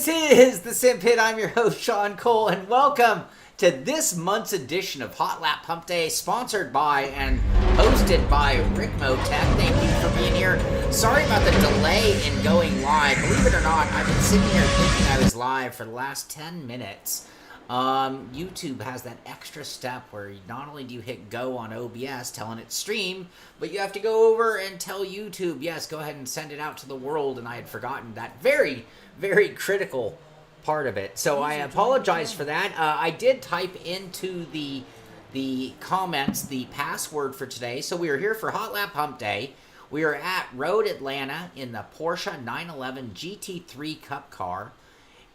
This is the Simpit. I'm your host, Shaun Cole, and welcome to this month's edition of Hotlap Humpday, sponsored by and hosted by Ricmotech. Thank you for being here. Sorry about the delay in going live. Believe it or not, I've been sitting here thinking I was live for the last 10 minutes. YouTube has that extra step where not only do you hit go on OBS telling it stream, but you have to go over and tell YouTube, yes, go ahead and send it out to the world, and I had forgotten that very, very critical part of it. So I apologize for that. I did type into the comments the password for today. So we are here for Hotlap Humpday. We are at Road Atlanta in the Porsche 911 GT3 Cup Car.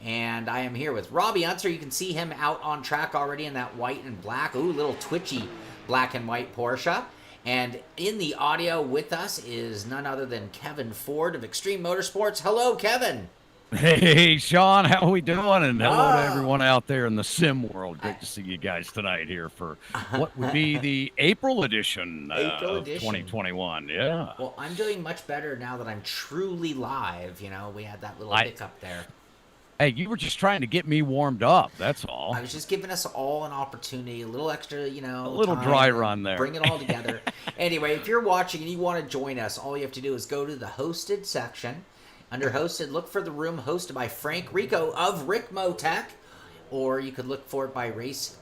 And I am here with Robby Unser. You can see him out on track already in that white and black. Ooh, little twitchy black and white Porsche. And in the audio with us is none other than Kevin Ford of Extreme Motorsports. Hello, Kevin. Hey, Shaun, how are we doing? And hello to everyone out there in the sim world. Great to see you guys tonight here for what would be the April edition of 2021. Yeah. Well, I'm doing much better now that I'm truly live. You know, we had that little hiccup there. Hey, you were just trying to get me warmed up, that's all. I was just giving us all an opportunity, a little extra, you know, a little dry run there. Bring it all together. Anyway, if you're watching and you want to join us, all you have to do is go to the hosted section. Under hosted, look for the room hosted by Frank Rico of Ricmotech, or you could look for it by race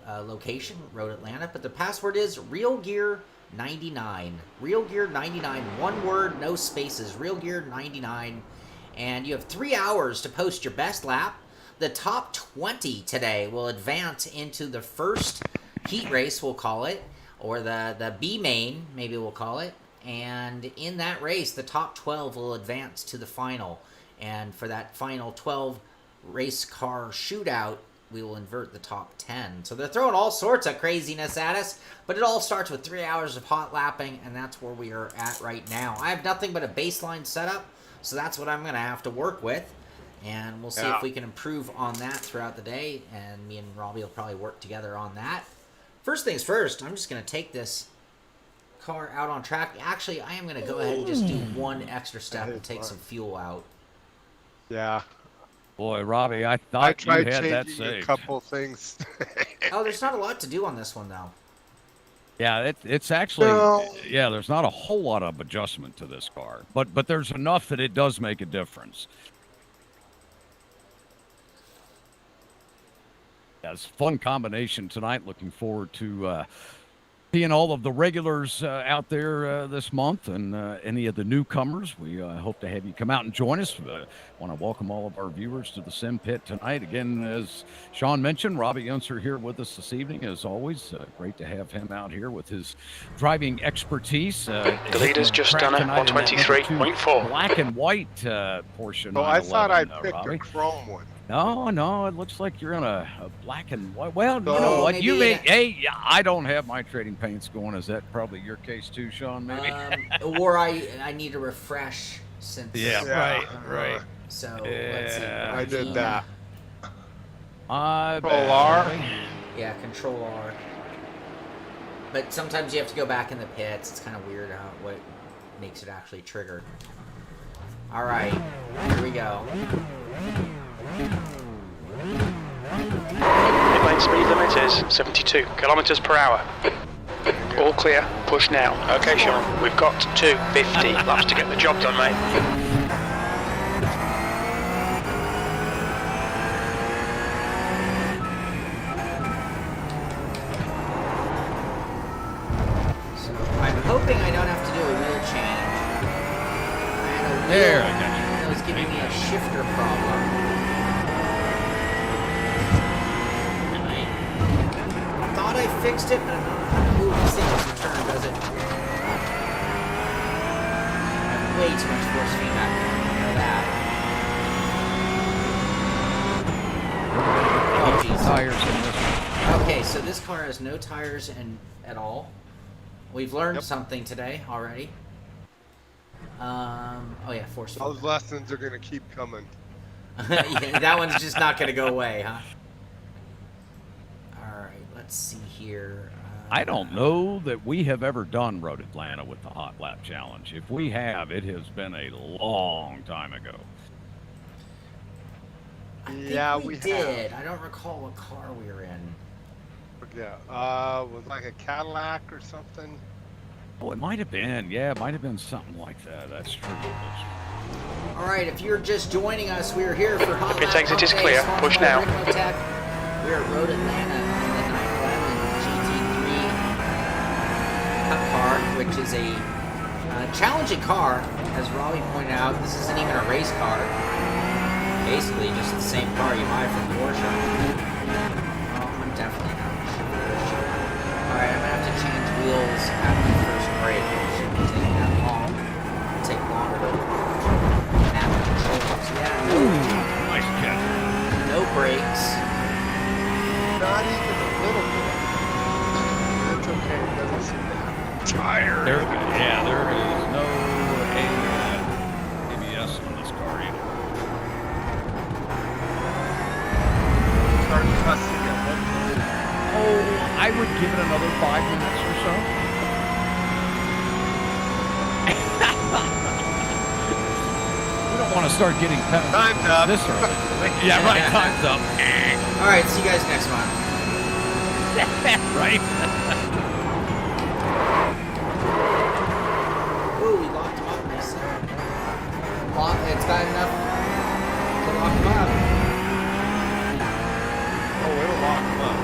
location, Road Atlanta. But the password is RealGear99. RealGear99, one word, no spaces. RealGear99. And you have 3 hours to post your best lap. The top 20 today will advance into the first heat race, we'll call it, or the B main, maybe we'll call it. And in that race, the top 12 will advance to the final. And for that final 12 race car shootout, we will invert the top 10. So they're throwing all sorts of craziness at us, but it all starts with 3 hours of hot lapping, and that's where we are at right now. I have nothing but a baseline setup, so that's what I'm going to have to work with. And we'll see if we can improve on that throughout the day, and me and Robby will probably work together on that. First things first, I'm just going to take this car out on track. Actually, I am going to go ahead and just do one extra step and take some fuel out. Yeah. Boy, Robby, I thought you had that saved. A couple things. Oh, there's not a lot to do on this one, though. Yeah, it's actually, yeah, there's not a whole lot of adjustment to this car, but there's enough that it does make a difference. Yeah, it's a fun combination tonight. Looking forward to seeing all of the regulars out there this month, and any of the newcomers. We hope to have you come out and join us. Want to welcome all of our viewers to the Sim Pit tonight. Again, as Shaun mentioned, Robby Unser here with us this evening. As always, great to have him out here with his driving expertise. The leader's just done it on 23.4. Black and white Porsche 911. Oh, I thought I picked Robby. a chrome one. No, it looks like you're in a black and white. Well, you know what? You may, hey, I don't have my trading paints going. Is that probably your case too, Shaun, maybe? Or I need to refresh since... Yeah, right. So, let's see. I did that. Control R? Yeah, Control R. But sometimes you have to go back in the pits. It's kind of weird how what makes it actually trigger. All right, here we go. Inline speed limit is 72 kilometers per hour. All clear, push now. Okay, Shaun, we've got 250 laps to get the job done, mate. So I'm hoping I don't have to do a wheel change. I had a wheel There, I got you. that was giving me a shifter problem. I thought I fixed it, but I'm not going to move this thing as the turn does it. I have way too much force feedback. I know that. Oh, geez. Tires in this one. Okay, so this car has no tires at all. We've learned something today already. Oh yeah, force feedback. Those lessons are going to keep coming. Yeah, that one's just not going to go away, huh? Let's see here. I don't know that we have ever done Road Atlanta with the Hot Lap Challenge. If we have, it has been a long time ago. Yeah, we have. did. I don't recall what car we were in. Forget. Was like a Cadillac or something. Oh, it might have been. Yeah, it might have been something like that. That's true. All right, if you're just joining us, we're here for Hotlap Pit exit is Humpday, clear. sponsored Push by now. Ricmotech. We're at Road Atlanta in the 911 GT3 Cup Car, which is a challenging car. As Robby pointed out, this isn't even a race car. Basically, just the same car you buy from Porsche. Oh, I'm definitely not sure. Alright, I'm gonna have to change wheels after the first break. It shouldn't take that long. It'll take longer to have the controls. Yeah, Nice catch. no brakes. Not even a little bit. It's okay. It doesn't seem to have a tire. There is no ABS on this car either. Start cussing at one point. Oh, I would give it another 5 minutes or so. We don't want to start getting past Time's up. this early. Yeah, right. Time's up. Alright, see you guys next month. Right. Ooh, we locked him up nicely. It's got enough to lock him up. Oh, it'll lock him up.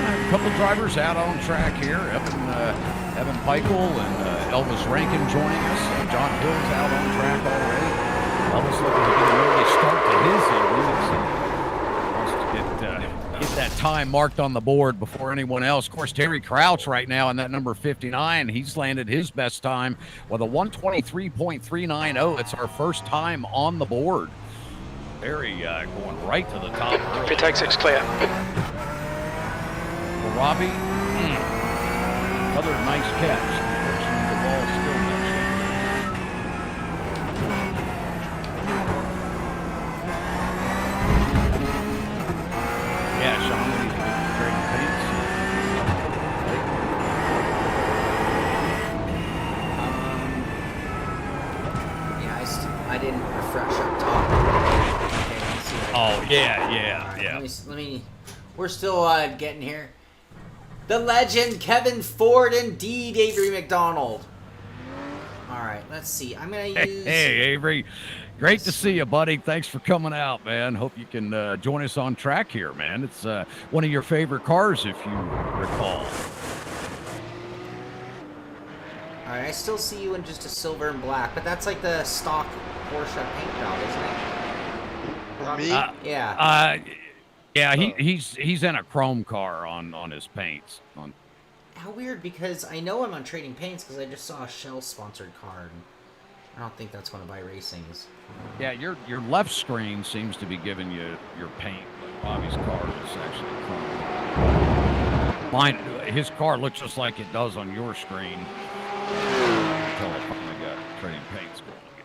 A couple drivers out on track here. Evan Peichel and Elvis Rankin joining us. John Hill's out on track already. Elvis looking to get an early start to his evening. Wants to get that time marked on the board before anyone else. Of course, Terry Crouch right now in that number 59. He's landed his best time with a 123.390. It's our first time on the board. Terry going right to the top. early. Pit exit's clear. Robby, another nice catch. Unfortunately, the ball still no shape. Yeah, Shaun, we need to get the trading paints. Yeah, I didn't refresh up top. Okay, let's see what I Oh, got. yeah. Alright, let me. We're still getting here. The legend, Kevin Ford, indeed, Avery McDonald. All right, let's see. I'm gonna use. Hey, Avery. Great to see you, buddy. Thanks for coming out, man. Hope you can join us on track here, man. It's one of your favorite cars, if you recall. All right, I still see you in just a silver and black, but that's like the stock Porsche paint job, isn't it? For me? Yeah. Yeah, he's in a chrome car on his paints. How weird, because I know I'm on Trading Paints because I just saw a Shell-sponsored car, and I don't think that's one of iRacing's. Yeah, your left screen seems to be giving you your paint, but Bobby's car is actually chrome. His car looks just like it does on your screen. Until I finally got Trading Paints going again.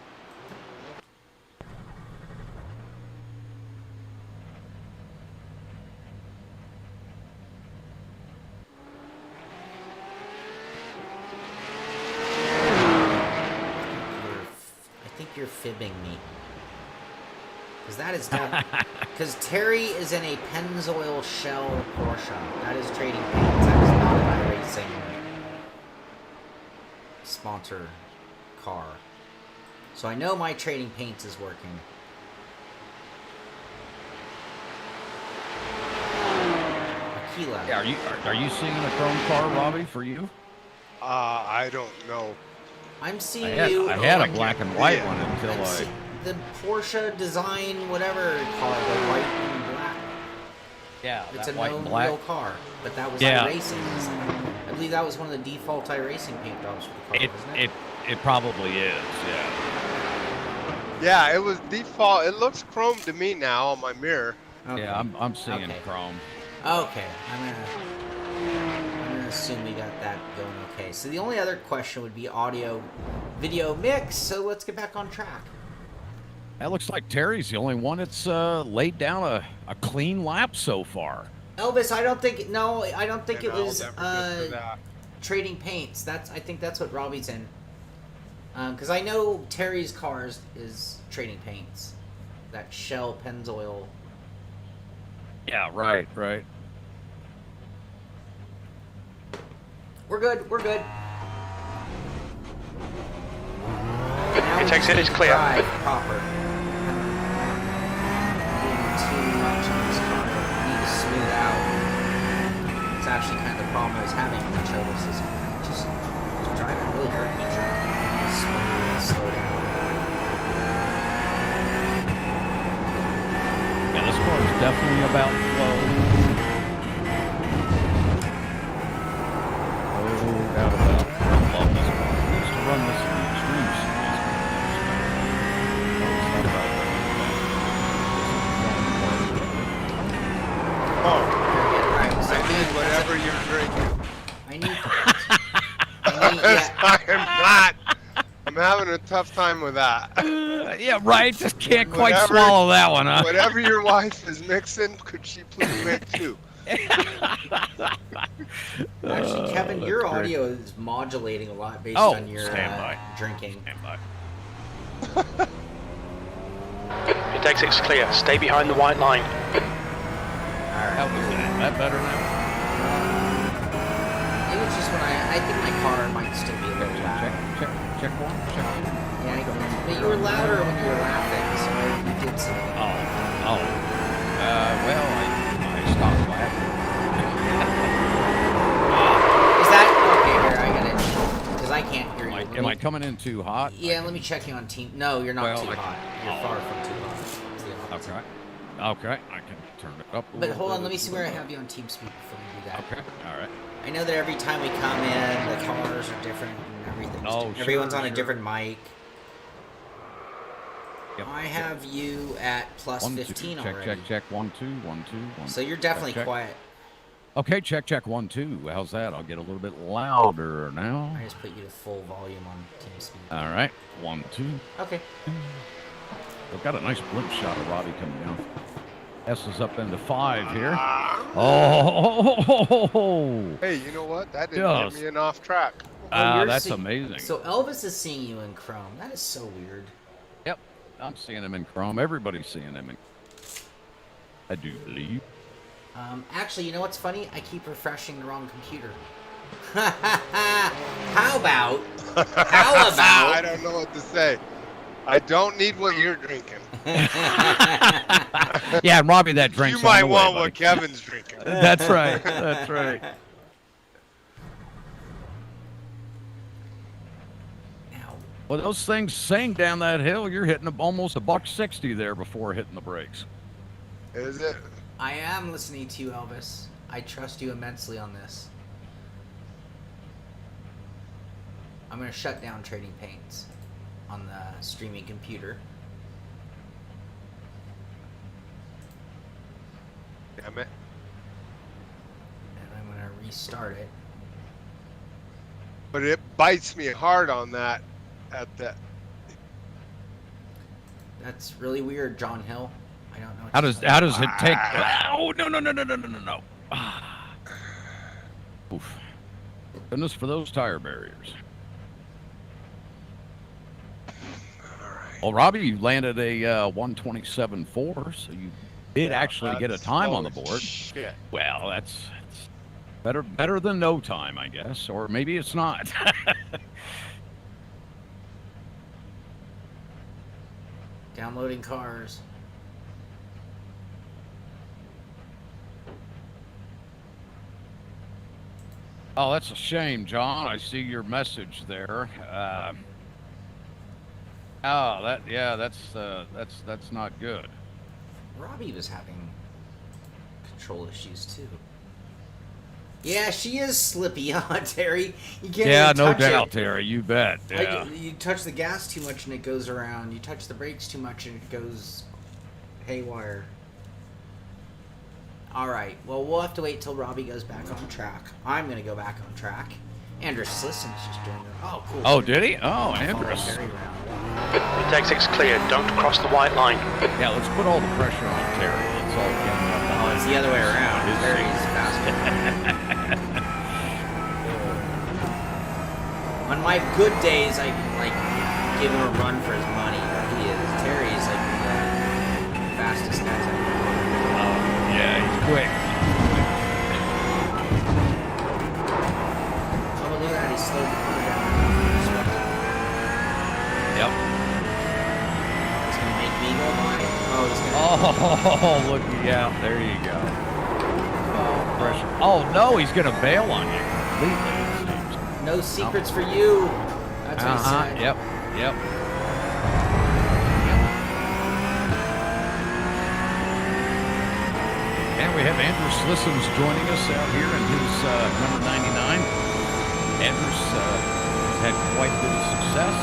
I think you're fibbing me. Because that is because Terry is in a Pennzoil Shell Porsche. That is Trading Paints. That is not an iRacing sponsor car. So I know my Trading Paints is working. Aquila. Yeah, are you seeing a chrome car, Robby, for you? I don't know. I'm seeing I you. had a black and white one until the Porsche design whatever car, the white and black. Yeah, It's that a white no and black. real car, but that was Yeah. iRacing. I believe that was one of the default iRacing paint jobs for the car, wasn't it? It probably is, yeah. Yeah, it was default. It looks chrome to me now on my mirror. Okay. Yeah, I'm seeing Okay. chrome. Okay, I'm gonna assume we got that going okay. So the only other question would be audio, video mix. So let's get back on track. That looks like Terry's the only one that's laid down a clean lap so far. Elvis, I don't think it And I'll was never get to that. trading paints. I think that's what Robbie's in. Because I know Terry's car is trading paints. That Shell Pennzoil. Yeah, right. We're good. It takes it, it's clear. Drive proper. Doing too much on this car. I need to smooth out. It's actually kind of the problem I was having with the Chovis is just driving really hurt me. Smooth, slow down. Yeah, this car is definitely about flow. Oh, doubt about it. I love this car. I used to run this in the extreme series. Oh, Right, so I need whatever you're drinking. I need yeah. I am not. I'm having a tough time with that. Yeah, right. Just can't quite Whatever- swallow that one, huh? Whatever your wife is mixing, could she please make two? Actually, Kevin, that's your great. audio is modulating a lot based Oh, on your stand by. drinking. Stand by. It takes it's clear. Stay behind the white line. How was that better now? It was just when I think my car might still be a little loud. Check one. Check two. Yeah, but you were louder when you were laughing, so you did something. Well, I stopped laughing. Is that okay? Here, I gotta, because I can't hear you. Am I coming in too hot? Yeah, let me check you on team. No, you're not Well, too hot. You're far from too hot. Okay, I can turn it up. But hold on, let me see where I have you on TeamSpeak before you do that. Okay, all right. I know that every time we come in, the cars are different and everything. Everyone's on a different mic. Yep, I have you at plus 15 already. Check. 1, 2, 1, 2. So you're definitely check. quiet. Okay, check 1, 2. How's that? I'll get a little bit louder now. I just put you to full volume on TeamSpeak. All right, 1, 2. Okay. I've got a nice blimp shot of Robby coming down. S is up into 5 here. Oh! Hey, you know what? That didn't Yes. get me an off track. You're That's see- amazing. So Elvis is seeing you in Chrome. That is so weird. Yep, I'm seeing him in Chrome. Everybody's seeing him in. I do believe. Actually, you know what's funny? I keep refreshing the wrong computer. How about? I don't know what to say. I don't need what you're drinking. Yeah, and Robby, that drink's You might on the way, want buddy. what Kevin's drinking. That's right. That's right. Now, Well, those things sing down that hill. You're hitting almost $160 there before hitting the brakes. Is it? I am listening to you, Elvis. I trust you immensely on this. I'm going to shut down Trading Paints on the streaming computer. Damn it. And I'm going to restart it. But it bites me hard on that. At that. That's really weird, John Hill. I don't know. How does it take? Oh no! Ah. Oof. Goodness for those tire barriers. Well, Robby, you landed a 127.4, so you did actually get a time on the board. Shit. Well, that's better than no time, I guess, or maybe it's not. Downloading cars. Oh, that's a shame, John. I see your message there. That's not good. Robby was having control issues too. Yeah, she is slippy, huh, Terry? You can't Yeah, even no touch doubt, it. Terry. You bet. Yeah. You touch the gas too much and it goes around. You touch the brakes too much and it goes haywire. All right. Well, we'll have to wait till Robby goes back on track. I'm gonna go back on track, Andrew Slissen's just joined her. Oh, cool. Oh, did he? Oh, Follow Andrus. Terry around. Intake 6 clear. Don't cross the white line. Yeah, let's put all the pressure on Terry. It's all getting up. Oh, it's the other way around. Terry's faster. On my good days, I can, like, give him a run for his money. He is. Terry's, like, the fastest guy I've ever known. Oh, yeah, he's quick. Oh, but look at that. He slowed the car down. Yep. He's going to make me go by? Oh, he's going to... Oh, looky out. There you go. Pressure. Oh, no, he's going to bail on you completely, it seems. No secrets for you. That's what he said. Yep. And we have Andrew Slisson's joining us out here in his number 99. Andrew's has had quite a bit of success.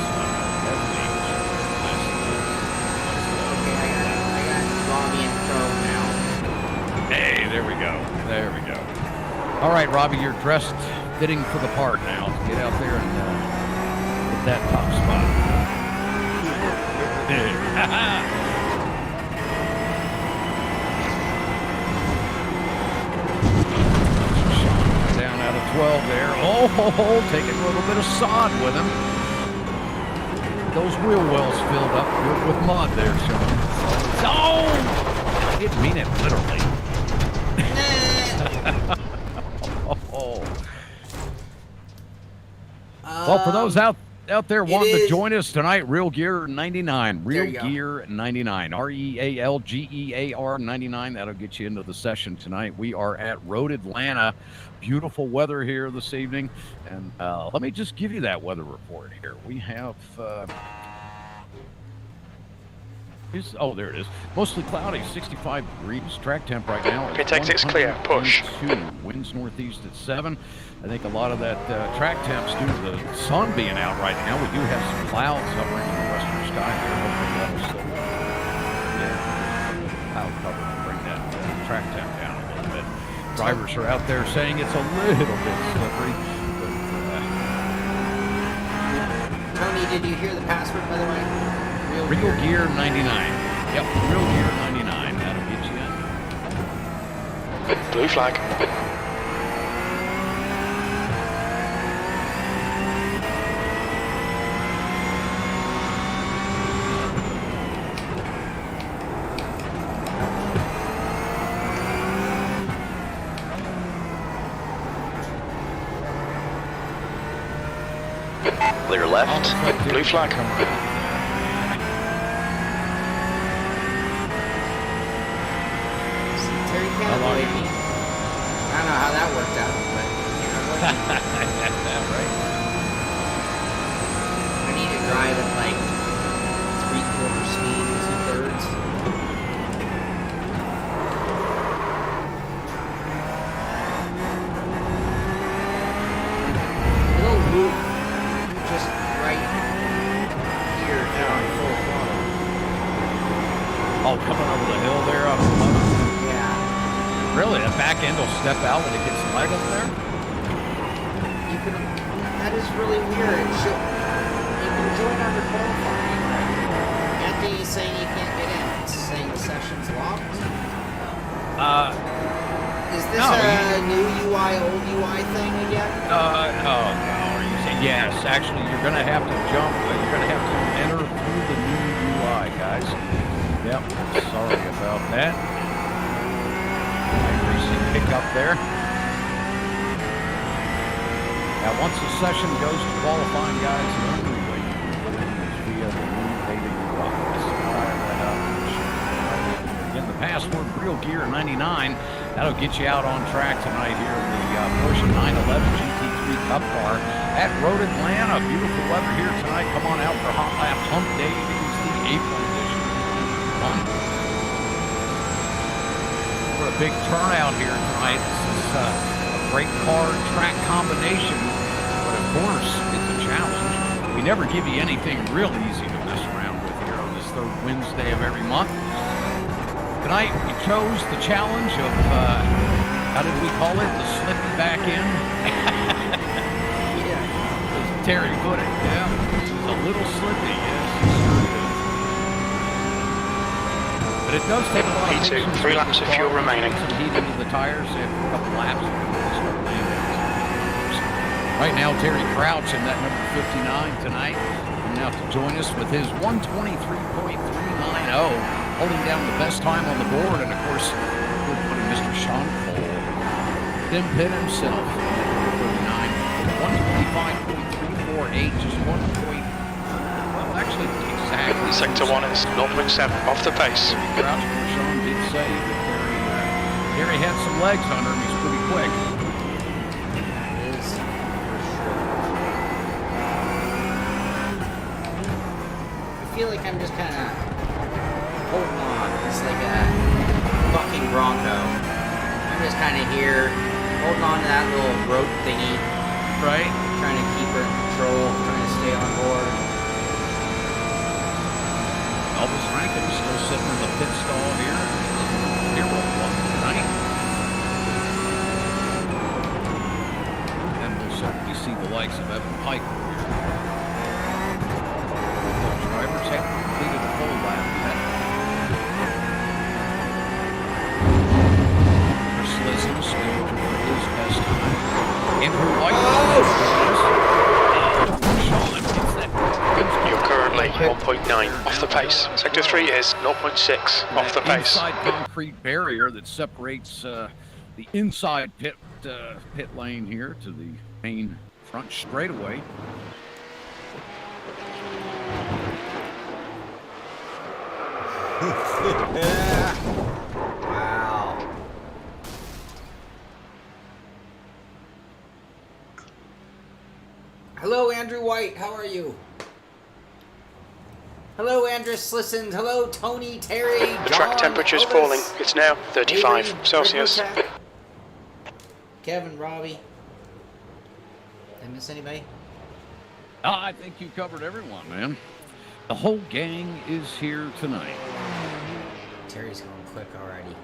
Okay, I got Robby in pro now. Hey, there we go. All right, Robby, you're dressed, fitting for the part now. Get out there and hit that top spot. Down out of 12 there. Oh, taking a little bit of sod with him. Those wheel wells filled up good with mud there, Shaun. Oh! I didn't mean it literally. Well, for those out there wanting to join us tonight, Real Gear 99. Real Gear 99. REALGEAR 99. That'll get you into the session tonight. We are at Road Atlanta. Beautiful weather here this evening. And let me just give you that weather report here. We have... oh, there it is. Mostly cloudy, 65 degrees. Track temp right now. Okay, take 6 clear. Push. Winds northeast at 7. I think a lot of that track temps due to the sun being out right now. We do have some clouds hovering in the western sky here. Hopefully that'll still, cloud cover will bring that track temp down a little bit. Drivers are out there saying it's a little bit slippery. But, Tony, did you hear the password, by the way? Real Gear 99. Yep, Real Gear 99. That'll get you in. Blue flag. Clear left. Blue flag. Terry can't avoid me. I don't know how that worked out, but you know what? Right. I need to drive at like 3/4 speed, 2/3. Little loop, just right here down full throttle. Oh, coming over the hill there up above. Really, the back end will step out when it gets light up there? You can. That is really weird. You can join under qualifying, right? Anthony is saying you can't get in. It's saying the session's locked. Is this a new UI, old UI thing again? Oh, no. You say yes. Actually, you're going to have to jump. You're going to have to enter through the new UI, guys. Yep. Sorry about that. Pick up there. Now, once the session goes to qualifying, guys, the only way you can get in is via the new data UI. Fire that up. Again, the password Real Gear 99. That'll get you out on track tonight here in the Porsche 911 GT3 Cup Car at Road Atlanta. Beautiful weather here tonight. Come on out for Hotlap Humpday. It is the April edition. A big turnout here tonight. This is a great car track combination, but of course it's a challenge. We never give you anything real easy to mess around with here on this third Wednesday of every month. Tonight we chose the challenge of how did we call it? The slipping back in. Terry put it. Yeah, she's a little slippy. Yes, she sure is. But it does take a lot of P2, patience 3 laps of fuel remaining. Some heat into the tires after a couple laps. Right now, Terry Crouch in that number 59 tonight, coming out to join us with his 123.390, holding down the best time on the board, and of course, we're putting Mr. Shaun Cole, Simpit himself, 39, 125.348, just 1 point, well, actually, exactly. Sector 1 is 0.7 off the pace. Crouch, Shaun did say that Terry had some legs under him. He's pretty quick. I feel like I'm just kind of holding on. It's like a fucking Bronco. I'm just kind of here, holding on to that little rope thingy. Right? Trying to keep her in control, trying to stay on board. Elvis Rankin still sitting in the pit stall here. Hero one tonight. And we'll certainly see the likes of Evan Piper here. Those drivers have completed a full lap yet. Chris Lizen still looking for his best time. Andrew White. You're currently 1.9 off the pace. Sector 3 is 0.6 off the pace. Inside concrete barrier that separates the inside pit lane here to the main front straightaway. Wow. Hello, Andrew White. How are you? Hello, Andrus Listen. Hello, Tony, Terry, John, The track temperature is Elvis, falling. It's now 35 Adrian, Celsius. Ricmotech, Kevin, Robby. Did I miss anybody? I think you covered everyone, man. The whole gang is here tonight. Terry's going quick already.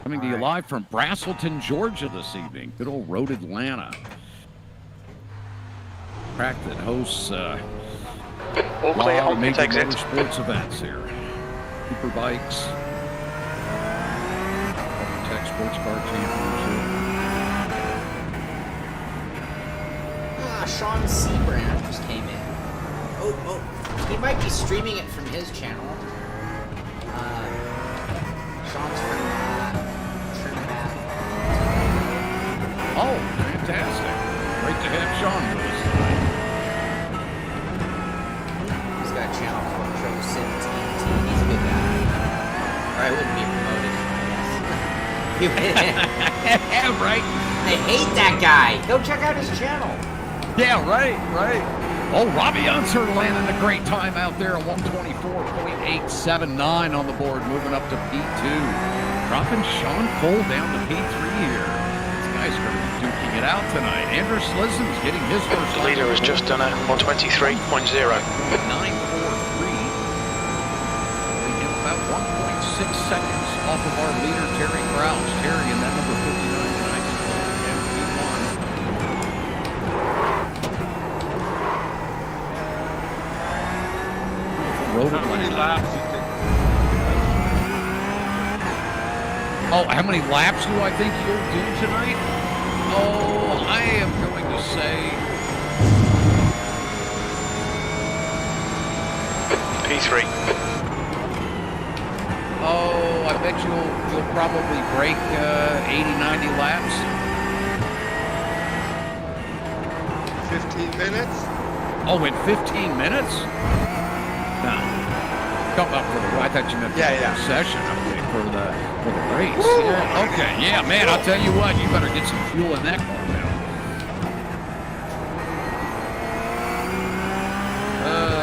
Coming to you live from Braselton, Georgia this evening. Good old Road Atlanta. Track that hosts All clear on major exit. motorsports events here. Superbikes, Tech Sports Car Championship. Sean Seabrand just came in. Oh, he might be streaming it from his channel. Sean's from Trinidad. Oh, fantastic. Great to have Sean with us tonight. He's got a channel called Triple 17. He's a good guy. Or I wouldn't be promoted, I guess. Yeah, right. I hate that guy. Go check out his channel. Yeah, right. Oh, Robby Unser landing a great time out there at 124.879 on the board, moving up to P2. Dropping Shaun Cole down to P3 here. These guys are going to be duking it out tonight. Andrus Lizen's getting his first The leader has just done a 123.0. 943. About 1.6 seconds off of our leader, Terry Crouch. Terry in that number 59 tonight. Road Atlanta. Oh, how many laps do I think you'll do tonight? Oh, I am going to say P3. Oh, I bet you'll probably break 80, 90 laps. 15 minutes? Oh, in 15 minutes? No. Come up for the, I thought you meant for the session, okay, for the race. Yeah, okay, yeah, man, I'll tell you what, you better get some fuel in that car now.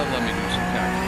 Let me do some calculations.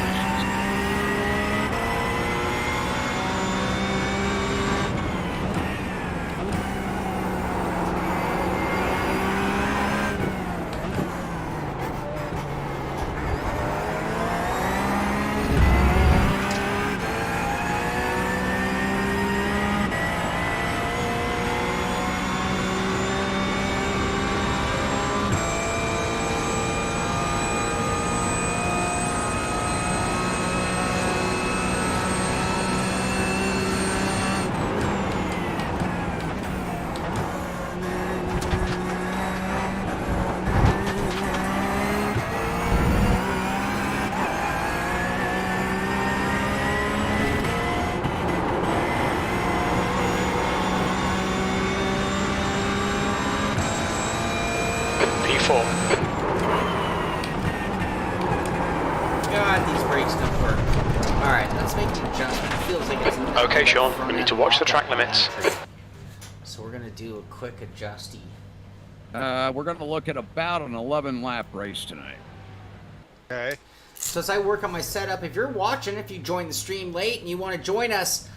brakes don't work. All right, let's make an adjustment. It feels like it's Okay, Sean, we need to watch the track limits. So we're gonna do a quick adjusty. We're going to look at about an 11-lap race tonight. Okay. So as I work on my setup, if you're watching, if you joined the stream late and you want to join us,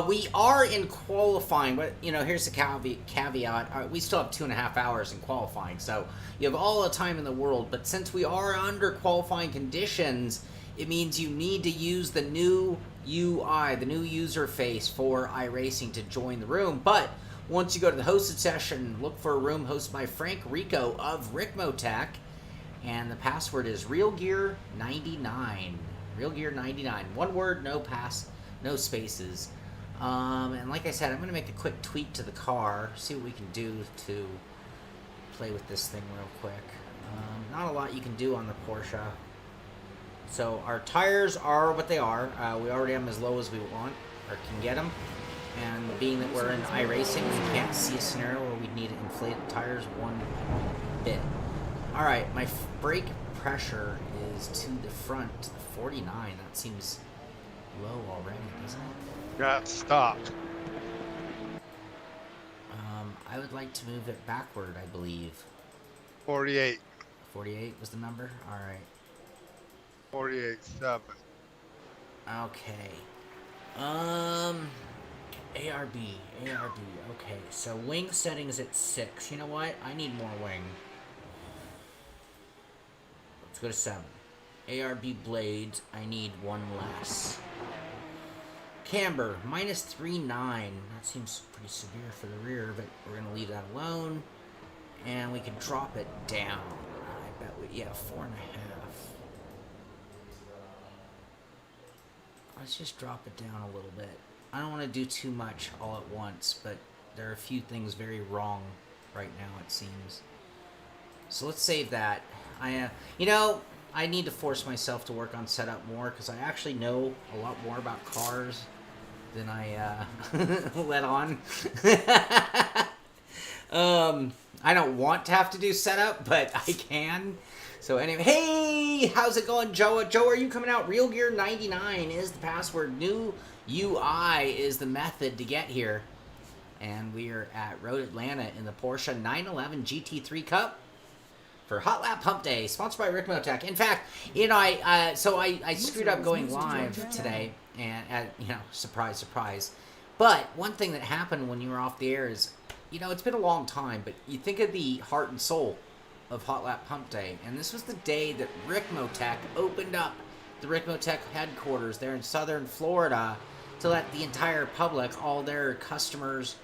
we are in qualifying, but here's the caveat. We still have 2.5 hours in qualifying, so you have all the time in the world. But since we are under qualifying conditions, it means you need to use the new UI, the new user face for iRacing to join the room. But once you go to the hosted session, look for a room hosted by Frank Rico of Ricmotech, and the password is RealGear99. RealGear99. One word, no spaces. And like I said, I'm going to make a quick tweak to the car, see what we can do to play with this thing real quick. Not a lot you can do on the Porsche. So our tires are what they are. We already have them as low as we want, or can get them. And being that we're in iRacing, we can't see a scenario where we need to inflate the tires one bit. Alright, my brake pressure is to the front, to the 49. That seems low already, doesn't it? Got stopped. I would like to move it backward, I believe. 48. 48 was the number? Alright. 48.7. Okay. ARB. Okay, so wing settings at 6. You know what? I need more wing. Let's go to 7. ARB blades, I need one less. Camber, minus 3.9. That seems pretty severe for the rear, but we're going to leave that alone. And we can drop it down. I bet we, 4.5. Let's just drop it down a little bit. I don't want to do too much all at once, but there are a few things very wrong right now, it seems. So let's save that. I need to force myself to work on setup more, because I actually know a lot more about cars than I let on. I don't want to have to do setup, but I can. So anyway, hey, how's it going, Joe? Joe, are you coming out? RealGear99 is the password. New UI is the method to get here. And we are at Road Atlanta in the Porsche 911 GT3 Cup for Hotlap Humpday, sponsored by Ricmotech. In fact, I screwed up going live today, and surprise, surprise. But one thing that happened when you were off the air is, it's been a long time, but you think of the heart and soul of Hotlap Humpday, and this was the day that Ricmotech opened up the Ricmotech headquarters there in southern Florida to let the entire public, all their customers,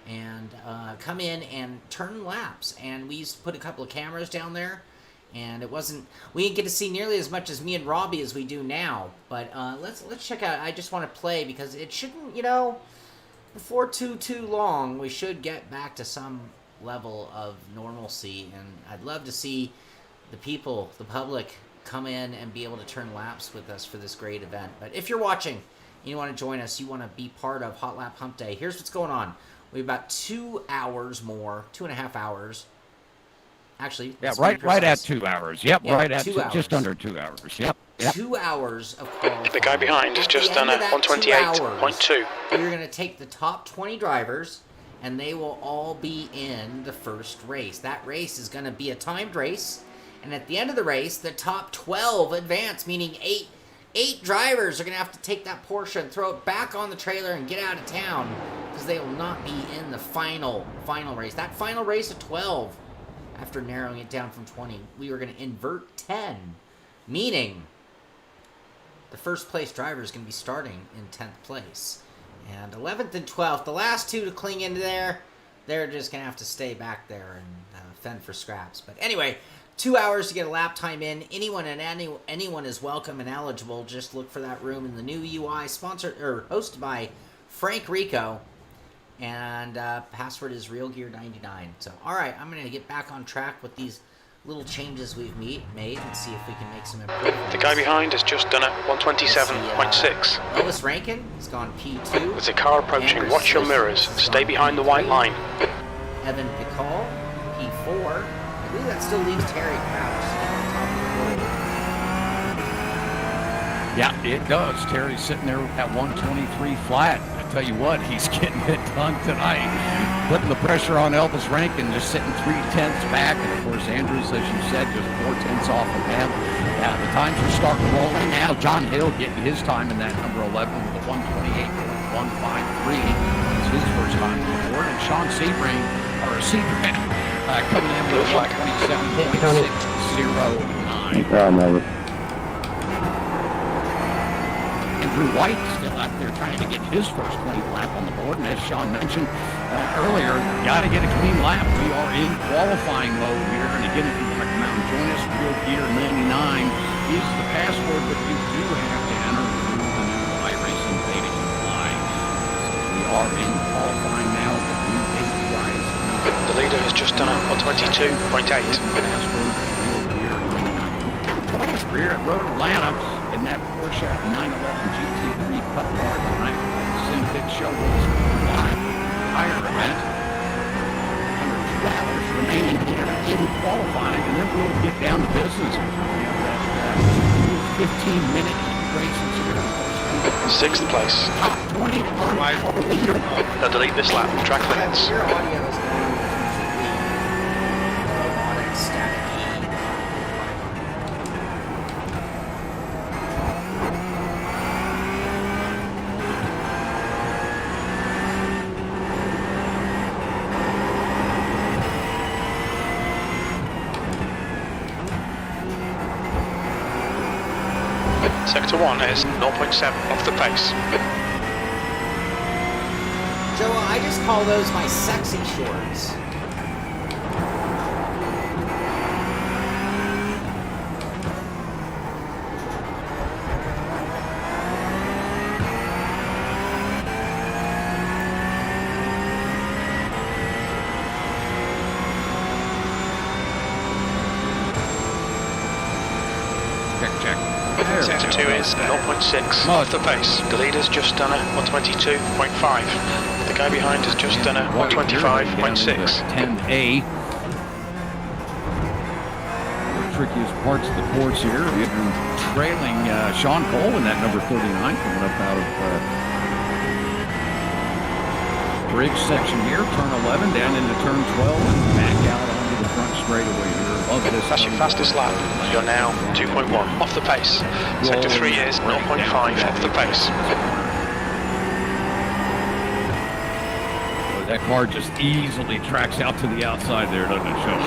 and come in and turn laps. And we used to put a couple of cameras down there, and we didn't get to see nearly as much as me and Robby as we do now. But let's check out. I just want to play because it shouldn't, before too long, we should get back to some level of normalcy, and I'd love to see the people, the public, come in and be able to turn laps with us for this great event. But if you're watching and you want to join us, you want to be part of Hotlap Humpday, here's what's going on. We have about 2 hours more, 2.5 hours. Actually, right at 2 hours. Yep, yeah, right at 2 hours. Just under 2 hours. Yep. 2 hours of qualifying. The guy behind has just done a 128.2. We're going to take the top 20 drivers, and they will all be in the first race. That race is going to be a timed race, and at the end of the race, the top 12 advance, meaning eight drivers are going to have to take that Porsche and throw it back on the trailer and get out of town, because they will not be in the final race. That final race of 12, after narrowing it down from 20, we were going to invert 10, meaning the first place driver is going to be starting in 10th place. And 11th and 12th, the last two to cling into there, they're just going to have to stay back there and fend for scraps. But anyway, 2 hours to get a lap time in. Anyone is welcome and eligible. Just look for that room in the new UI, sponsored or hosted by Frank Rico. And password is RealGear99. So, all right, I'm going to get back on track with these little changes we've made and see if we can make some improvements. The guy behind has just done a 127.6. Lois Rankin has gone P2. There's a car approaching. Watch your mirrors. Stay behind the white line. Evan Pickall, P4. I believe that still leaves Terry Crouch at the top of the board. Yeah, it does. Terry's sitting there at 123 flat. I tell you what, he's getting it done tonight. Putting the pressure on Elvis Rankin, just sitting 3/10 back. And of course, Andrews, as you said, just 4/10 off of him. Yeah, the times are starting rolling now. John Hill getting his time in that number 11 with a 128.153. It's his first time on the board. And Sean Sebring coming in with a 127.609. Andrew White still out there trying to get his first clean lap on the board. And as Sean mentioned earlier, got to get a clean lap. We are in qualifying mode here. And again, if you want to come out and join us, Real Gear 99 is the password, but you do have to enter through the new iRacing Beta Fly. We are in qualifying now. The leader has just done a 122.8. Rear at Road Atlanta in that Porsche 911 GT3 Cup Car tonight. Simpit show was live tire event. $100 remaining here in qualifying, and then we'll get down to business. 15-minute races here. Sixth place. Top 20. They'll delete this lap. Track limits. Your audio is going robotic, staticky. Sector 1 is 0.7 off the pace. Joe, I just call those my sexy shorts. Check. Sector 2 is 0.6 off the pace. The leader's just done a 122.5. The guy behind has just done a 125.6. 10A. The trickiest parts of the course here. We've been trailing Shaun Cole in that number 39 coming up out of bridge section here. Turn 11 down into turn 12 and back out onto the front straightaway here. Love this. That's your fastest lap. You're now 2.1 off the pace. Sector 3 is 0.5 off the pace. That car just easily tracks out to the outside there, doesn't it, Sean?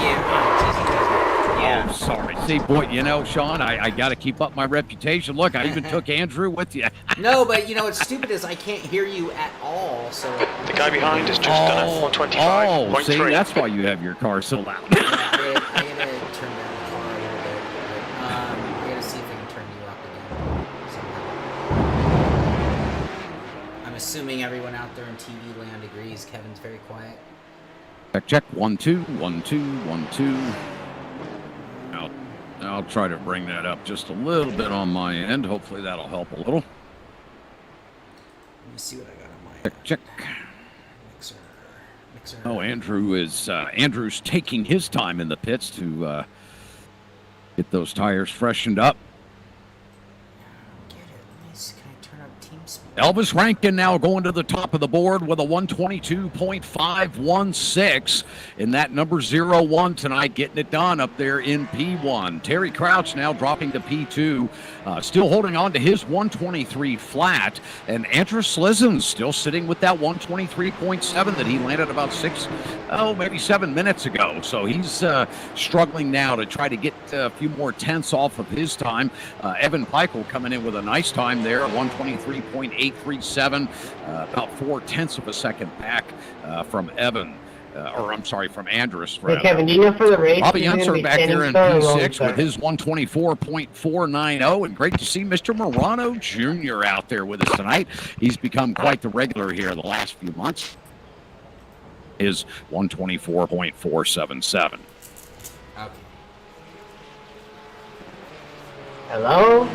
Yeah. Oh, sorry. See, boy, you know, Sean, I got to keep up my reputation. Look, I even took Andrew with you. No, but you know what's stupid is I can't hear you at all. So The guy behind has just done a 125.3. Oh, see, that's why you have your car so loud. I gotta turn down the car a little bit. I gotta see if I can turn you up again somehow. I'm assuming everyone out there in TV land agrees. Kevin's very quiet. Check. 1 2 1 2 1 2. I'll try to bring that up just a little bit on my end. Hopefully that'll help a little. Let me see what I got on my Check. mixer. Oh, Andrew's taking his time in the pits to get those tires freshened up. Get it. Let me see. Can I turn up team speed? Elvis Rankin now going to the top of the board with a 122.516 in that number 01 tonight, getting it done up there in P1. Terry Crouch now dropping to P2, still holding on to his 123 flat, and Andrew Slizzens still sitting with that 123.7 that he landed about 7 minutes ago. So he's struggling now to try to get a few more tenths off of his time. Evan Peichel coming in with a nice time there, 123.837, about 4/10 of a second back from Evan. From Andrus. Hey, Kevin, do you know for the race? Robby Unser back there in P6 with his 124.490, and great to see Mr. Morano Jr. out there with us tonight. He's become quite the regular here the last few months. Is 124.477. Okay. Hello?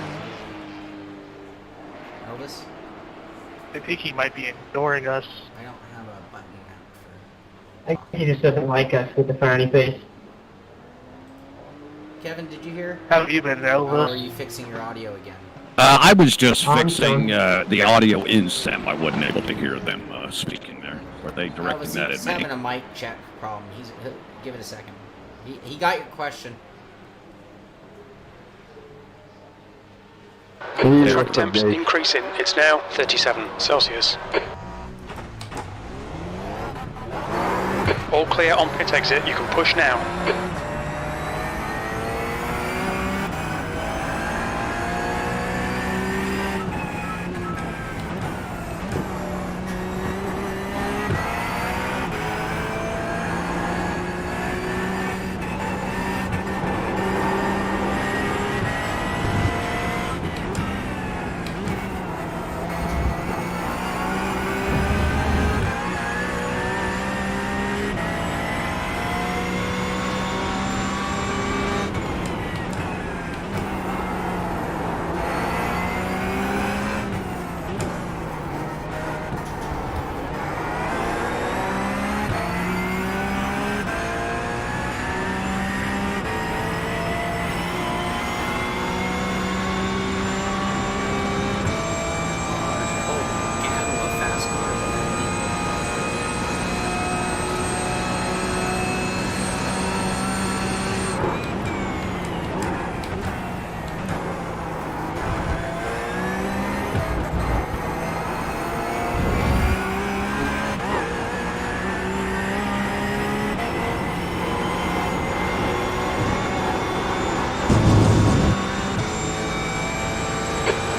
Elvis? I think he might be ignoring us. I don't have a button out I think he just doesn't like us with the frowny face. for... Kevin, did you hear? How have you been, Or are Elvis? you fixing your audio again? I was just I'm fixing sorry. the audio in SEM. I wasn't able to hear them speaking there. Were they I directing was that at me? having a mic check problem. He'll give it a second. He got your question. Track temps increasing. It's now 37 Celsius. All clear on pit exit. You can push now.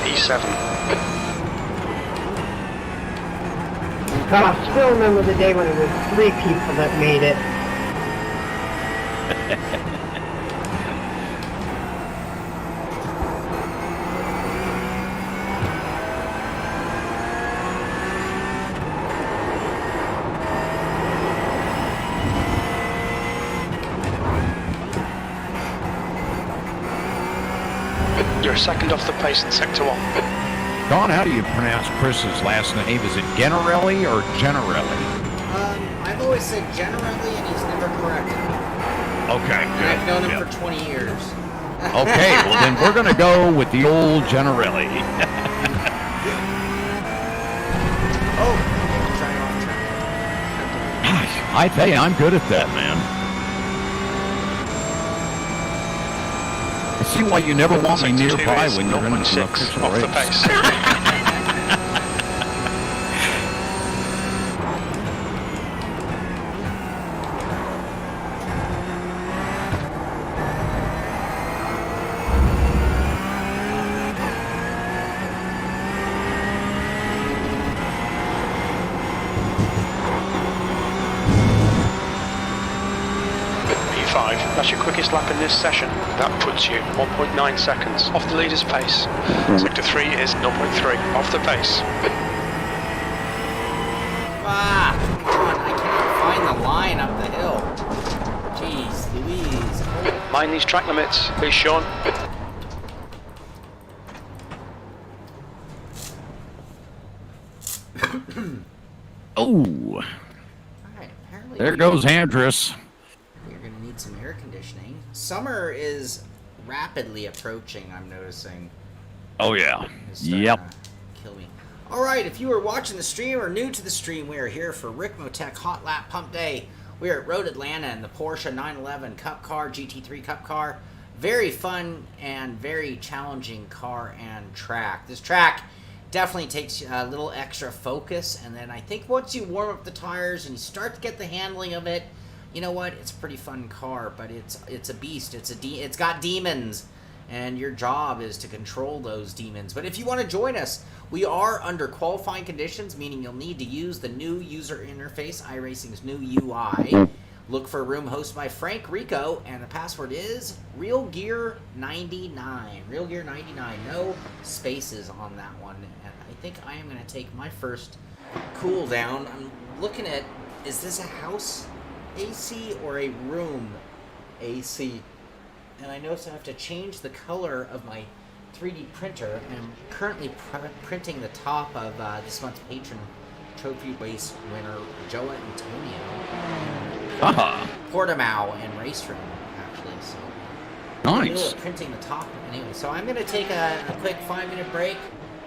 E7. God, I still remember the day when it was 3 people that made it. You're second off the pace in sector 1. Don, how do you pronounce Chris's last name? Is it Generelli or Generelli? I've always said generally, and he's never corrected me. Okay, And good. I've known him Yeah. for 20 years. Okay, well then we're going to go with the old Generelli. Oh, trying off track. Gosh, I tell you, I'm good at that, man. I see why you never want me Sector 2 nearby is when you're in an 0.6 official off the race. pace. That's your quickest lap in this session. That puts you 1.9 seconds off the leader's pace. Sector 3 is 0.3 off the pace. Ah, come on, I can't find the line up the hill. Jeez Louise. Mind these track limits, please, Sean. Oh, Alright, apparently there goes Andrus. we're gonna need some air conditioning. Summer is rapidly approaching, I'm noticing. Oh, yeah. It's starting Yep. to kill me. Alright, if you are watching the stream or new to the stream, we are here for Ricmotech Hotlap Humpday. We are at Road Atlanta in the Porsche 911 Cup Car, GT3 Cup Car. Very fun and very challenging car and track. This track definitely takes a little extra focus, and then I think once you warm up the tires and you start to get the handling of it, you know what? It's a pretty fun car, but it's a beast. It's got demons, and your job is to control those demons. But if you want to join us, we are under qualifying conditions, meaning you'll need to use the new user interface, iRacing's new UI. Look for a room hosted by Frank Rico, and the password is RealGear99. RealGear99. No spaces on that one. And I think I am going to take my first cool down. I'm looking at, is this a house AC or a room AC? And I notice I have to change the color of my 3D printer. I'm currently printing the top of this month's patron trophy race winner, Joa Antonio. Uh-huh. Portimao and race room, actually. So Nice. Printing the top. Anyway, so I'm going to take a quick 5-minute break.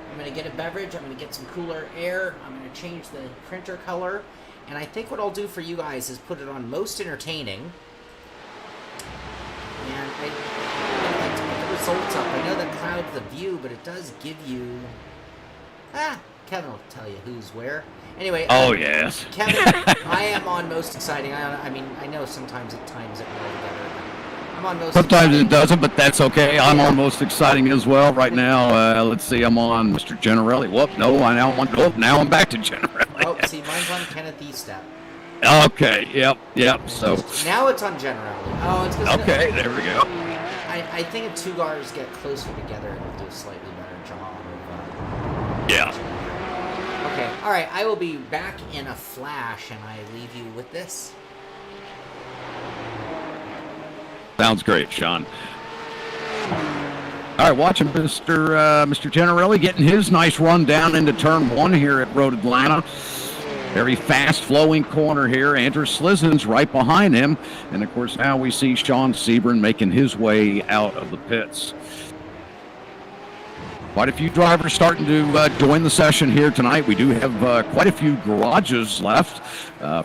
I'm going to get a beverage. I'm going to get some cooler air. I'm going to change the printer color. And I think what I'll do for you guys is put it on most entertaining. And I like to put the results up. I know that clouds the view, but it does give you... Kevin will tell you who's where. Anyway. Oh, yes. Kevin, I am on most exciting. I mean, I know sometimes at times it will better. I'm on most Sometimes exciting. it doesn't, but that's okay. I'm on most exciting as well right now. Let's see, I'm on Mr. Generelli. Whoop, no, now I'm back to Generelli. Oh, see, mine's on Kenneth E-Step. Okay, yep. So Now it's on Generelli. Oh, it's because... okay, there we go. I think if two cars get closer together, it'll do a slightly better job of... Yeah. Okay, all right, I will be back in a flash, and I leave you with this. Sounds great, Shaun. All right, watching Mr. Generelli getting his nice run down into turn 1 here at Road Atlanta. Very fast-flowing corner here. Andrew Slissen's right behind him. And, of course, now we see Sean Sebring making his way out of the pits. Quite a few drivers starting to join the session here tonight. We do have quite a few garages left.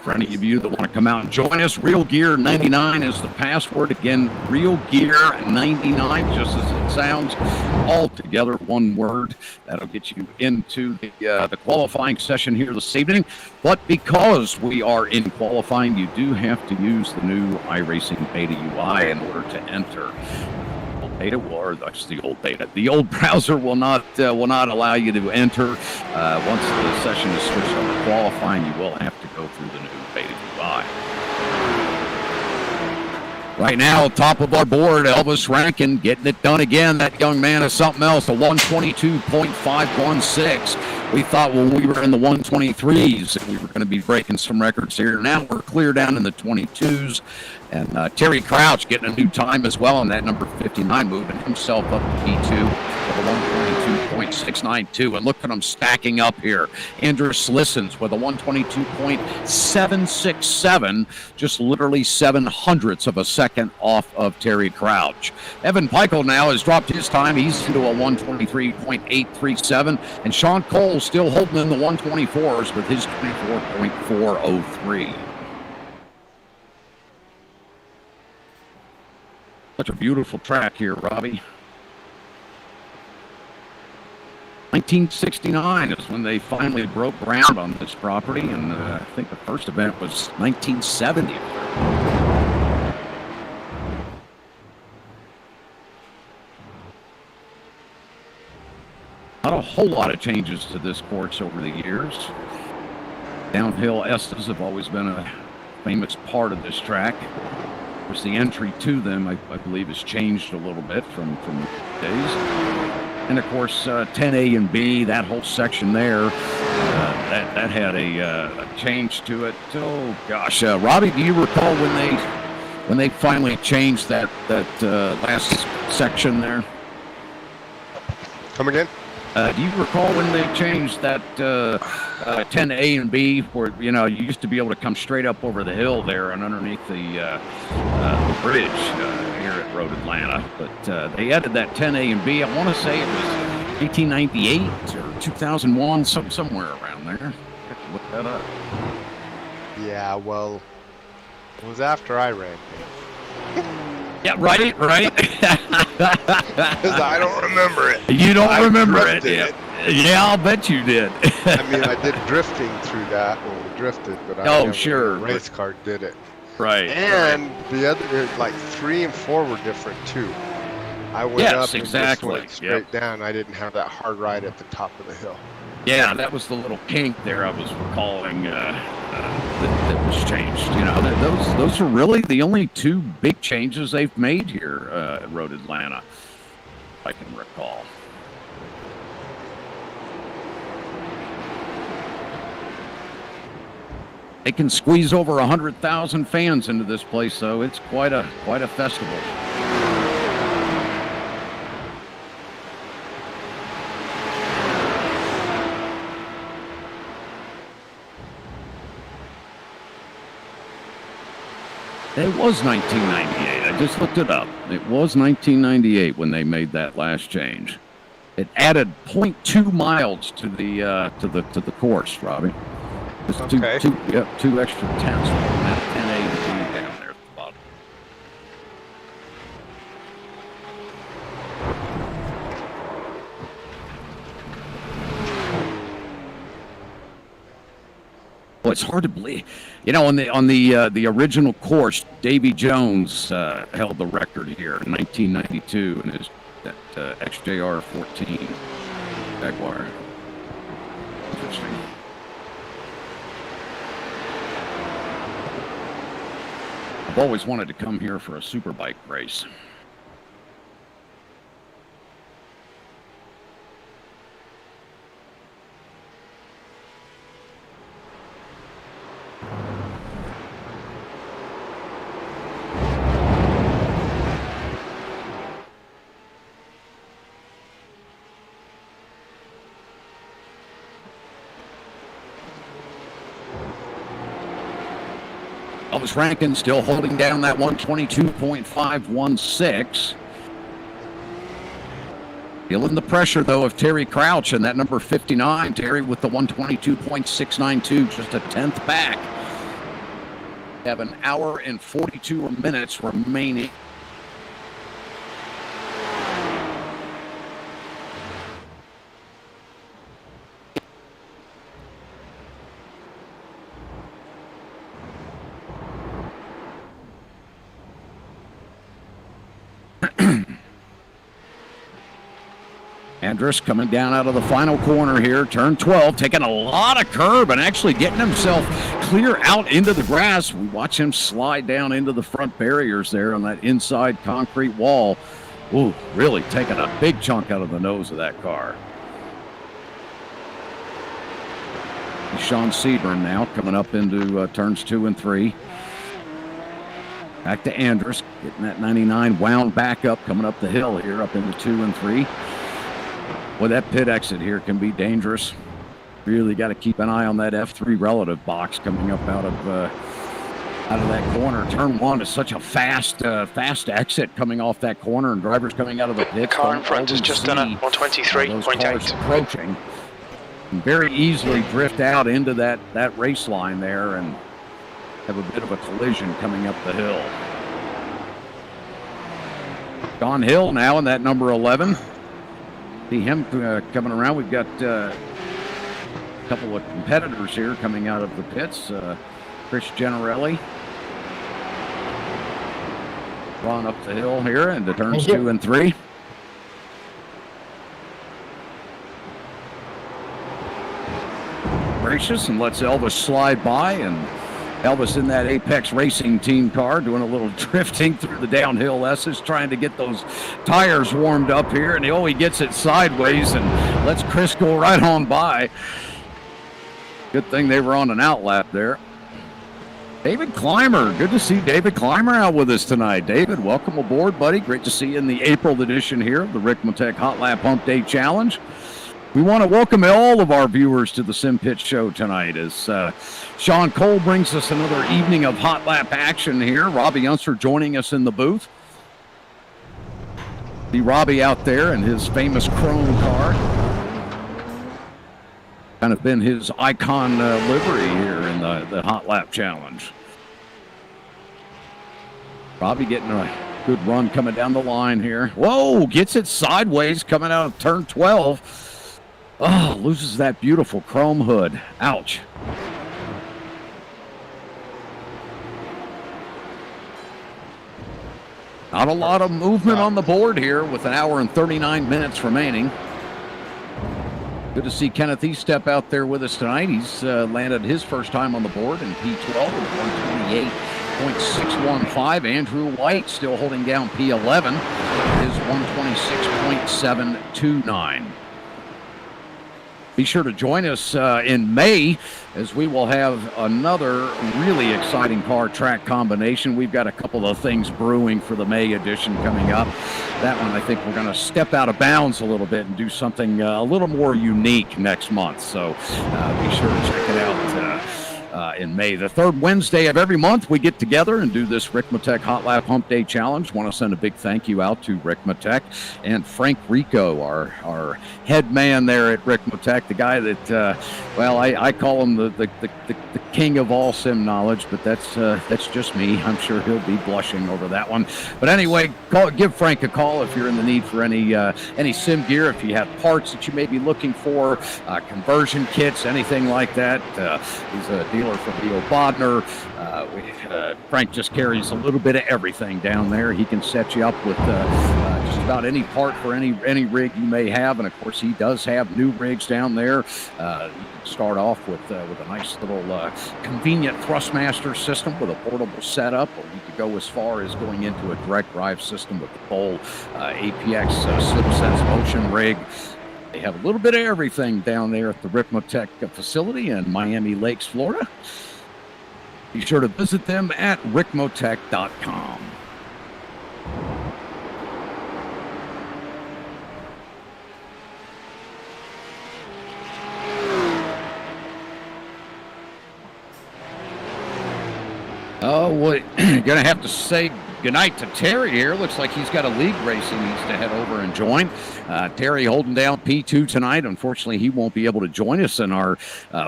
For any of you that want to come out and join us, Real Gear 99 is the password. Again, Real Gear 99, just as it sounds, all together, one word. That'll get you into the qualifying session here this evening. But because we are in qualifying, you do have to use the new iRacing Beta UI in order to enter. Beta, or that's the old beta. The old browser will not allow you to enter. Once the session is switched on to qualifying, you will have to go through the new beta UI. Right now, top of our board, Elvis Rankin getting it done again. That young man is something else, a 122.516. We thought when we were in the 123s that we were going to be breaking some records here. Now we're clear down in the 22s. And Terry Crouch getting a new time as well on that number 59, moving himself up to P2 with a 122.692. And look at him stacking up here. Andrew Slissens with a 122.767, just literally 0.07 of a second off of Terry Crouch. Evan Pikel now has dropped his time. He's into a 123.837. And Shaun Cole still holding in the 124s with his 24.403. Such a beautiful track here, Robby. 1969 is when they finally broke ground on this property, and I think the first event was 1970. Not a whole lot of changes to this course over the years. Downhill Estes have always been a famous part of this track. Of course, the entry to them, I believe, has changed a little bit from days. And, of course, 10A and B, that whole section there, that had a change to it. Oh, gosh. Robby, do you recall when they finally changed that last section there? Come again? Do you recall when they changed that 10A and B, where you used to be able to come straight up over the hill there and underneath the bridge here at Road Atlanta? But they added that 10A and B. I want to say it was 1898 or 2001, somewhere around there. I have to look that up. Yeah, well, it was after I ran. Yeah, right. Because I don't remember it. You don't remember it. Drifted Yeah, I'll bet you did. I mean, I did drifting through that when we drifted, but I never sure. race car did it. Right. And the other, like 3 and 4 were different too. I went up and just went straight down. I didn't have that hard ride at the top of the hill. Yeah, that was the little kink there I was recalling that was changed. Those are really the only 2 big changes they've made here at Road Atlanta, if I can recall. They can squeeze over 100,000 fans into this place, though. It's quite a festival. It was 1998. I I just looked it up. It was 1998 when they made that last change. It added 0.2 miles to the course, Robbie. Just Okay. two extra tenths. That 10A to be down there at the bottom. Well, it's hard to believe. You know, on the original course, Davy Jones held the record here in 1992 in his XJR 14 Jaguar. Interesting. I've always wanted to come here for a superbike race. Elvis Rankin still holding down that 122.516. Feeling the pressure, though, of Terry Crouch and that number 59. Terry with the 122.692, just a tenth back. Have an hour and 42 minutes remaining. Andrus coming down out of the final corner here, turn 12, taking a lot of curb and actually getting himself clear out into the grass. We watch him slide down into the front barriers there on that inside concrete wall. Ooh, really taking a big chunk out of the nose of that car. Sean Seaburn now coming up into turns 2 and 3. Back to Andrus, getting that 99 wound back up, coming up the hill here, up into 2 and 3. Well, that pit exit here can be dangerous. Really got to keep an eye on that F3 relative box coming up out of that corner. Turn 1 is such a fast exit coming off that corner, and drivers coming out of the pit. Car in front has just done a 123.8. Approaching, and very easily drift out into that race line there and have a bit of a collision coming up the hill. Don Hill now in that number 11. See him coming around. We've got a couple of competitors here coming out of the pits. Chris Generelli run up the hill here into turns 2 and 3. Gracious and lets Elvis slide by, and Elvis in that Apex Racing Team car doing a little drifting through the downhill S's, trying to get those tires warmed up here, and he gets it sideways and lets Chris go right on by. Good thing they were on an outlap there. David Clymer, good to see David Clymer out with us tonight. David, welcome aboard, buddy. Great to see you in the April edition here of the Ricmotech Hotlap Humpday Challenge. We want to welcome all of our viewers to the Simpit show tonight as Shaun Cole brings us another evening of hot lap action here. Robby Unser joining us in the booth. See Robby out there in his famous chrome car. Kind of been his icon livery here in the hot lap challenge. Robby getting a good run coming down the line here. Whoa, gets it sideways coming out of turn 12. Oh, loses that beautiful chrome hood. Ouch. Not a lot of movement on the board here with an hour and 39 minutes remaining. Good to see Kenneth East step out there with us tonight. He's landed his first time on the board in P12 with 128.615. Andrew White still holding down P11. His 126.729. Be sure to join us in May as we will have another really exciting car track combination. We've got a couple of things brewing for the May edition coming up. That one, I think we're going to step out of bounds a little bit and do something a little more unique next month. So be sure to check it out in May. The third Wednesday of every month, we get together and do this Ricmotech Hotlap Humpday Challenge. Want to send a big thank you out to Ricmotech and Frank Rico, our head man there at Ricmotech, the guy that, I call him the king of all sim knowledge, but that's just me. I'm sure he'll be blushing over that one. But anyway, give Frank a call if you're in the need for any sim gear, if you have parts that you may be looking for, conversion kits, anything like that. He's a dealer from Leo Bodner. Frank just carries a little bit of everything down there. He can set you up with just about any part for any rig you may have, and of course he does have new rigs down there. You can start off with a nice little convenient Thrustmaster system with a portable setup, or you could go as far as going into a direct drive system with the Cole APX SlipSense motion rig. They have a little bit of everything down there at the Ricmotech facility in Miami Lakes, Florida. Be sure to visit them at ricmotech.com. Oh, well, gonna have to say goodnight to Terry here. Looks like he's got a league race he needs to head over and join. Terry holding down P2 tonight. Unfortunately, he won't be able to join us in our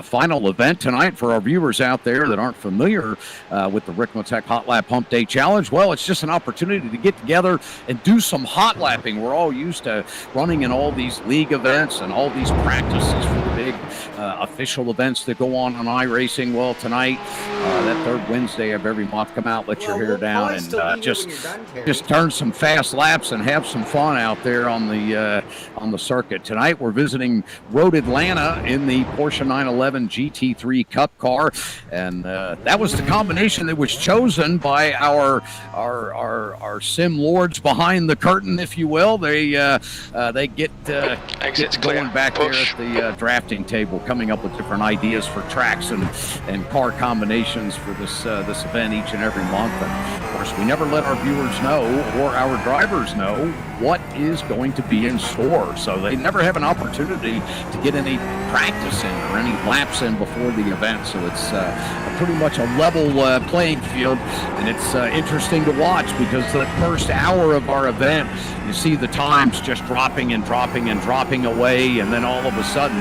final event tonight. For our viewers out there that aren't familiar with the Ricmotech Hotlap Humpday Challenge, well, it's just an opportunity to get together and do some hot lapping. We're all used to running in all these league events and all these practices for the big official events that go on iRacing. Well, tonight, that third Wednesday of every month, come out, let your hair down, and just turn some fast laps and have some fun out there on the circuit. Tonight we're visiting Road Atlanta in the Porsche 911 GT3 Cup Car, and that was the combination that was chosen by our sim lords behind the curtain, if you will. They get going back there at the drafting table, coming up with different ideas for tracks and car combinations for this event each and every month. And of course, we never let our viewers know or our drivers know what is going to be in store, so they never have an opportunity to get any practice in or any laps in before the event. So it's pretty much a level playing field, and it's interesting to watch, because the first hour of our event, you see the times just dropping and dropping and dropping away, and then all of a sudden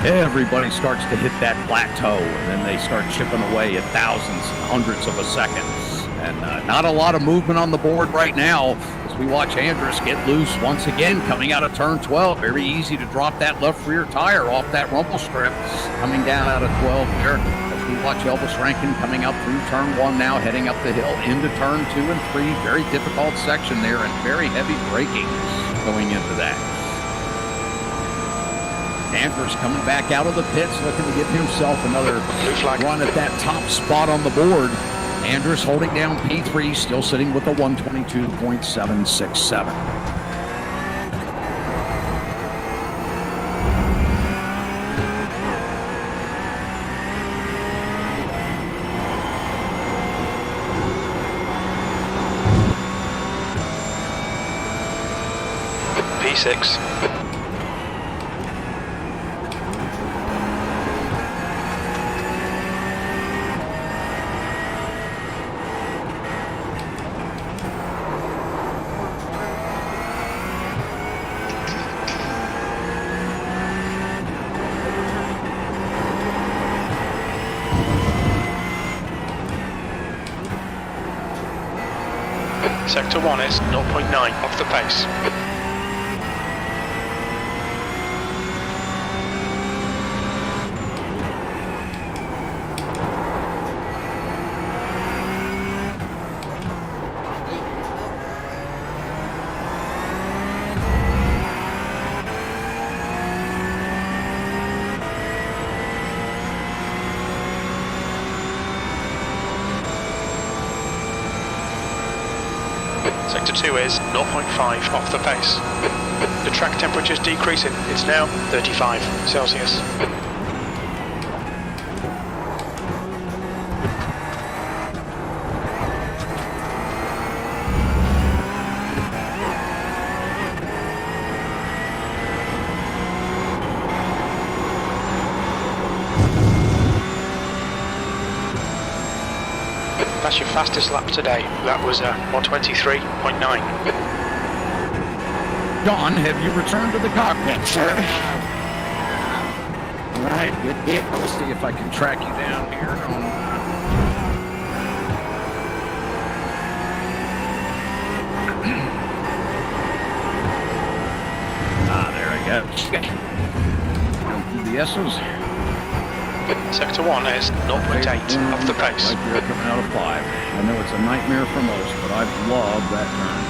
everybody starts to hit that plateau, and then they start chipping away at thousands and hundreds of a second. And not a lot of movement on the board right now as we watch Andrus get loose once again coming out of turn 12. Very easy to drop that left rear tire off that rumble strip coming down out of 12 there. As we watch Elvis Rankin coming up through turn 1 now, heading up the hill into turn 2 and 3. Very difficult section there, and very heavy braking going into that. Andrus coming back out of the pits, looking to give himself another run at that top spot on the board. Andrus holding down P3, still sitting with a 122.767. P6. Sector 1 is 0.9 off the pace. Sector 2 is 0.5 off the pace. The track temperature is decreasing. It's now 35 Celsius. That's your fastest lap today. That was 1:23.9. John, have you returned to the cockpit, sir? All right, good deal. Let's see if I can track you down here on... there I go. Going through the S's. Sector 1 is 0.8 off the pace. Like we're coming out of 5. I know it's a nightmare for most, but I love that turn.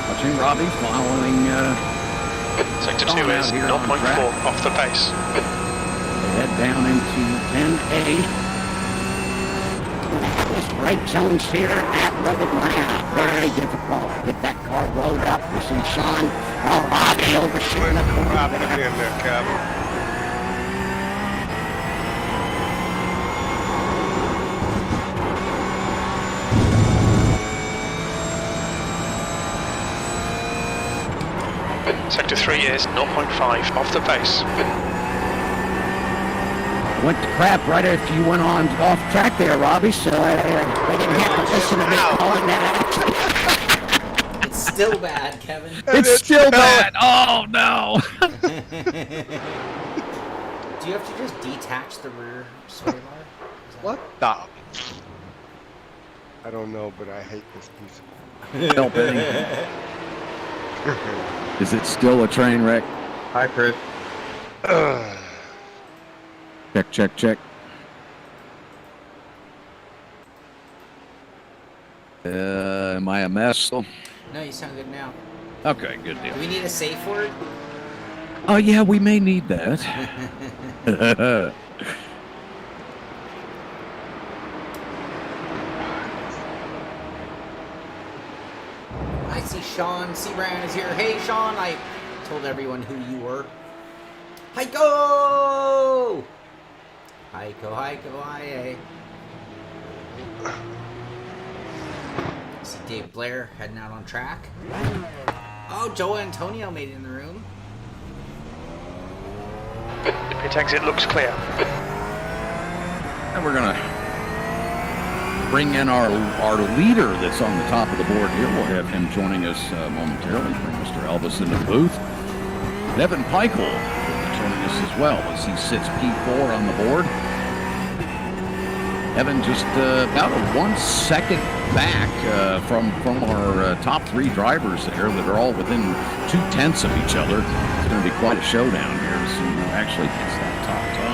Watching Robby following Sector 2 is 0.4 off the pace. Head down into 10A. This brake zones here at Ricmotech. Very difficult to get that car rolled up. We see Shaun Robby overshooting the corner. Robby in there, Kevin. Sector 3 is 0.5 off the pace. Went to crap right after you went on off track there, Robby, so they didn't have to listen to me calling that out. It's still bad, Kevin. It's still bad. Oh, no. Do you have to just detach the rear sway bar? What the? I don't know, but I hate this piece of... Help it. Is it still a train wreck? Hi, Chris. Check, check, check. Am I a mess still? No, you sound good now. Okay, good deal. Do we need a safe word? Oh, yeah, we may need that. I see Sean Seabrand is here. Hey, Sean, I told everyone who you were. Heiko! Heiko, Heiko, hi. See Dave Blair heading out on track. Oh, Joe Antonio made it in the room. The pit exit looks clear. And we're going to bring in our leader that's on the top of the board here. We'll have him joining us momentarily. Bring Mr. Elvis into the booth. Evan Pikes will be joining us as well as he sits P4 on the board. Evan just about a 1 second back from our top 3 drivers there that are all within 0.2 of each other. It's going to be quite a showdown here to see who actually gets that top time.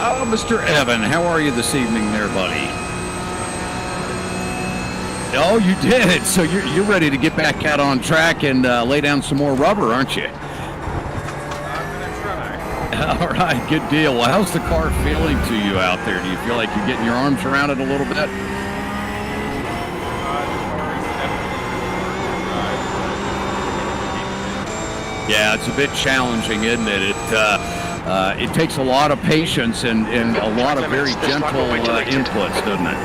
Oh, Mr. Evan, how are you this evening there, buddy? Oh, you did. So you're ready to get back out on track and lay down some more rubber, aren't you? I'm gonna try. All right, good deal. Well, how's the car feeling to you out there? Do you feel like you're getting your arms around it a little bit? Yeah, it's a bit challenging, isn't it? It takes a lot of patience and a lot of very gentle inputs, doesn't it?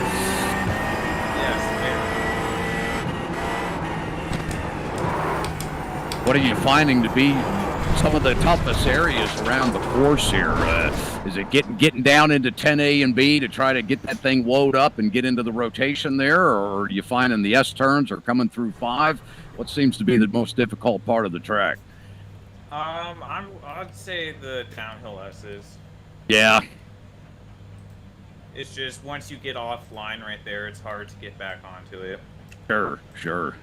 Yes, What are you finding to be some of the toughest areas around the course here? Is it getting down into 10A and B to try to get that thing woed up and get into the rotation there, or are you finding the S turns are coming through 5? What seems to be the most difficult part of the track? I'd say the downhill S's. Yeah. It's just once you get offline right there, it's hard to get back onto it. Sure.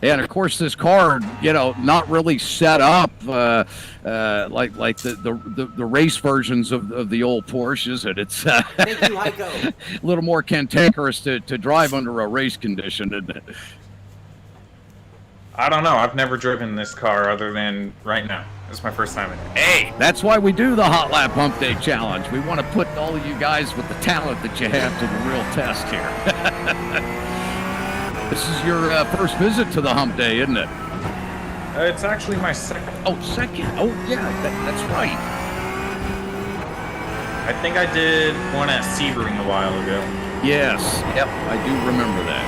And of course, this car, not really set up like the race versions of the old Porsches, and it's Thank you, Heiko. a little more cantankerous to drive under a race condition, isn't it? I don't know. I've never driven this car other than right now. It's my first time in it. Hey, that's why we do the Hotlap Humpday Challenge. We want to put all of you guys with the talent that you have to the real test here. This is your first visit to the Hump Day, isn't it? It's actually my second. Oh, second. Oh, yeah, that's right. I think I did one at Sebring a while ago. Yes. Yep, I do remember that.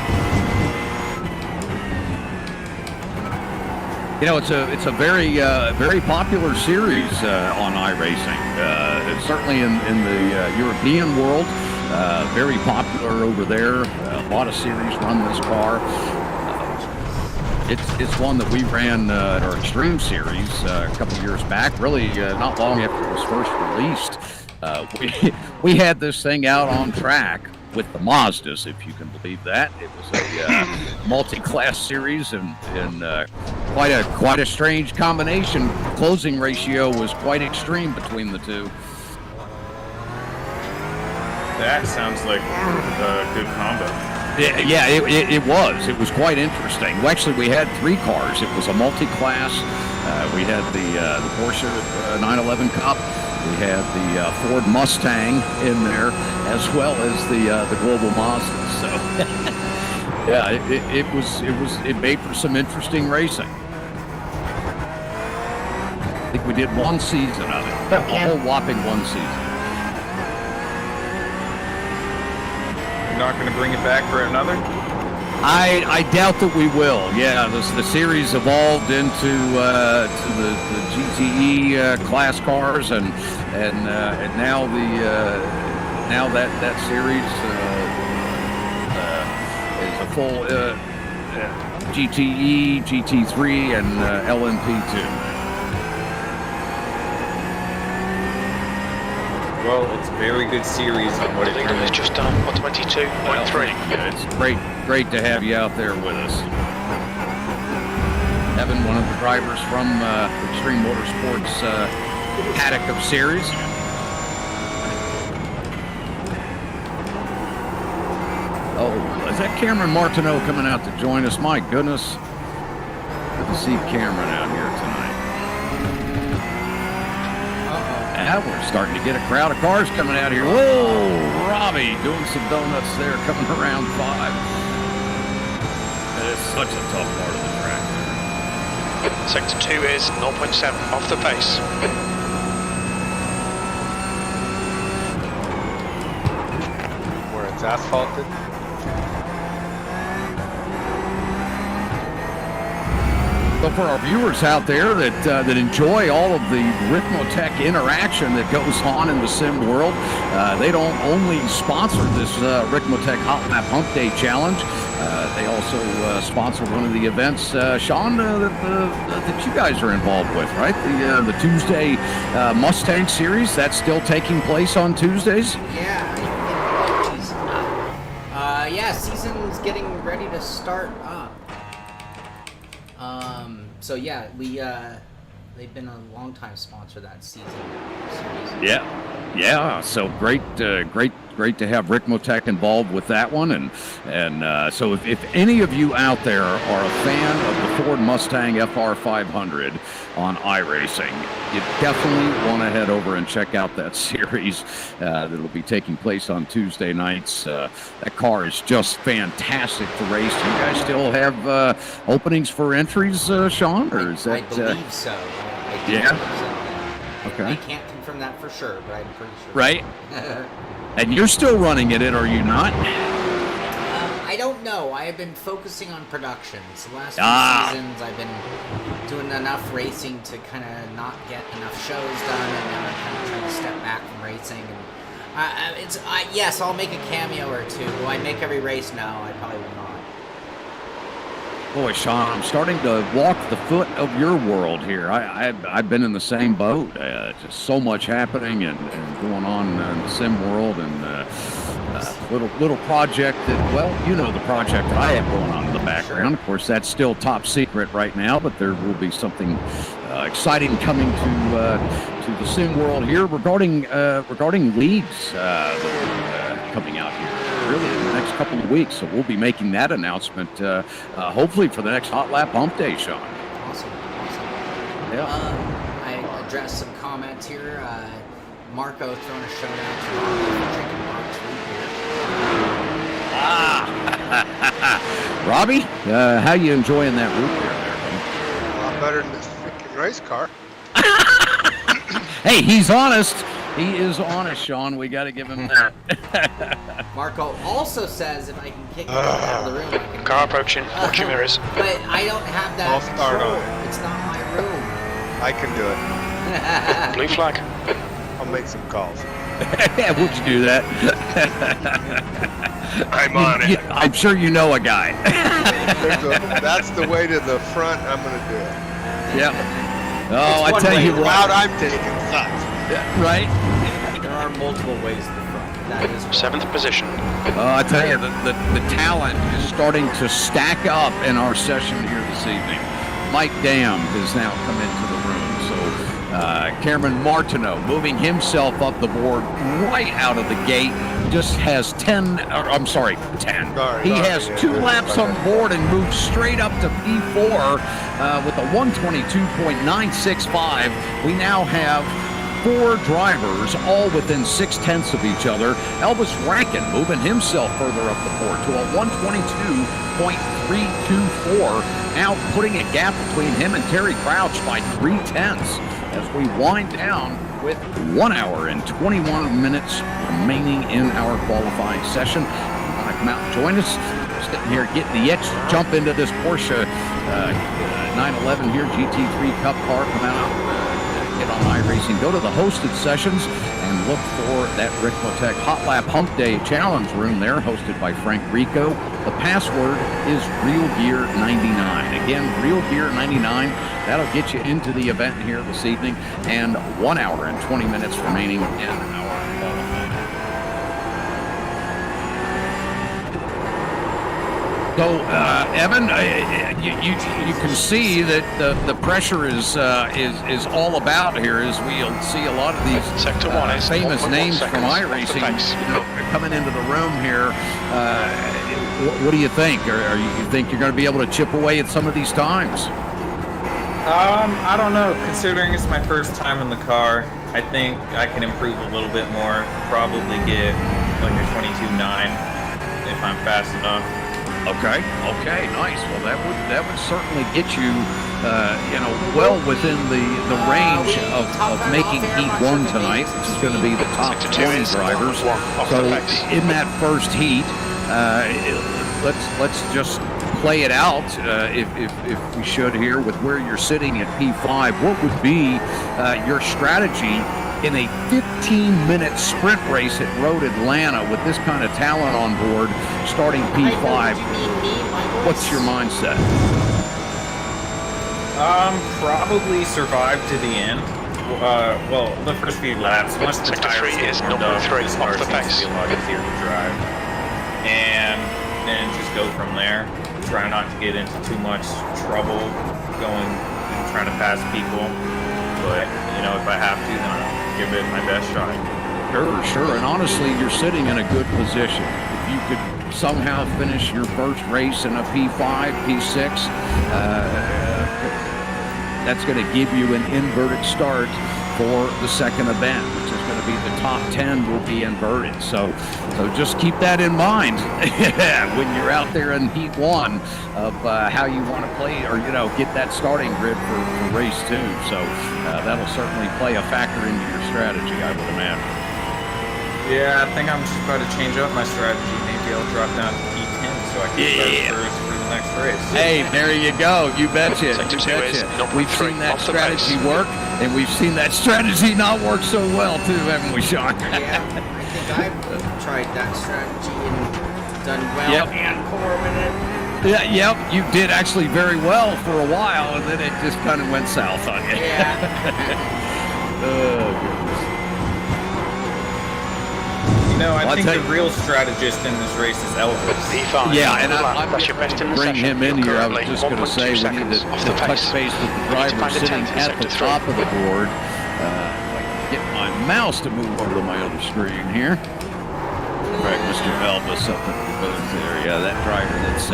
It's a very popular series on iRacing. It's certainly in the European world. Very popular over there. A lot of series run this car. It's one that we ran at our Extreme Series a couple years back. Really, not long after it was first released. We had this thing out on track with the Mazdas, if you can believe that. It was a multi-class series and quite a strange combination. Closing ratio was quite extreme between the two. That sounds like a good combo. Yeah, it was. It was quite interesting. Well, actually, we had 3 cars. It was a multi-class. We had the Porsche 911 Cup. We had the Ford Mustang in there, as well as the Global Mazda. So, yeah, it made for some interesting racing. I think we did one season of it, a whole whopping one season. You're not going to bring it back for another? I doubt that we will. Yeah, the series evolved into to the GTE class cars, and now now that series is a full GTE, GT3, and LMP2. Well, it's a very good series on what it I think it was just done on 22.3. It's great to have you out there with us. Evan, one of the drivers from Extreme Motorsports paddock of series. Oh, is that Cameron Martineau coming out to join us? My goodness. Good to see Cameron out here tonight. Yeah, we're starting to get a crowd of cars coming out here. Whoa, Robby doing some donuts there, coming around 5. It's such a tough part of the track. Sector 2 is 0.7 off the pace. Where it's asphalted. So for our viewers out there that enjoy all of the Ricmotech interaction that goes on in the sim world, they don't only sponsor this Ricmotech Hotlap Humpday Challenge. They also sponsor one of the events, Shaun, that you guys are involved with, right? The Tuesday Mustang Series. That's still taking place on Tuesdays. Yeah, season's getting ready to start up. So yeah, they've been a long time sponsor that season series. Yeah. So great to have Ricmotech involved with that one, and so if any of you out there are a fan of the Ford Mustang FR500 on iRacing, you definitely want to head over and check out that series that'll be taking place on Tuesday nights. That car is just fantastic to race. Do you guys still have openings for entries, Shaun, or is that? I believe so. Yeah. Okay. I can't confirm that for sure, but I'm pretty sure. Right. And you're still running it, are you not? I don't know. I have been focusing on productions. The last few seasons, I've been doing enough racing to kind of not get enough shows done, and now I'm kind of trying to step back from racing. And yes, I'll make a cameo or two. Will I make every race? No, I probably will not. Boy, Shaun, I'm starting to walk the foot of your world here. I've been in the same boat. Just so much happening and going on in the sim world, and little project that, well, you know, the project that I have going on in the background. Of course, that's still top secret right now, but there will be something exciting coming to the sim world here regarding leads coming out here really in the next couple of weeks. So we'll be making that announcement hopefully for the next Hotlap Humpday, Shaun. Awesome. Yeah. I addressed some comments here. Marco throwing a shout out to Robby for drinking Mark's root beer. Robbie, how you enjoying that root beer there? A lot better than this freaking race car. Hey, he's honest. He is honest, Shaun. We got to give him that. Marco also says if I can kick him out of the room, I can. Car approaching. Watch your mirrors. But I don't have that. I'll start control. on it. It's not my room. I can do it. Blue flag. I'll make some calls. Would you do that? I'm on it. I'm sure you know a guy. That's the way to the front. I'm going to do it. Yeah. Oh, I one tell way. you The what. route I'm taking sucks. Right? There are multiple ways to the front. That is one. 7th position. I tell you, the talent is starting to stack up in our session here this evening. Mike Dam has now come into the room. So Cameron Martineau moving himself up the board right out of the gate. Just has 10. Sorry. He has 2 laps on board and moves straight up to P4 with a 122.965. We now have 4 drivers, all within 0.6 of each other. Elvis Rankin moving himself further up the board to a 122.324, now putting a gap between him and Terry Crouch by 0.3 as we wind down with 1 hour and 21 minutes remaining in our qualifying session. You want to come out and join us? Sitting here getting the extra jump into this Porsche 911 here, GT3 Cup Car. Come out. Get on iRacing, go to the hosted sessions and look for that Ricmotech Hotlap Humpday challenge room there, hosted by Frank Rico. The password is RealGear99. Again, RealGear99. That'll get you into the event here this evening, and 1 hour and 20 minutes remaining in our qualifying. So, Evan, you can see that the pressure is all about here as we'll see a lot of these Sector 1 is famous 1.1 names from seconds off the iRacing, pace. coming into the room here. What do you think? Or you think you're going to be able to chip away at some of these times? I don't know. Considering it's my first time in the car, I think I can improve a little bit more. Probably get like a 22.9 if I'm fast enough. Okay, nice. Well, that would certainly get you, well within the range of making Heat 1 tonight, which is going to be the top 20 drivers. So in that first heat, let's just play it out, if we should here, with where you're sitting at P5. What would be your strategy in a 15-minute sprint race at Road Atlanta with this kind of talent on board, starting P5? What's your mindset? Probably survive to the end. Well, the first few laps, once the Sector tires 3 get is warmed up, 0.3 this car off the seems pace. to be a lot easier to drive. And then just go from there. Try not to get into too much trouble going and trying to pass people. But, if I have to, then I'll give it my best shot. Sure. And honestly, you're sitting in a good position. If you could somehow finish your first race in a P5, P6, that's going to give you an inverted start for the second event, which is going to be the top 10 will be inverted. So just keep that in mind when you're out there in Heat 1 of how you want to play or, get that starting grid for race 2. So that'll certainly play a factor into your strategy, I would imagine. Yeah, I think I'm just about to change up my strategy. Maybe I'll drop down to P10 so I can start first for the next race. Hey, there you go. You betcha. Sector 2 is 0.3 We've seen that off the strategy pace. work, and we've seen that strategy not work so well, too, haven't we, Shaun? Yeah, I think I've tried that strategy and done well. Yep. And poor with it. Yep, you did actually very well for a while, and then it just kind of went south on you. Yeah. Oh, goodness. You know, I think the real strategist in this race is Elvis. P5. Yeah, and I'm that's your best in the bring session. him in here. I was Currently just going to say we need to touch base with the driver sitting at the top of the board. If I can get my mouse to move over to my other screen here. Right, Mr. Elvis up in the booth there. Yeah, that driver that's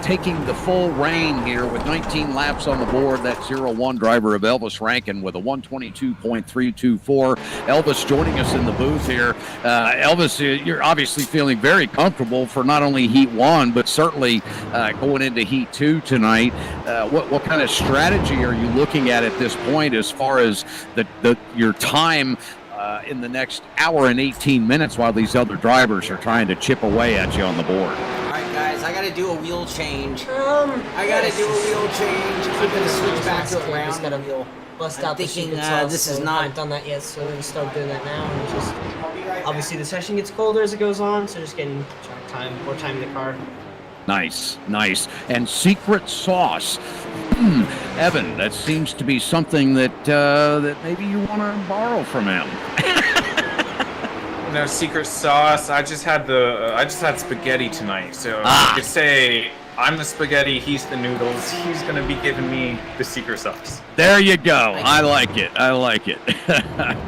taking the full reign here with 19 laps on the board. That 0-1 driver of Elvis Rankin with a 122.324. Elvis joining us in the booth here. Elvis, you're obviously feeling very comfortable for not only Heat 1, but certainly going into Heat 2 tonight. What kind of strategy are you looking at this point as far as your time in the next hour and 18 minutes while these other drivers are trying to chip away at you on the board? All right, guys, I got to do a wheel change. I got to do a wheel change. I'm going to switch back to a round wheel. Bust I'm out the thinking, secret sauce, this is so not- I haven't done that yet, so we're gonna start doing that now. And just obviously the session gets colder as it goes on, so just getting track time, more time in the car. Nice. And secret sauce. Evan, that seems to be something that maybe you want to borrow from him. No secret sauce. I just had spaghetti tonight, so you could say I'm the spaghetti, he's the noodles. He's gonna be giving me the secret sauce. There you go. I like it.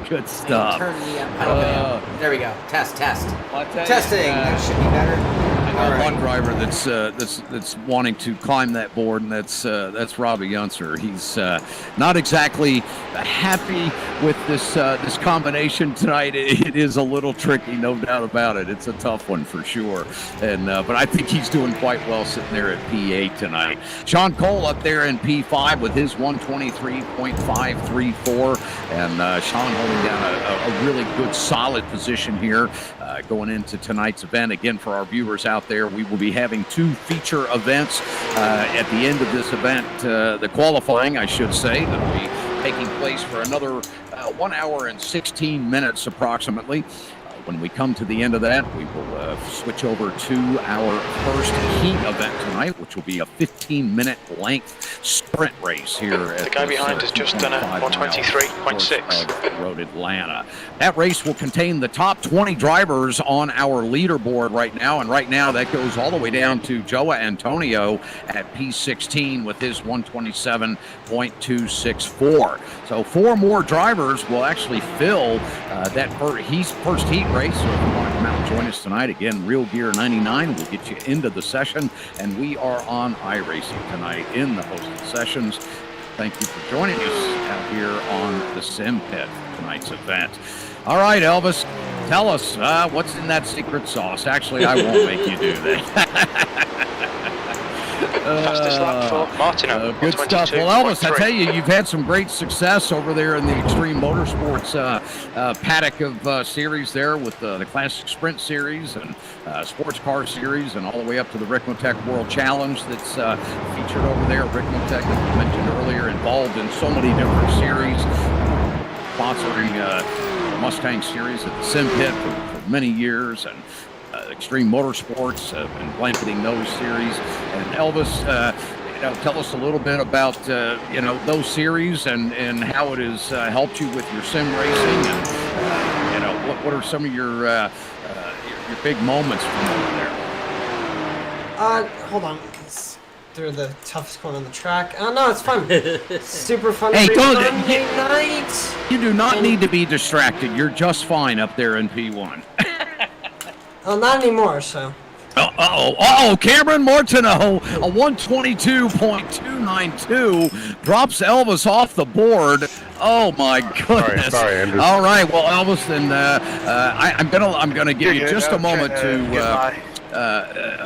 Good stuff. Turn the there we go. Test. Testing. That should be better. I know one driver that's wanting to climb that board, and that's Robby Unser. He's not exactly happy with this combination tonight. It is a little tricky, no doubt about it. It's a tough one for sure. And but I think he's doing quite well sitting there at P8 tonight. Shaun Cole up there in P5 with his 123.534, and Shaun holding down a really good, solid position here going into tonight's event. Again, for our viewers out there, we will be having two feature events at the end of this event, the qualifying, I should say, that will be taking place for another 1 hour and 16 minutes approximately. When we come to the end of that, we will switch over to our first heat event tonight, which will be a 15-minute length sprint race here at the guy behind has just done a 123.6 Road Atlanta. That race will contain the top 20 drivers on our leaderboard right now, and right now that goes all the way down to Joa Antonio at P16 with his 127.264. So 4 more drivers will actually fill that first heat race. So if you want to come out and join us tonight, again, Real Gear 99 will get you into the session, and we are on iRacing tonight in the hosted sessions. Thank you for joining us out here on the Simpit for tonight's event. All right, Elvis, tell us what's in that secret sauce. Actually, I won't make you do that. Fastest lap for Martino. Good stuff. Well, Elvis, I tell you, you've had some great success over there in the Extreme Motorsports paddock of series there with the Classic Sprint Series and Sports Car Series, and all the way up to the Ricmotech World Challenge that's featured over there. Ricmotech, as we mentioned earlier, involved in so many different series, sponsoring the Mustang Series at the Simpit for many years, and Extreme Motorsports and blanketing those series. And Elvis, tell us a little bit about those series and how it has helped you with your sim racing, and what are some of your big moments from over there? Hold on. Through the toughest corner on the track. Oh no, it's fun. Super fun. Hey, don't Monday night. You do not need to be distracted. You're just fine up there in P1. Well, not anymore, so. Cameron Martineau, a 122.292, drops Elvis off the board. Oh my goodness! Sorry, Andrew. All right, well, Elvis, then I'm gonna give you just a moment to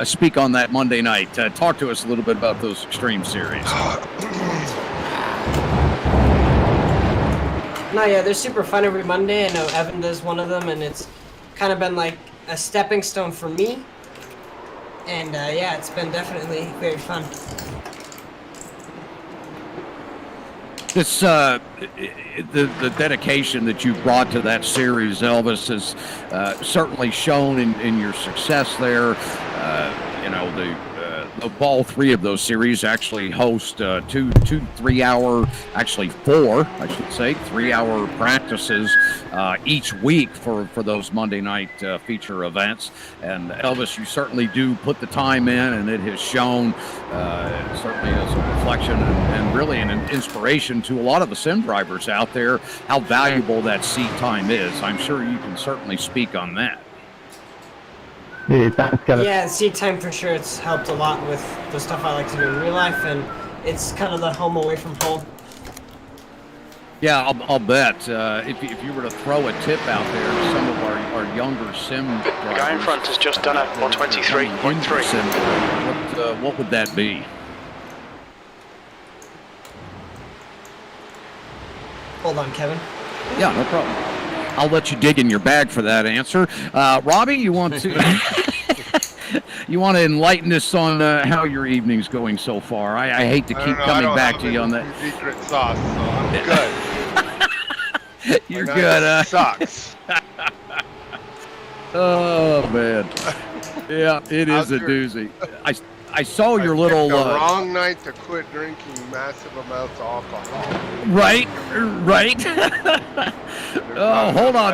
speak on that Monday night. Talk to us a little bit about those Extreme Series. No, yeah, they're super fun every Monday. I know Evan does one of them, and it's kind of been like a stepping stone for me. And yeah, it's been definitely very fun. This the dedication that you brought to that series, Elvis, has certainly shown in your success there. all three of those series actually host 2 3-hour, actually 4, I should say, 3-hour practices each week for those Monday night feature events. And Elvis, you certainly do put the time in, and it has shown certainly as a reflection and really an inspiration to a lot of the sim drivers out there how valuable that seat time is. I'm sure you can certainly speak on that. Yeah, seat time for sure. It's helped a lot with the stuff I like to do in real life, and it's kind of the home away from home. Yeah, I'll bet. If you were to throw a tip out there to some of our younger sim drivers, The guy in front has just done a 123.3. What would that be? Hold on, Kevin. Yeah, no problem. I'll let you dig in your bag for that answer. Robby, you want to enlighten us on how your evening's going so far? I hate to keep coming back to you on that. Secret sauce, so I'm good. You're good. Sucks. Oh man. Yeah, it is a doozy. I saw your little. The wrong night to quit drinking massive amounts of alcohol. Right. Oh, hold on.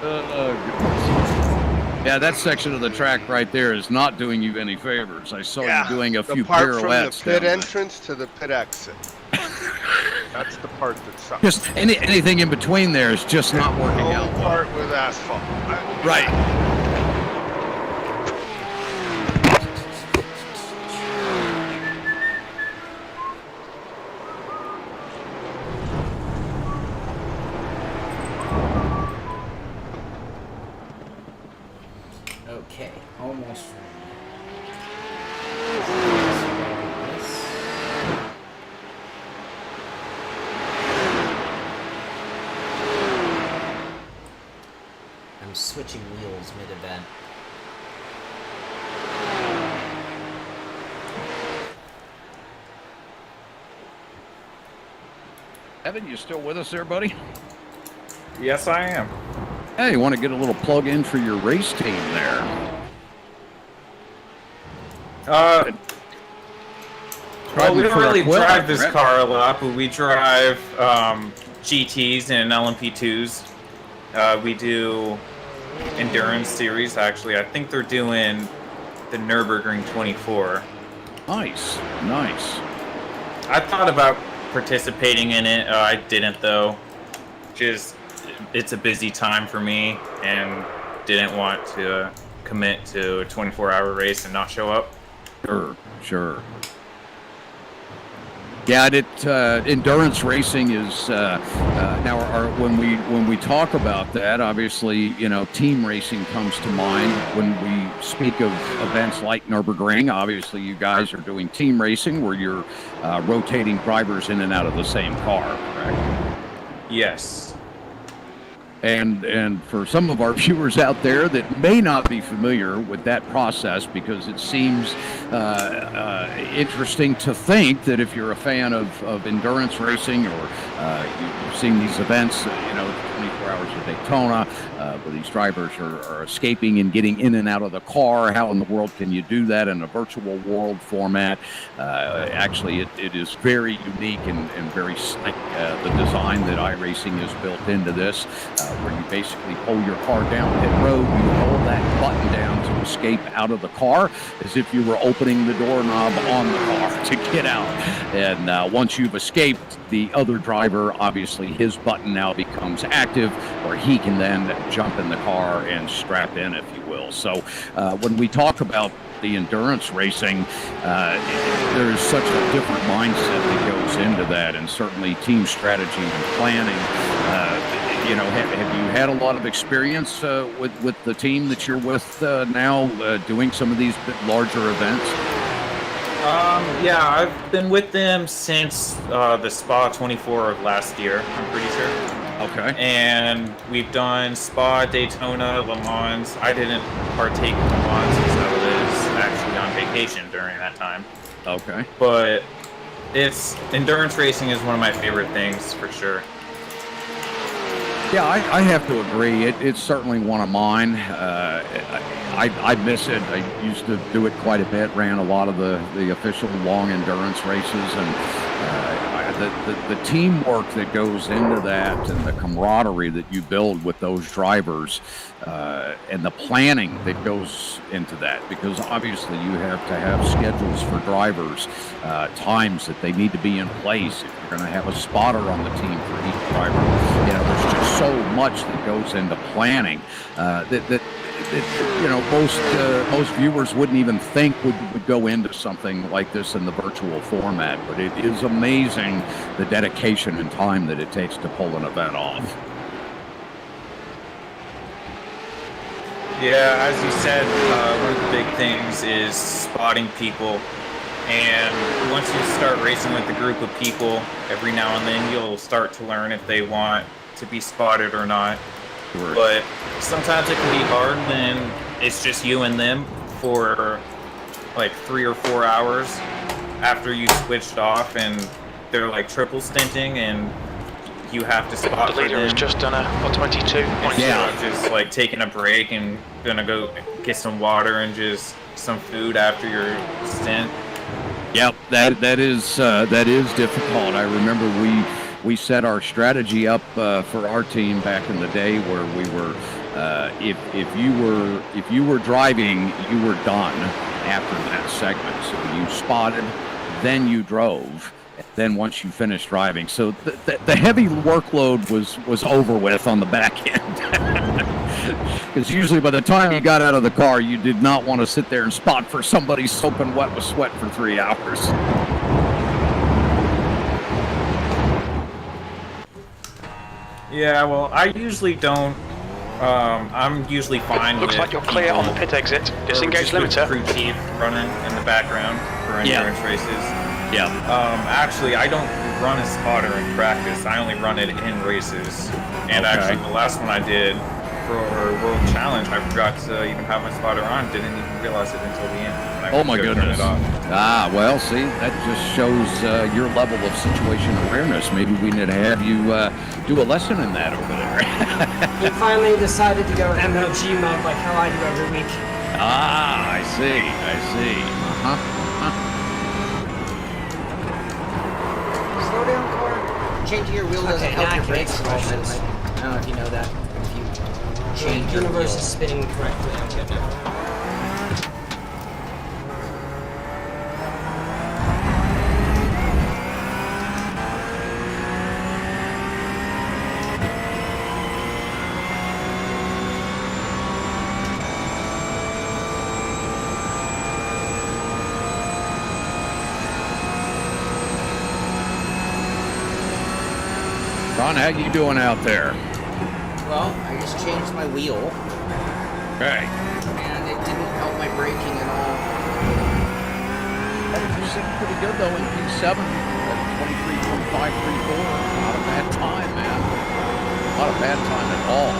Oh, goodness. Yeah, that section of the track right there is not doing you any favors. I saw you doing a few pirouettes. From the pit entrance to the pit exit. That's the part that sucks. Just anything in between there is just not working out. The part with asphalt. Right. Okay, almost ready. I'm switching wheels mid-event. Evan, you still with us there, buddy? Yes, I am. Hey, you want to get a little plug in for your race team there? Well, we don't really drive this car a lot, but we drive GTs and LMP2s. We do endurance series, actually. I think they're doing the Nürburgring 24. Nice. I thought about participating in it. I didn't, though. Just, it's a busy time for me, and didn't want to commit to a 24-hour race and not show up. Sure. Yeah, endurance racing is now. When we talk about that, obviously, team racing comes to mind when we speak of events like Nürburgring. Obviously, you guys are doing team racing where you're rotating drivers in and out of the same car, correct? Yes. And for some of our viewers out there that may not be familiar with that process, because it seems interesting to think that if you're a fan of endurance racing, or you've seen these events, 24 hours of Daytona, where these drivers are escaping and getting in and out of the car. How in the world can you do that in a virtual world format? Actually, it is very unique and very slick. The design that iRacing has built into this, where you basically pull your car down pit road, you hold that button down to escape out of the car as if you were opening the doorknob on the car to get out. And once you've escaped, the other driver, obviously his button now becomes active, where he can then jump in the car and strap in, if you will. So when we talk about the endurance racing, there is such a different mindset that goes into that, and certainly team strategy and planning. Have you had a lot of experience with the team that you're with now, doing some of these larger events? Yeah, I've been with them since the Spa 24 of last year, I'm pretty sure. Okay. And we've done Spa, Daytona, Le Mans. I didn't partake in Le Mans since I was actually on vacation during that time. Okay. But endurance racing is one of my favorite things, for sure. Yeah, I have to agree. It's certainly one of mine. I miss it. I used to do it quite a bit, ran a lot of the official long endurance races, and the teamwork that goes into that and the camaraderie that you build with those drivers and the planning that goes into that, because obviously you have to have schedules for drivers, times that they need to be in place. If you're going to have a spotter on the team for each driver, there's just so much that goes into planning that most viewers wouldn't even think would go into something like this in the virtual format. But it is amazing the dedication and time that it takes to pull an event off. Yeah, as you said, one of the big things is spotting people. And once you start racing with a group of people, every now and then you'll start to learn if they want to be spotted or not. Sure. But sometimes it can be hard when it's just you and them for like 3 or 4 hours after you switched off, and they're like triple stinting, and you have to spot the leader for them. has just done a 122. Yeah, just like taking a break and gonna go get some water and just some food after your stint. Yep, that is difficult. I remember we set our strategy up for our team back in the day where we were if you were driving, you were done after that segment. So you spotted, then you drove, then once you finished driving. So the heavy workload was over with on the back end. Because usually by the time you got out of the car, you did not want to sit there and spot for somebody soaking wet with sweat for 3 hours. Yeah, well, I usually don't. I'm usually fine. Looks like you're clear on the pit exit. Disengage limiter. Crew chief running in the background for endurance races. Yeah. Actually, I don't run a spotter in practice. I only run it in races. And actually, the last one I did for World Challenge, I forgot to even have my spotter on. Didn't even realize it until the end. Oh my goodness. Well, see, that just shows your level of situation awareness. Maybe we need to have you do a lesson in that over there. He finally decided to go MLG mode like how I do every week. I see. Slow down, car. Changing your wheel doesn't help your brakes at all. I don't know if you know that. If you change the universe is spinning correctly. I'm good now. Ron, how you doing out there? Well, I just changed my wheel. Okay. And it didn't help my braking at all. You're sitting pretty good though in P7 at 23.534. Not a bad time, man. Not a bad time at all.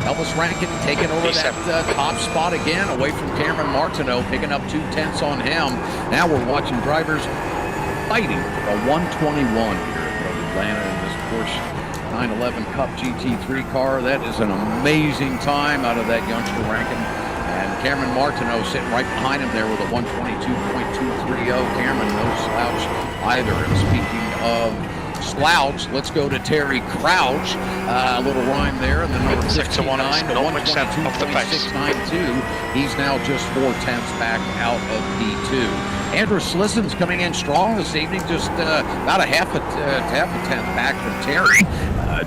Elvis Rankin taking over that top spot again, away from Cameron Martineau, picking up 2/10 on him. Now we're watching drivers fighting for a 121 here at Atlanta in this Porsche 911 Cup GT3 car. That is an amazing time out of that youngster Rankin. And Cameron Martineau sitting right behind him there with a 122.230. Cameron, no slouch either. And speaking of slouch, let's go to Terry Crouch. A little rhyme there. And the number 69 to 122.692. He's now just 4/10 back out of P2. Andrew Slissen's coming in strong this evening, just about a half a tenth back from Terry.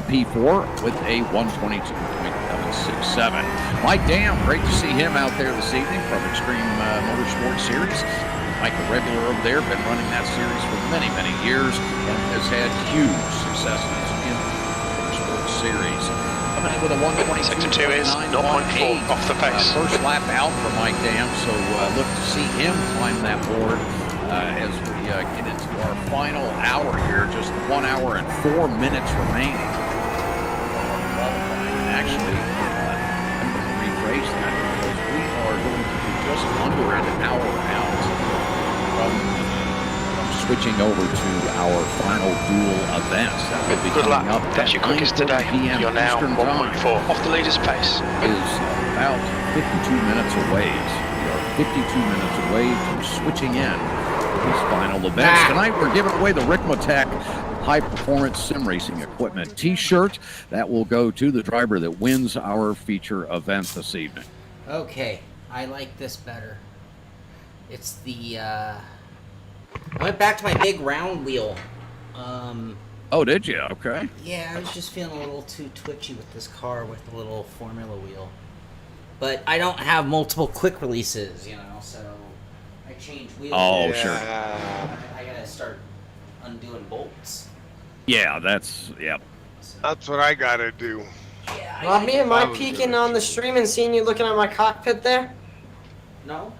P4 with a 122.767. Mike Dam, great to see him out there this evening from Extreme Motorsports Series. Mike, a regular over there, been running that series for many, many years and has had huge successes in the Motorsports Series. Coming in with a 122.918 off the pace. First lap out for Mike Dam, so look to see him climb that board as we get into our final hour here. Just 1 hour and 4 minutes remaining. Actually, I'm going to rephrase that because we are going to be just under an hour out from switching over to our final dual events that will be Good coming luck. up. That's your quickest today. PM You're now Eastern 1.4 off the leader's pace. is about 52 minutes away. So we are 52 minutes away from switching in these final events. Tonight we're giving away the Ricmotech High Performance Sim Racing Equipment t-shirt that will go to the driver that wins our feature event this evening. Okay, I like this better. It's the I went back to my big round wheel. Oh, did you? Okay. Yeah, I was just feeling a little too twitchy with this car with the little formula wheel. But I don't have multiple quick releases, you know, so I changed wheels. Oh, sure. I gotta start undoing bolts. Yeah, that's, yep. That's what I gotta do. Yeah, Robbie, am I was peeking gonna on the stream and seeing you looking at my cockpit there? No.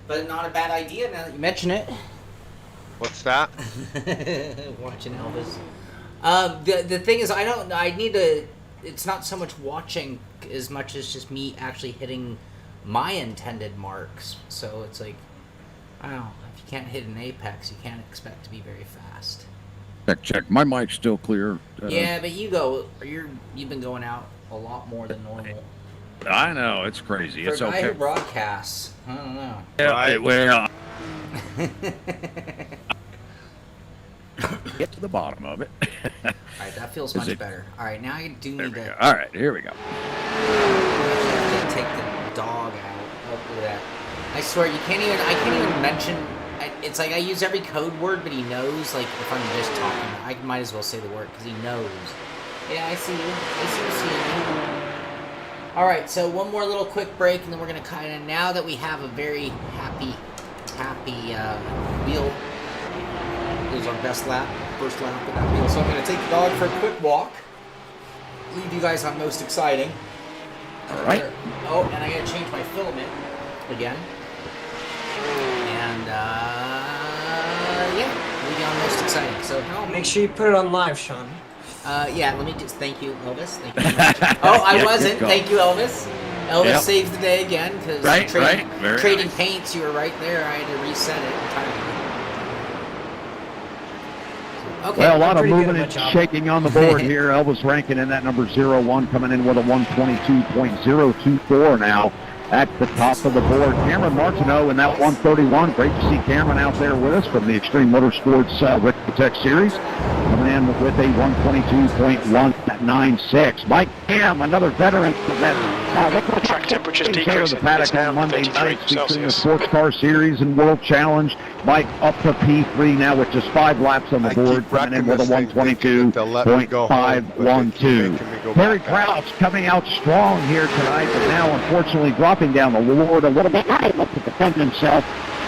But not a bad idea now that you mention it. What's that? Watching Elvis. The thing is, I need to. It's not so much watching as much as just me actually hitting my intended marks. So it's like, I don't know. If you can't hit an apex, you can't expect to be very fast. Check. My mic's still clear. Yeah, but you've been going out a lot more than normal. I know, it's crazy. For It's a guy okay. who broadcasts, I don't know. Yeah, well, get to the bottom of it. Alright, that feels much better. Alright, now I do There need we to. go. All right, here we go. I have to take the dog out. Look at that. I swear, I can't even mention. It's like I use every code word, but he knows. Like if I'm just talking, I might as well say the word because he knows. Yeah, I see you. I see you seeing me. All right, so one more little quick break, and then we're gonna kind of. Now that we have a very happy wheel, it was our best lap, first lap of that wheel. So I'm gonna take the dog for a quick walk. Leave you guys on most exciting. All right. Oh, and I gotta change my filament again. And yeah, leave you on most exciting. So Make sure you put it on live, Sean. yeah, let me just thank you, Elvis. Thank you so much. Oh, I wasn't. Thank you, Elvis. Elvis saves the day again because trading paints. You were right there. I had to reset it entirely. Okay. Well, a lot of moving and shaking on the board here. Elvis ranking in that number 01, coming in with a 122.024 now at the top of the board. Cameron Martineau in that 131. Great to see Cameron out there with us from the Extreme Motorsports Ricmotech Series. Coming in with a 122.196. Mike Cam, another veteran of that Track temperatures decreasing. the paddock on Monday night featuring the Sports Car Series and World Challenge. Mike up to P3 now with just 5 laps on the board, coming in with a 122.512. Terry Crouch coming out strong here tonight, but now unfortunately dropping down the lead a little bit. Not able to defend himself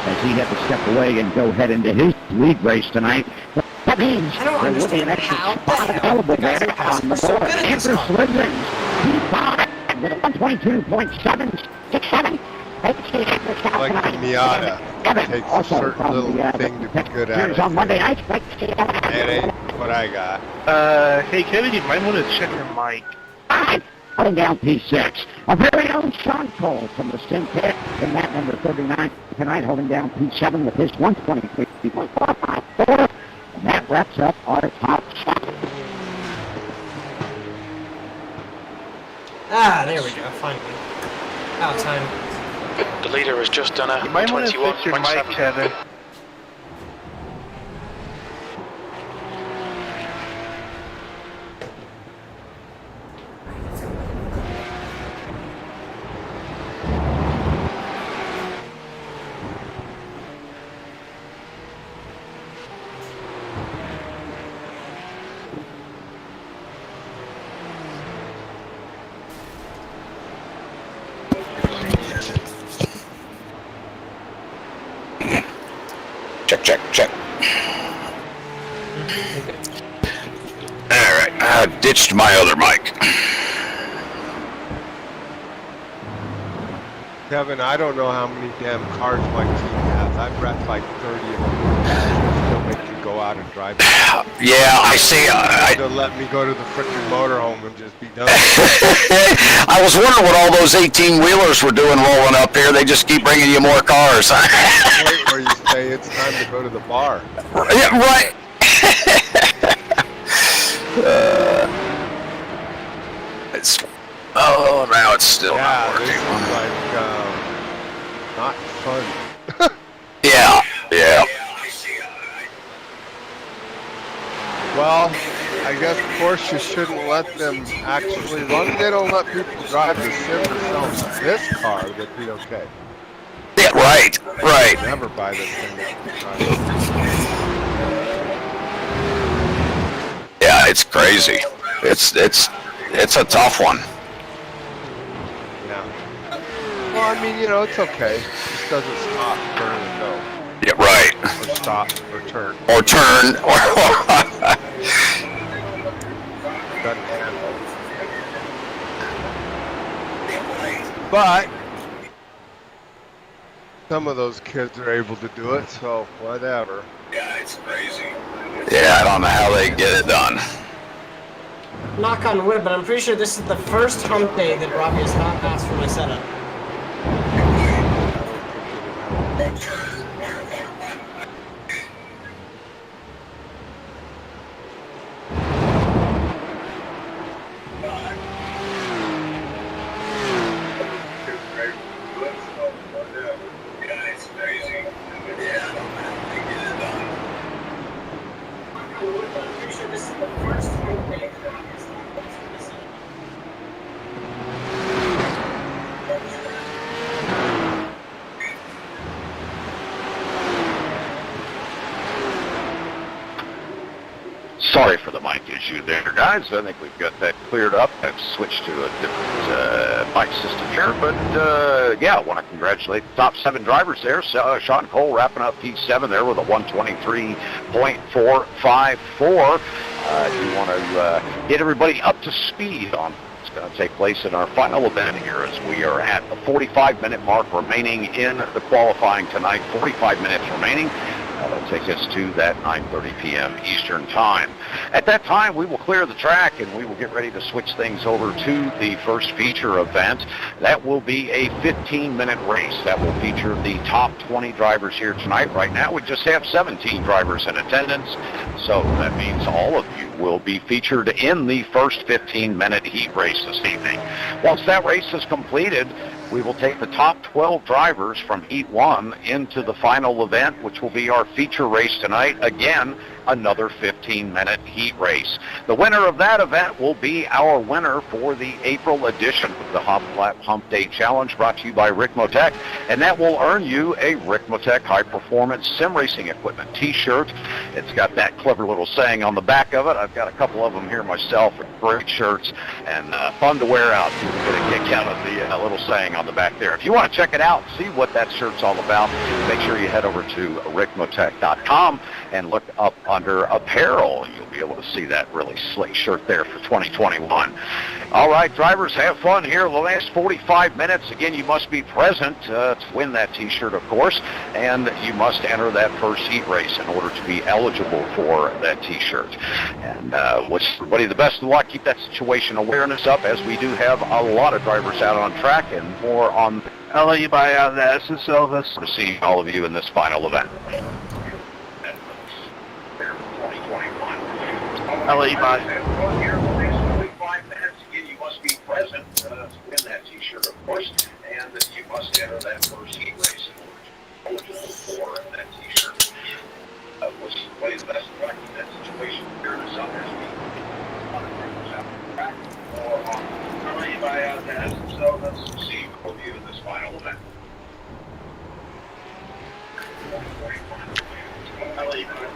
as he had to step away and go head into his lead race tonight. That means I don't understand how available there on the board. Andrew Slidrings, P5 with a 122.767. Like the Miata. Takes a certain little thing to be good at it. On Monday night. That ain't what I got. Hey Kevin, you might want to check your mic. Holding down P6. Our very own Shaun Cole from the Simpit in that number 39 tonight, holding down P7 with his 123.454. And that wraps up our top 7. Ah, there we go, finally. Out time. The leader has just done a You might want to fix your mic, 21.7. Kevin. Check. Alright, I ditched my other mic. Kevin, I don't know how many damn cars my team has. I've wrecked like 30 of them. Still make you go out and drive. Yeah, I see. To let me go to the freaking motorhome and just be done. I was wondering what all those 18-wheelers were doing rolling up here. They just keep bringing you more cars. Wait, where you say it's time to go to the bar. Yeah, right. Now it's still not working. This is like not fun. Yeah. Well, I guess Porsche shouldn't let them actually run. They don't let people drive the sim themselves. This car would be okay. Yeah, right. Never buy this thing. Yeah, it's crazy. It's a tough one. Yeah. Well, I mean, it's okay. It just doesn't stop, turn, and go. Yeah, right. Or stop, or turn. Or turn. But some of those kids are able to do it, so whatever. Yeah, it's crazy. Yeah, I don't know how they get it done. Knock on wood, but I'm pretty sure this is the first hump day that Robby has not asked for my setup. Sorry for the mic issue there, guys. I think we've got that cleared up. I've switched to a different mic system here. But, yeah, I want to congratulate the top 7 drivers there. Shaun Cole wrapping up P7 there with a 123.454. You want to get everybody up to speed on what's going to take place in our final event here as we are at the 45-minute mark remaining in the qualifying tonight. 45 minutes remaining. That'll take us to that 9:30 p.m. Eastern Time. At that time, we will clear the track and we will get ready to switch things over to the first feature event. That will be a 15-minute race. That will feature the top 20 drivers here tonight. Right now, we just have 17 drivers in attendance, so that means all of you will be featured in the first 15-minute heat race this evening. Once that race is completed, we will take the top 12 drivers from Heat 1 into the final event, which will be our feature race tonight. Again, another 15-minute heat race. The winner of that event will be our winner for the April edition of the Hotlap Humpday Challenge, brought to you by Ricmotech, and that will earn you a Ricmotech high-performance sim racing equipment t-shirt. It's got that clever little saying on the back of it. I've got a couple of them here myself. Great shirts and fun to wear out. People get a kick out of the little saying on the back there. If you want to check it out, see what that shirt's all about, make sure you head over to ricmotech.com and look up under apparel. You'll be able to see that really slick shirt there for 2021. All right, drivers, have fun here the last 45 minutes. Again, you must be present to win that t-shirt, of course, and you must enter that first heat race in order to be eligible for that t-shirt. And wish everybody the best of luck. Keep that situation awareness up, as we do have a lot of drivers out on track and more on. I'll let you buy out the SSL. To see all of you in this final event. I'll let you buy. Again, you must be present to win that t-shirt, of course, and you must enter that first heat race in order to be eligible for that t-shirt. Wish everybody the best of luck. Keep that situation awareness up as we I'll let you buy out the SSL. Let's see all of you in this final event. I'll let you buy it.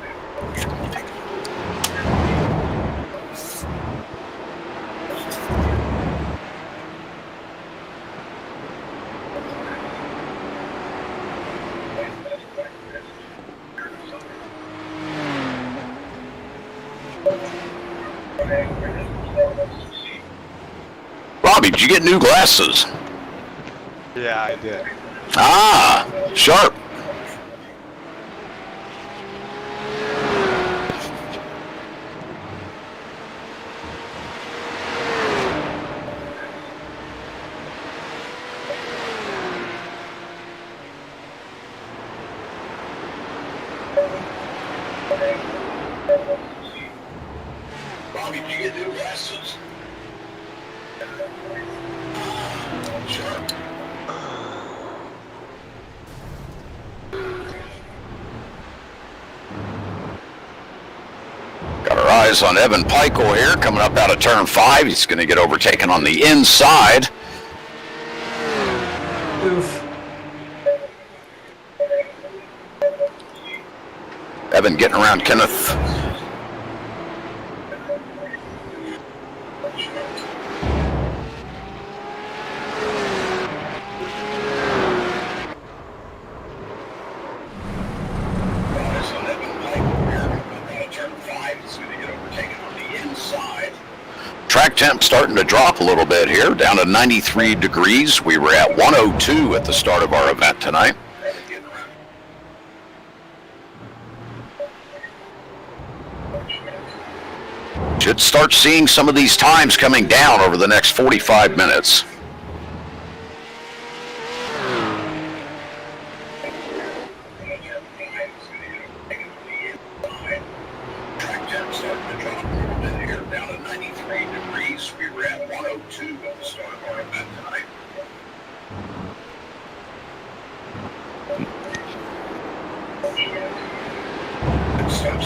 Robby, did you get new glasses? Yeah, I did. Ah, sharp. Robby, did you get new glasses? Sure. Got our eyes on Evan Pikle here, coming up out of turn 5. He's going to get overtaken on the inside. Oof. Evan getting around Kenneth. Track temp starting to drop a little bit here, down to 93 degrees. We were at 102 at the start of our event tonight. Should start seeing some of these times coming down over the next 45 minutes.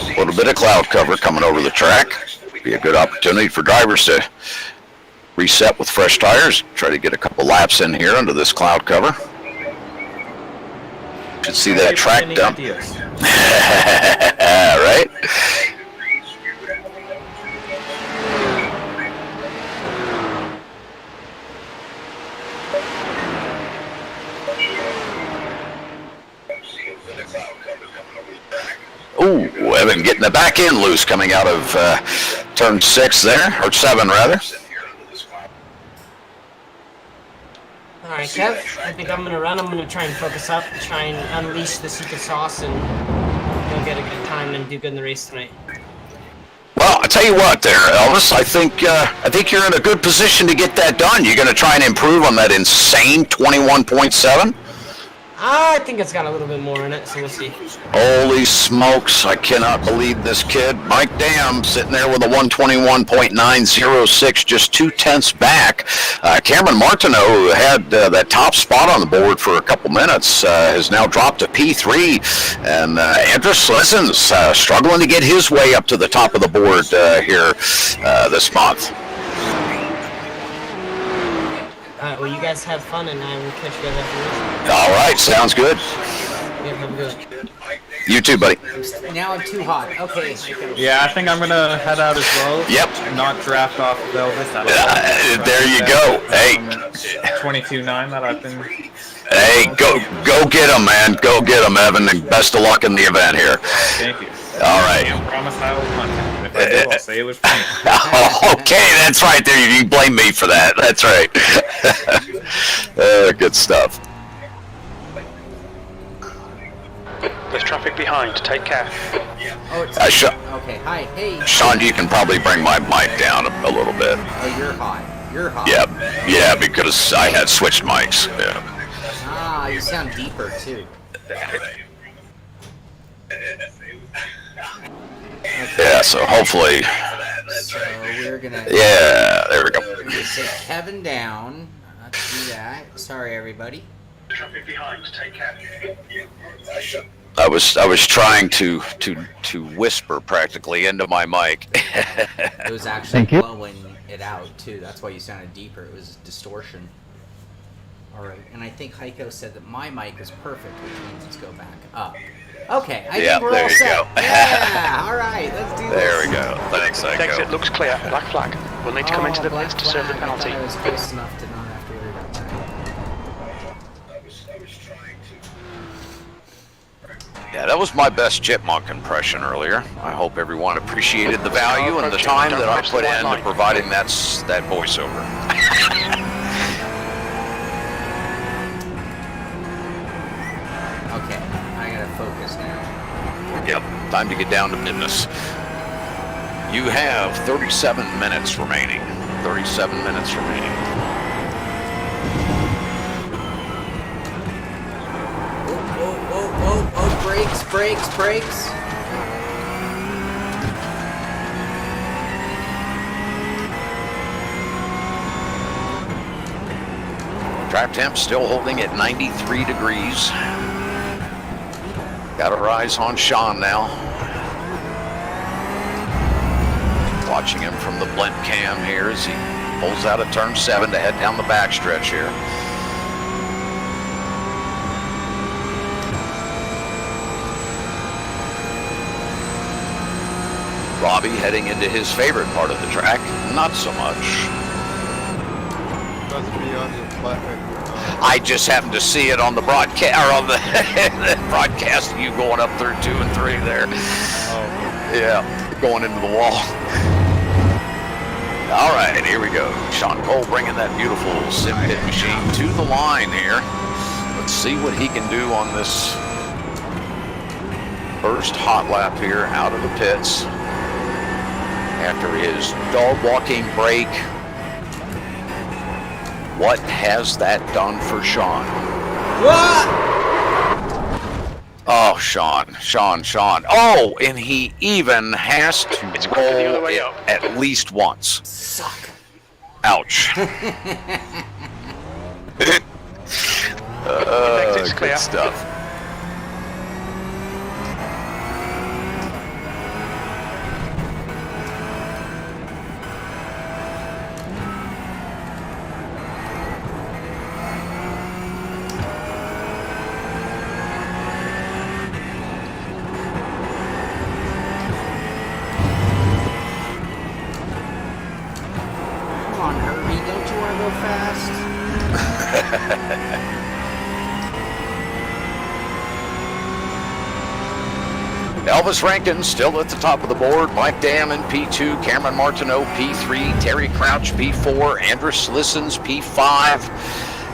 A little bit of cloud cover coming over the track. Be a good opportunity for drivers to reset with fresh tires. Try to get a couple laps in here under this cloud cover. Should see that track dump. Right? Ooh, Evan getting the back end loose coming out of turn 6 there, or 7 rather. Alright, Kev, I think I'm gonna run. I'm gonna try and focus up, try and unleash the secret sauce, and go get a good time and do good in the race tonight. Well, I tell you what there, Elvis, I think you're in a good position to get that done. You're gonna try and improve on that insane 21.7? I think it's got a little bit more in it, so we'll see. Holy smokes, I cannot believe this kid. Mike Dam sitting there with a 121.906, just 0.2 back. Cameron Martineau, who had that top spot on the board for a couple minutes, has now dropped to P3. And Andrus Lessons struggling to get his way up to the top of the board here this month. Alright, well, you guys have fun, and I will catch you guys after this. All right, sounds good. Yeah, have a good. You too, buddy. Now I'm too hot. Okay. Yeah, I think I'm gonna head out as well. Yep. Not draft off Elvis. There you go. Hey. 22.9 that I've been. Hey, go get him, man. Go get him, Evan, and best of luck in the event here. Thank you. All right. I promise I will contact. If I do, I'll say it was me. Okay, that's right there. You can blame me for that. That's right. Good stuff. There's traffic behind. Take care. Oh, it's okay. Hi. Hey. Sean, you can probably bring my mic down a little bit. Oh, you're hot. You're hot. Yep. Yeah, because I had switched mics. Yeah. Ah, you sound deeper too. Yeah, so hopefully. So we're gonna. Yeah, there we go. We're gonna take Kevin down. Let's do that. Sorry, everybody. Traffic behind. Take care. I was trying to whisper practically into my mic. It was actually blowing it out too. That's why you sounded deeper. It was distortion. All right, and I think Heiko said that my mic is perfect, which means let's go back up. Okay, I think we're all set. Go. Yeah, all right, let's do this. There we go. Thanks, Heiko. Exit looks clear. Black flag. We'll need to come into the pits to serve the penalty. I thought I was close enough to not have to worry about that. Yeah, that was my best chipmunk impression earlier. I hope everyone appreciated the value and the time that I put into providing that voiceover. Okay, I gotta focus now. Yep, time to get down to business. You have 37 minutes remaining. 37 minutes remaining. Oh, brakes. Trap temp still holding at 93 degrees. Got our eyes on Shaun now. Watching him from the blimp cam here as he pulls out of turn 7 to head down the backstretch here. Robby heading into his favorite part of the track, not so much. I just happened to see it on the broadcast, or on the broadcast of you going up through 2 and 3 there. Oh. Yeah, going into the wall. All right, here we go. Shaun Cole bringing that beautiful Simpit machine to the line here. Let's see what he can do on this first hot lap here out of the pits. After his dog walking break, what has that done for Shaun? What? Oh, Shaun. Oh, and he even has to roll it at least once. Suck. Ouch. Good stuff. Elvis Rankin still at the top of the board. Mike Dam in P2, Cameron Martineau P3, Terry Crouch P4, Andrus Lissons P5,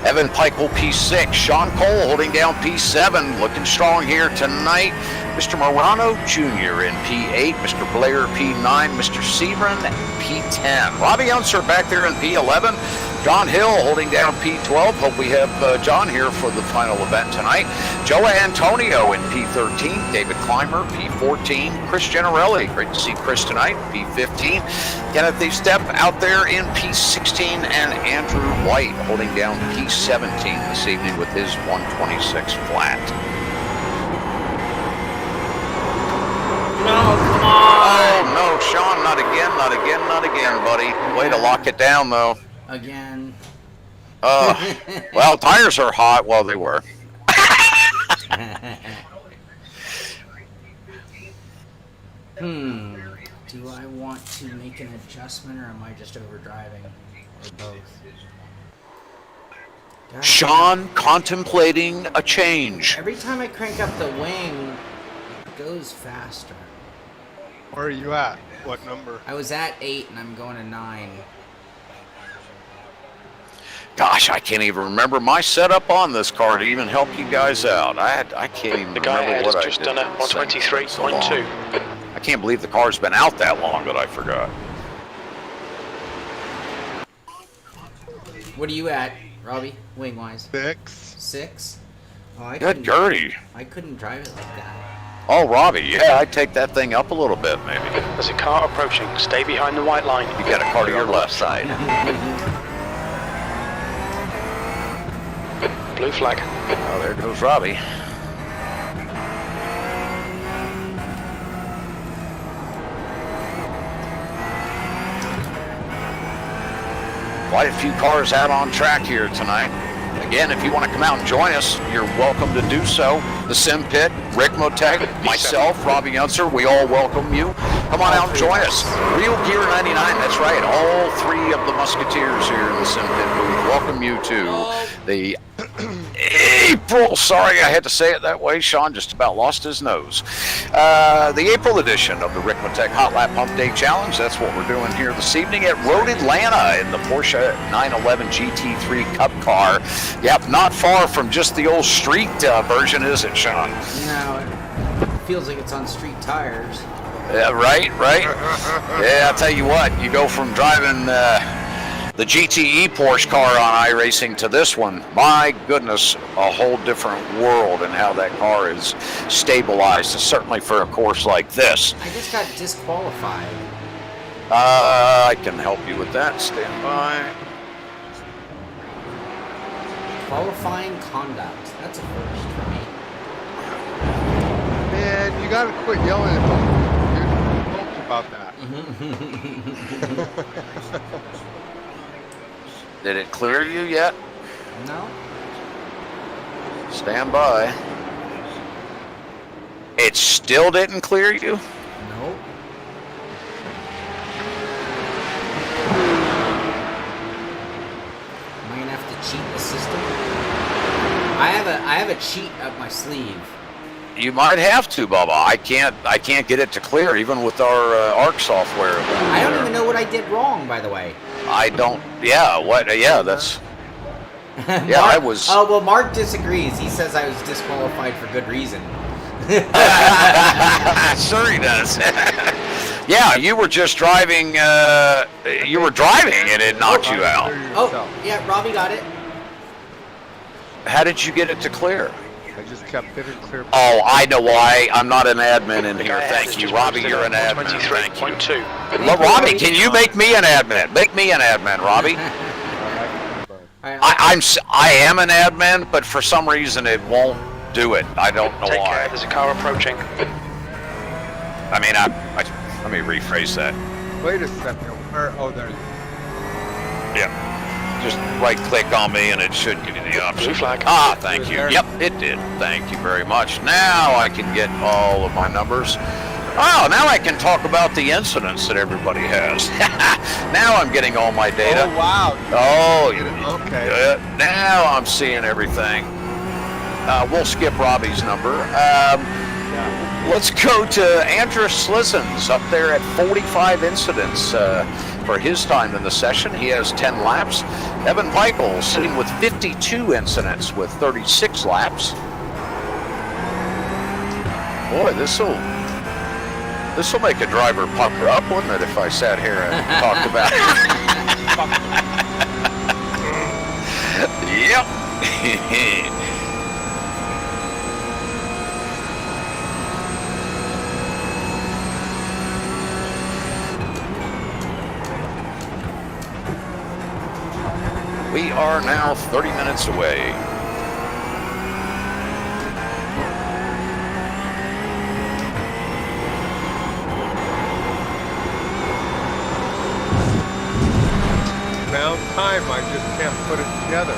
Evan Pikewell P6, Shaun Cole holding down P7, looking strong here tonight. Mr. Morano Jr. in P8, Mr. Blair P9, Mr. Sebring P10. Robby Unser back there in P11. John Hill holding down P12. Hope we have John here for the final event tonight. Joe Antonio in P13. David Clymer, P14. Chris Generelli, great to see Chris tonight, P15. Kenneth Step out there in P16. And Andrew White holding down P17 this evening with his 126 flat. No, come on! Oh, no, Shaun, not again, buddy. Way to lock it down, though. Again. Well, tires are hot. Well, they were. Do I want to make an adjustment, or am I just overdriving? Or both? Shaun contemplating a change. Every time I crank up the wing, it goes faster. Where are you at? What number? I was at 8 and I'm going to 9. Gosh, I can't even remember my setup on this car to even help you guys out. I can't even the guy remember what I did. The guy has just done a 123.2. I can't believe the car's been out that long that I forgot. What are you at, Robby? Wing-wise? 6. 6? Oh, Good Gertie. I couldn't drive it like that. Oh, Robby, yeah, I'd take that thing up a little bit, maybe. There's a car approaching. Stay behind the white line. You got a car to your left side. Blue flag. Oh, there goes Robby. Quite a few cars out on track here tonight. Again, if you want to come out and join us, you're welcome to do so. The Simpit, Ricmotech, myself, Robby Unser, we all welcome you. Come on out and join us. Real Gear 99, that's right. All 3 of the Musketeers here in the Simpit booth welcome you to the April, sorry I had to say it that way. Shaun just about lost his nose. The April edition of the Ricmotech Hotlap Humpday Challenge. That's what we're doing here this evening at Road Atlanta in the Porsche 911 GT3 Cup Car. Yep, not far from just the old street version, is it, Shaun? No, it feels like it's on street tires. Yeah, right. Yeah, I'll tell you what, you go from driving the GTE Porsche car on iRacing to this one, my goodness, a whole different world in how that car is stabilized, certainly for a course like this. I just got disqualified. I can help you with that. Stand by. Qualifying conduct. That's a first for me. Man, you gotta quit yelling at them. Dude, about that. Did it clear you yet? No. Stand by. It still didn't clear you? Nope. Am I gonna have to cheat the system? I have a cheat up my sleeve. You might have to, Bubba. I can't get it to clear even with our ARC software. I don't even know what I did wrong, by the way. I don't. Yeah. What? Yeah. That's. Yeah. Mark, I was. Oh well, Mark disagrees. He says I was disqualified for good reason. Sure he does. Yeah, you were just driving. You were driving and it knocked you out. Oh, yeah, Robby got it. How did you get it to clear? I just kept hitting clear. Oh, I know why. I'm not an admin in here. Thank you, Robby. You're an admin. Thank you. Well, Robby, can you make me an admin? Make me an admin, Robby. I am an admin, but for some reason it won't do it. I don't know why. There's a car approaching. I mean, let me rephrase that. Wait a second. Where? Oh, there. Yeah. Just right-click on me, and it should give you the option. Blue flag. Ah, thank you. Yep, it did. Thank you very much. Now I can get all of my numbers. Oh, now I can talk about the incidents that everybody has. Now I'm getting all my data. Oh, wow. Oh, okay. Now I'm seeing everything. We'll skip Robby's number. Let's go to Andrew Slizens up there at 45 incidents for his time in the session. He has 10 laps. Evan Peichel sitting with 52 incidents with 36 laps. Boy, this'll make a driver pucker up, wouldn't it, if I sat here and talked about it? Yep. We are now 30 minutes away. Found time, I just can't put it together.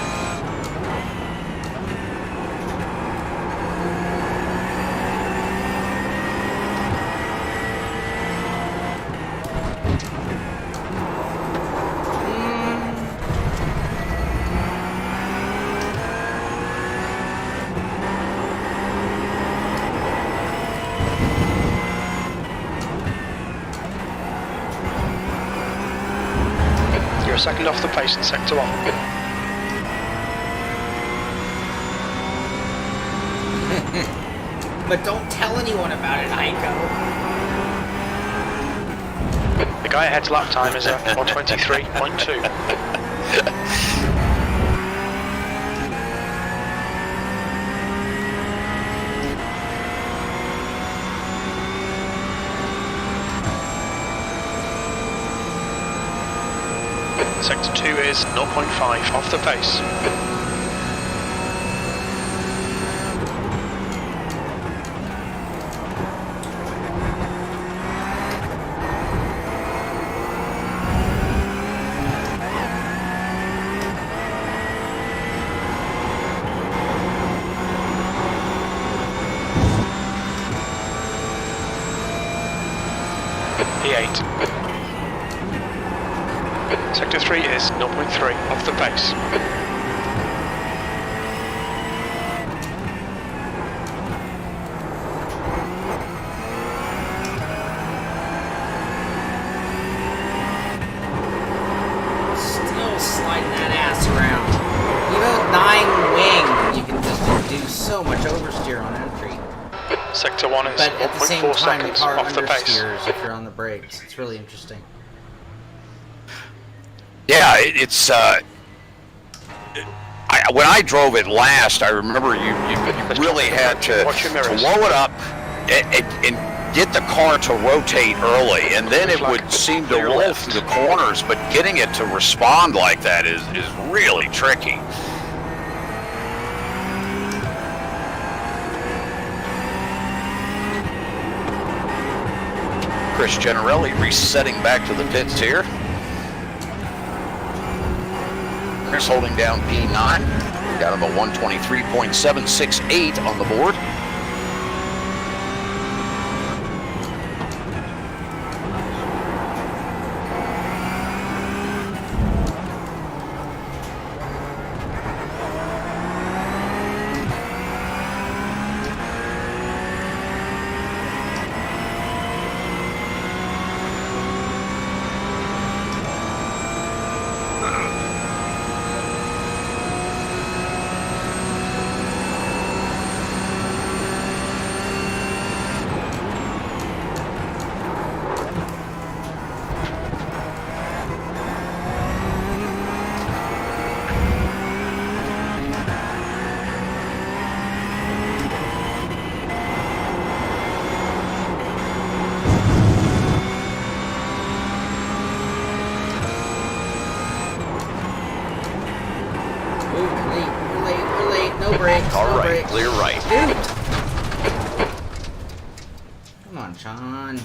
You're a second off the pace in sector 1. But don't tell anyone about it, Heiko. The guy ahead's lap time is 1:23.2. Sector 2 is 0.5 off the pace. P8. Sector 3 is 0.3 off the pace. Still sliding that ass around. Even with 9 wing, you can just do so much oversteer on entry. Sector 1 is But at the same 1.4 time, the seconds car off the pace. understeers if you're on the brakes. It's really interesting. Yeah, it's. When I drove it last, I remember you really had to blow it up and get the car to rotate early, and then it would seem to roll through the corners. But getting it to respond like that is really tricky. Chris Generelli resetting back to the pits here. Chris holding down P9. Got him a 123.768 on the board. Clear right. Dude. Come on, Shaun.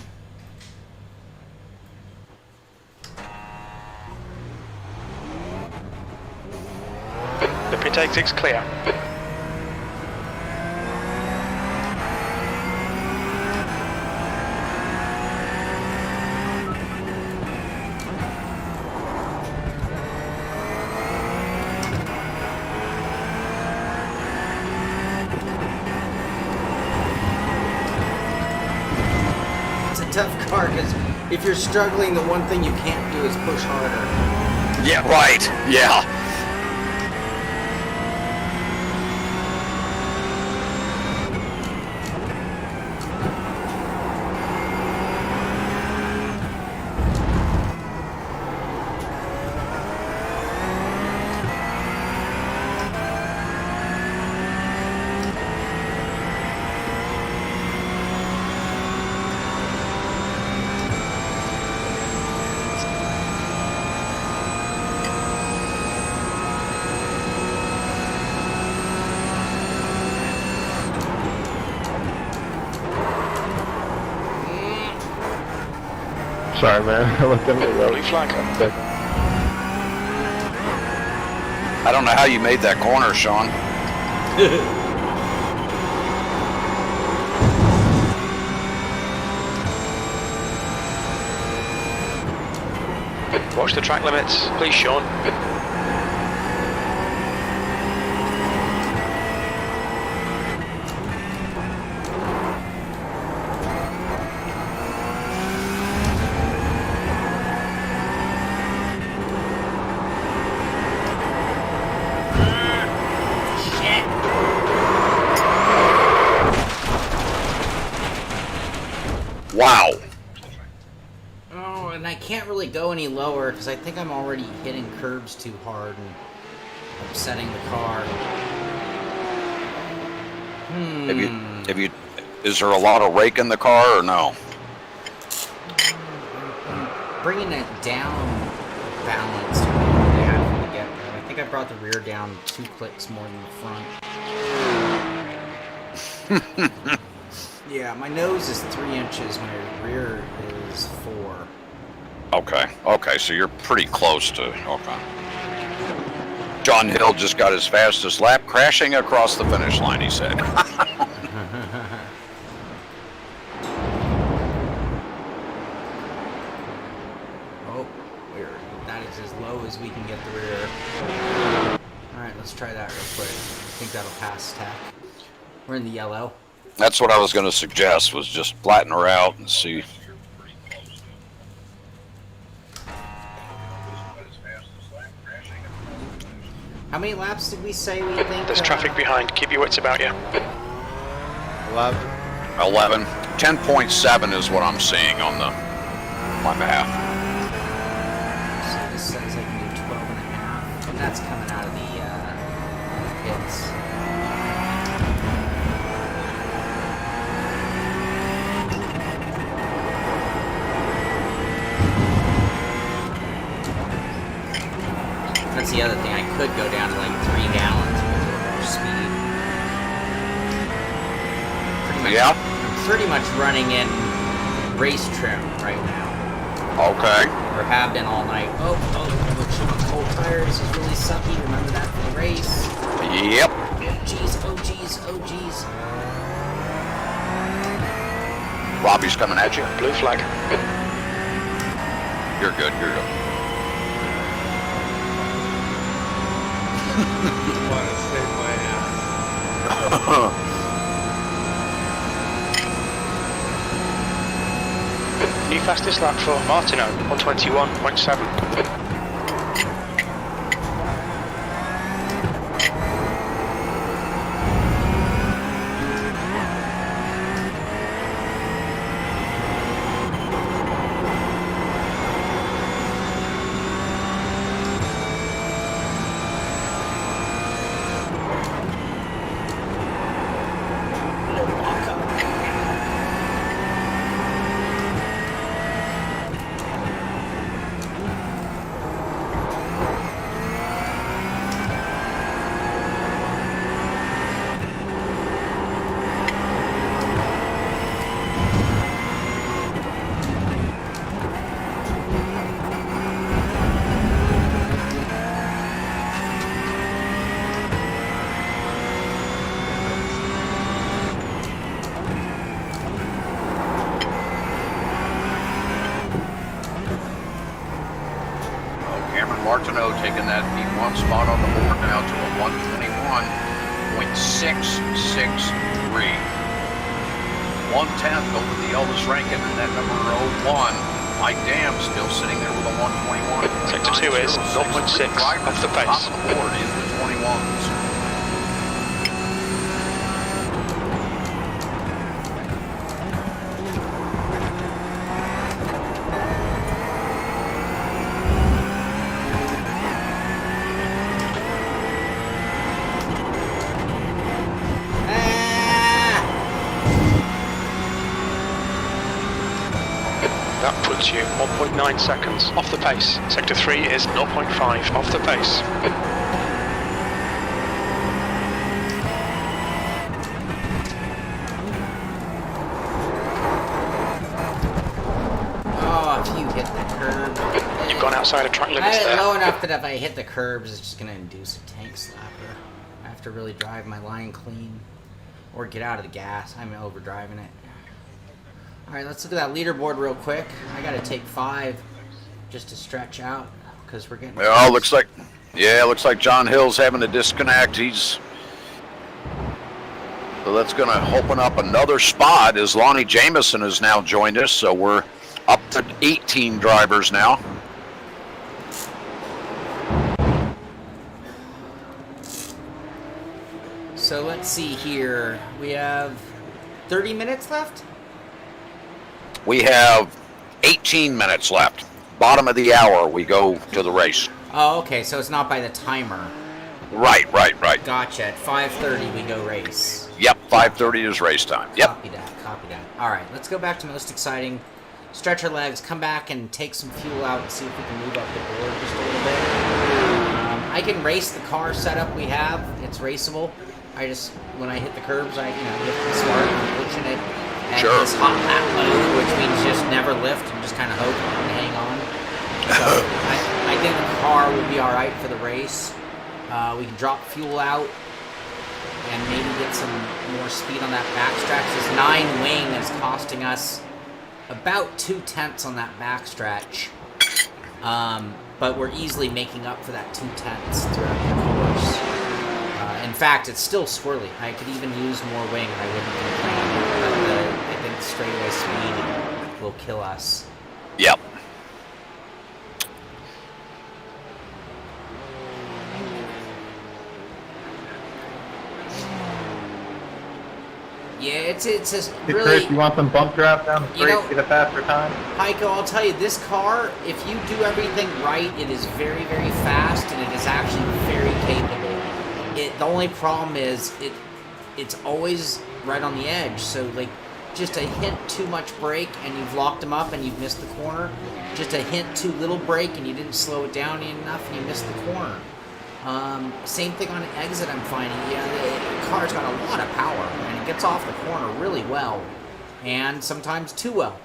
The pit exit's clear. Tough car, because if you're struggling, the one thing you can't do is push harder. Yeah, right. Yeah. Sorry, man. I let them get Blue flag. I don't know how you made that corner, Shaun. Watch the track limits, please, Shaun. Wow. Oh, and I can't really go any lower because I think I'm already hitting curbs too hard and upsetting the car. Have you, is there a lot of rake in the car or no? I'm bringing it down balanced to get there. I think I brought the rear down 2 clicks more than the front. Yeah, my nose is 3 inches, my rear is 4. Okay, so you're pretty close to, okay. John Hill just got his fastest lap, crashing across the finish line, he said. Oh, that is as low as we can get the rear. Alright, let's try that real quick. I think that'll pass tack. We're in the yellow. That's what I was going to suggest, was just flatten her out and see. How many laps did we say we think? There's traffic behind. Keep your wits about you. 11. 10.7 is what I'm seeing on my math. So this says I can do 12 and a half, and that's coming out of the pits. That's the other thing. I could go down to like 3 gallons with a little more speed. Pretty much, yeah. I'm pretty much running in race trim right now. Okay. Or have been all night. Oh, with Shaun Cole tires is really sucky. Remember that from the race. Yep. Oh geez. Robby's coming at you. Blue flag. You're good. Want to save my ass. New fastest lap for Martineau, 121.7. Martineau taking that P1 spot on the board now to a 121.663. 1/10 over the Elvis Rankin and that number 01. Mike Dam still sitting there with a 121. Sector 2 is 0.6 off the pace. Top of the board in the 21s. That puts you 1.9 seconds off the pace. Sector 3 is 0.5 off the pace. Oh, if you hit the curb. You've gone outside of track limits there. Low enough that if I hit the curbs, it's just going to induce a tank slapper. I have to really drive my line clean or get out of the gas. I'm overdriving it. All right, let's look at that leaderboard real quick. I got to take 5 just to stretch out because we're getting. Well, looks like John Hill's having to disconnect. So that's going to open up another spot as Lonnie Jameson has now joined us. So we're up to 18 drivers now. So let's see here. We have 30 minutes left. We have 18 minutes left. Bottom of the hour, we go to the race. Oh, okay. So it's not by the timer. Right. Gotcha. At 5:30 we go race. Yep, 5:30 is race time. Yep. Copy that. All right, let's go back to most exciting. Stretch our legs, come back and take some fuel out and see if we can move up the board just a little bit. I can race the car setup we have. It's raceable. When I hit the curbs, you have to be smart and pushing it. And sure. This Hotlap mode, which means just never lift and just kind of hope and hang on. So I think the car will be all right for the race. We can drop fuel out and maybe get some more speed on that backstretch. This 9 wing is costing us about 2/10 on that backstretch. But we're easily making up for that 2/10 throughout the course. In fact, it's still swirly. I could even use more wing and I wouldn't complain. But I think the straightaway speed will kill us. Yep. Yeah, it's a Hey, really... Chris, you want some bump draft down the straight to get a faster time? Heiko, I'll tell you, this car, if you do everything right, it is very, very fast, and it is actually very capable. The only problem is it's always right on the edge, so like just a hint too much brake and you've locked them up and you've missed the corner. Just a hint too little brake and you didn't slow it down enough and you missed the corner. Same thing on an exit I'm finding. The car's got a lot of power and it gets off the corner really well. and sometimes too well.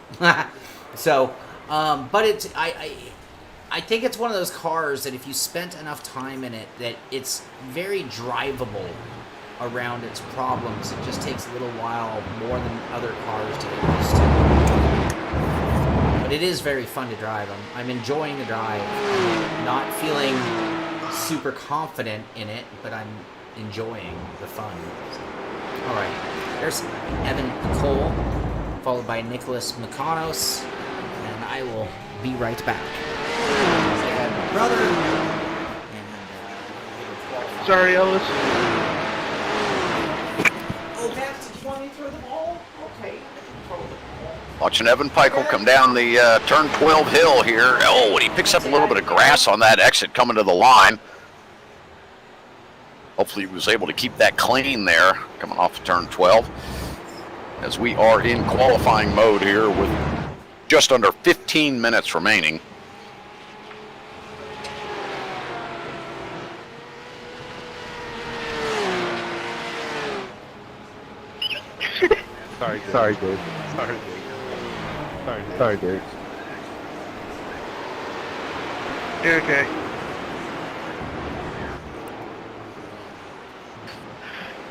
So, but it's I think it's one of those cars that if you spent enough time in it, that it's very drivable around its problems. It just takes a little while more than other cars to get used to. But it is very fun to drive. I'm enjoying the drive. I'm not feeling super confident in it, but I'm enjoying the fun. All right, there's Evan Cole, followed by Nicholas Makanos, and I will be right back. Brother. Sorry, Ellis. Oh, back to 20 for the ball? Okay. Watching Evan Pikle come down the turn 12 hill here. Oh, and he picks up a little bit of grass on that exit coming to the line. Hopefully he was able to keep that clean there coming off of turn 12. As we are in qualifying mode here with just under 15 minutes remaining. Sorry, dude. Sorry, dude. Sorry, dude. Sorry, dude. You're okay.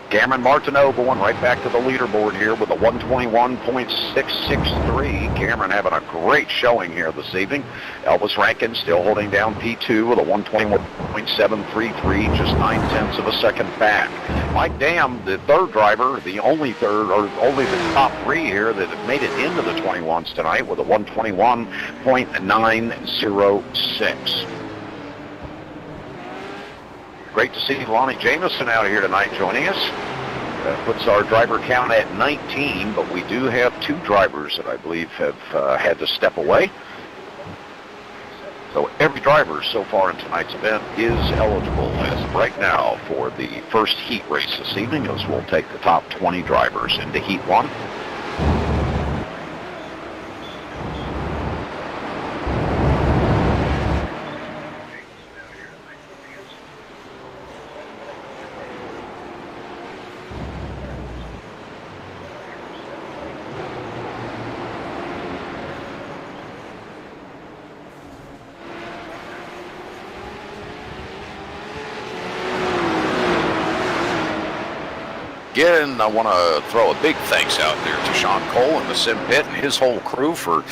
Cameron Martineau going right back to the leaderboard here with a 121.663. Cameron having a great showing here this evening. Elvis Rankin still holding down P2 with a 121.733, just 9/10 of a second back. Mike Dam, the third driver, the only third, or only the top three here that have made it into the 21s tonight with a 121.906. Great to see Lonnie Jameson out here tonight joining us. Puts our driver count at 19, but we do have two drivers that I believe have had to step away. So every driver so far in tonight's event is eligible as of right now for the first heat race this evening, as we'll take the top 20 drivers into Heat 1. Again, I want to throw a big thanks out there to Shaun Cole and the Simpit and his whole crew for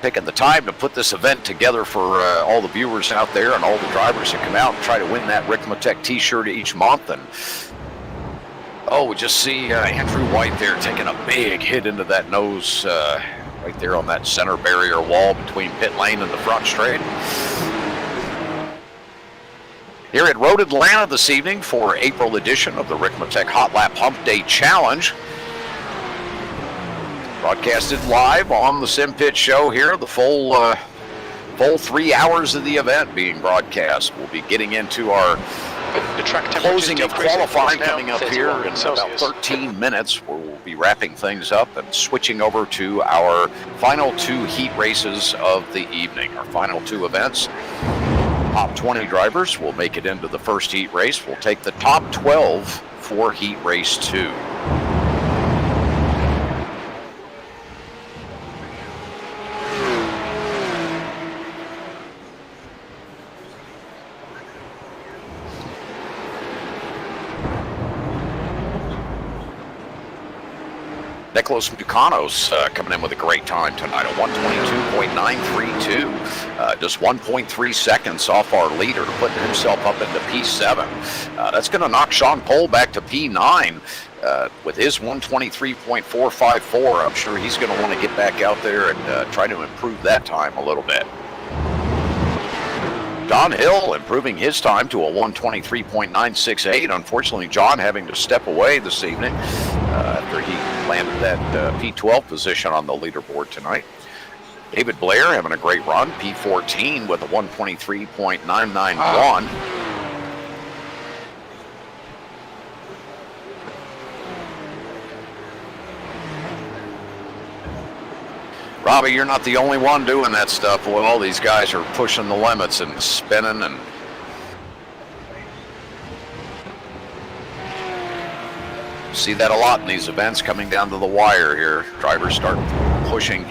taking the time to put this event together for all the viewers out there and all the drivers that come out and try to win that Ricmotech t-shirt each month. And we just see Andrew White there taking a big hit into that nose right there on that center barrier wall between pit lane and the front straight. Here at Road Atlanta this evening for April edition of the Ricmotech Hotlap Humpday Challenge. Broadcasted live on the Simpit show here, the full 3 hours of the event being broadcast. We'll be getting into our closing of qualifying coming up here in about 13 minutes, where we'll be wrapping things up and switching over to our final two heat races of the evening, our final two events. Top 20 drivers will make it into the first heat race. We'll take the top 12 for heat race 2. Nicholas Makanos coming in with a great time tonight, a 122.932, just 1.3 seconds off our leader, putting himself up into P7. That's going to knock Shaun Cole back to P9 with his 123.454. I'm sure he's going to want to get back out there and try to improve that time a little bit. John Hill improving his time to a 123.968. Unfortunately, John having to step away this evening after he landed that P12 position on the leaderboard tonight. David Blair having a great run, P14 with a 123.991. Robby, you're not the only one doing that stuff. Well, all these guys are pushing the limits and spinning and See that a lot in these events coming down to the wire here. Drivers start pushing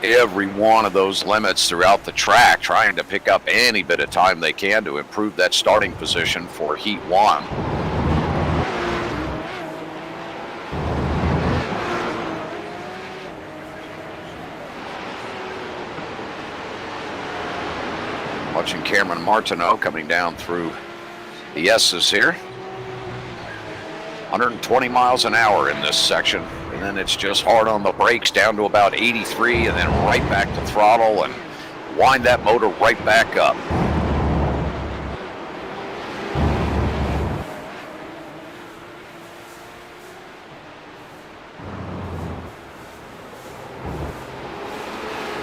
every one of those limits throughout the track, trying to pick up any bit of time they can to improve that starting position for Heat 1. Watching Cameron Martineau coming down through the S's here. 120 miles an hour in this section, and then it's just hard on the brakes down to about 83, and then right back to throttle and wind that motor right back up.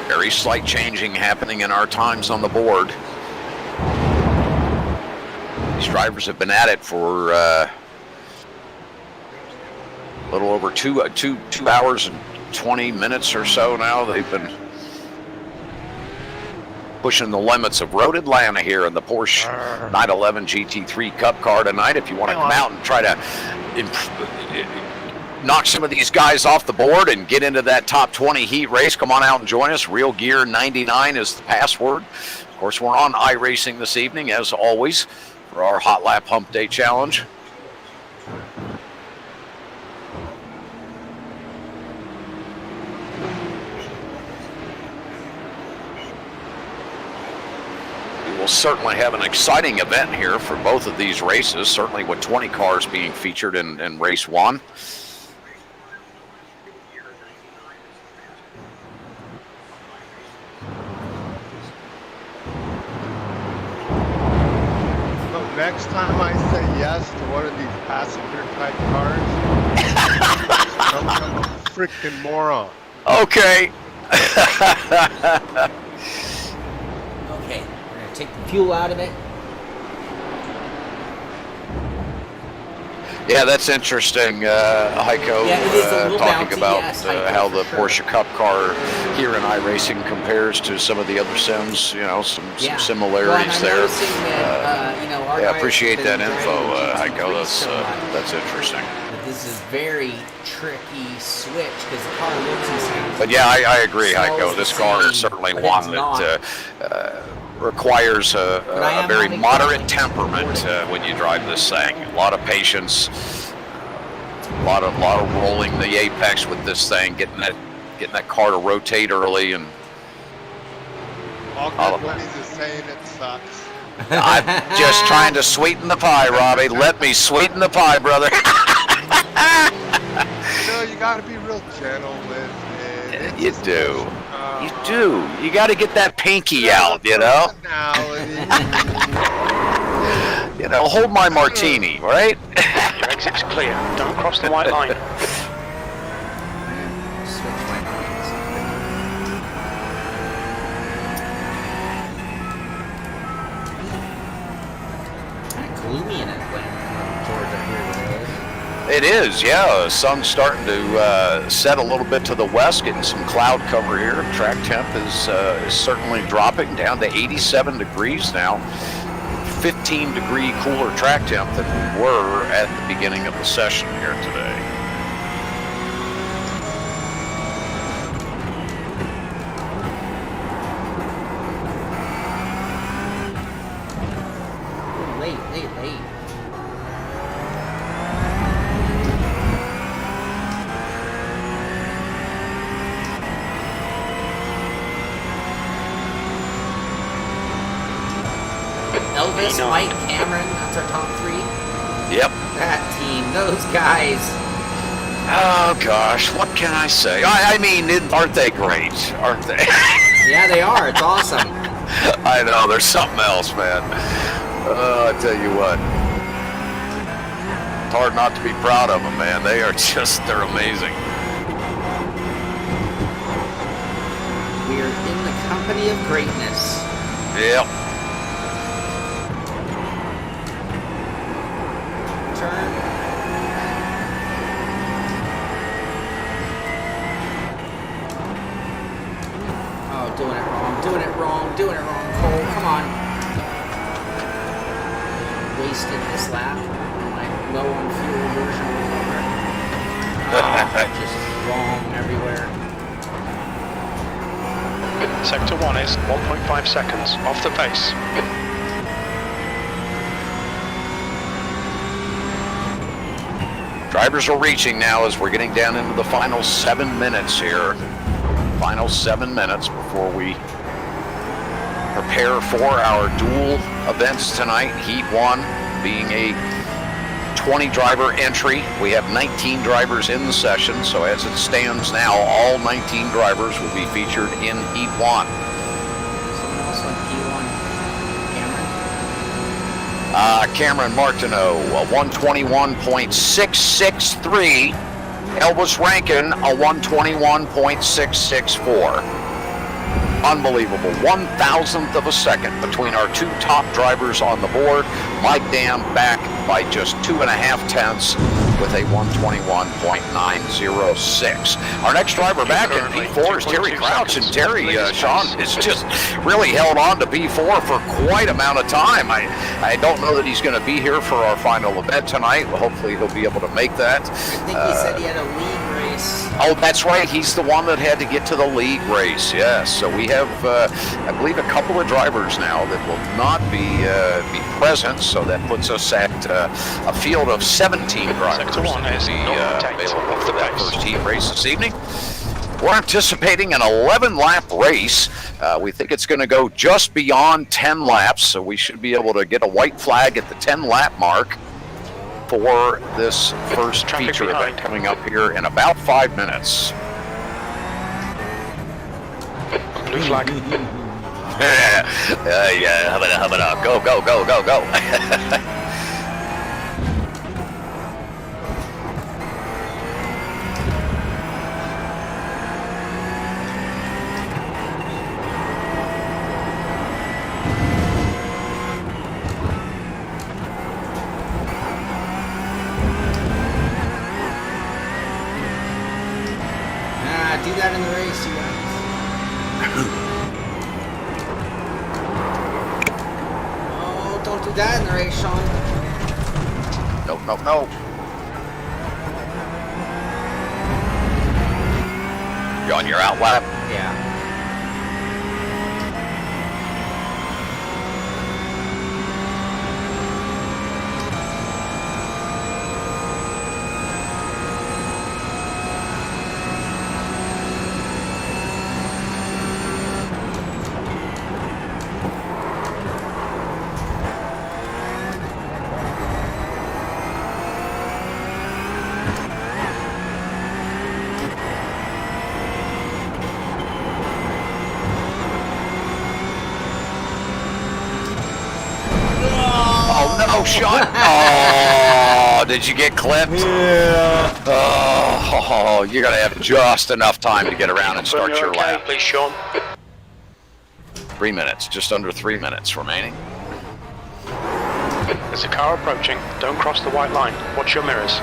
Very slight changing happening in our times on the board. These drivers have been at it for a little over two hours and 20 minutes or so now. They've been pushing the limits of Road Atlanta here in the Porsche 911 GT3 Cup Car tonight. If you want to come out and try to knock some of these guys off the board and get into that top 20 heat race, come on out and join us. Real Gear 99 is the password. Of course, we're on iRacing this evening, as always, for our Hotlap Humpday Challenge. We'll certainly have an exciting event here for both of these races, certainly with 20 cars being featured in race 1. So next time I say yes to one of these passenger type cars, don't become a freaking moron. Okay. Okay. Take the fuel out of it. Yeah, that's interesting, Heiko, Yeah, it is a little talking bouncy, about yes, Heiko, how the for Porsche Cup Car here in iRacing compares to some of the other sims, you know, some similarities there. Our Yeah, guys appreciate have been that info, driving Heiko. GT3 so much. That's interesting. But this is very tricky switch because the car looks and sounds. But yeah, I agree, Heiko. smells This the car same, is certainly but one it's that requires a very moderate temperament when you drive this thing. A lot of patience, a lot of rolling the apex with this thing, getting that car to rotate early, and All good buddies is saying it sucks. I'm just trying to sweeten the pie, Robbie. Let me sweeten the pie, brother. You gotta be real gentle with it. You do. You do. You got to get that pinky out, you know? You know, hold my martini, right? Your exit's clear. Don't cross the white line. Switch my lines. Kind of gloomy in Atlanta, Georgia here today. It is, yeah. The sun's starting to set a little bit to the west, getting some cloud cover here. Track temp is certainly dropping down to 87 degrees now. 15-degree cooler track temp than we were at the beginning of the session here today. Late. Elvis, Mike, Cameron, that's our top 3. Yep. That team, those guys. Oh, gosh, what can I say? I mean, aren't they great? Aren't they? Yeah, they are. It's awesome. I know, there's something else, man. I tell you what. It's hard not to be proud of them, man. They're amazing. We are in the company of greatness. Yep. Turn. Oh, doing it wrong, Cole, come on. Wasted this lap. My low on fuel version of the car. just wrong everywhere. Sector 1 is 1.5 seconds off the pace. Drivers are reaching now as we're getting down into the final 7 minutes here. Final 7 minutes before we prepare for our dual events tonight. Heat 1 being a 20 driver entry. We have 19 drivers in the session, so as it stands now, all 19 drivers will be featured in Heat 1. Someone else on P1. Cameron Martineau, a 121.663. Elvis Rankin, a 121.664. Unbelievable. 1,000th of a second between our two top drivers on the board. Mike Dam back by just 2.5 tenths with a 121.906. Our next driver back in P4 is Terry Crouch, and Terry, Shaun, has just really held on to P4 for quite amount of time. I don't know that he's going to be here for our final event tonight. Well, hopefully he'll be able to make that. I think he said he had a league race. Oh, that's right. He's the one that had to get to the league race. Yes. So we have, I believe, a couple of drivers now that will not be present. So that puts us at a field of 17 drivers. Sector 1 is available for that first heat race this evening. We're anticipating an 11-lap race. We think it's going to go just beyond 10 laps, so we should be able to get a white flag at the 10-lap mark for this first feature event coming up here in about 5 minutes. Blue flag. Yeah, hub it up. Go, go, go, go, go. Do that in the race, you guys. Oh, don't do that in the race, Shaun. No, no, no. You on your out lap? Yeah. Oh, Shaun. Oh, did you get clipped? Yeah. Oh, you're going to have just enough time to get around and start your lap. Please, Shaun. 3 minutes, just under 3 minutes remaining. There's a car approaching. Don't cross the white line. Watch your mirrors.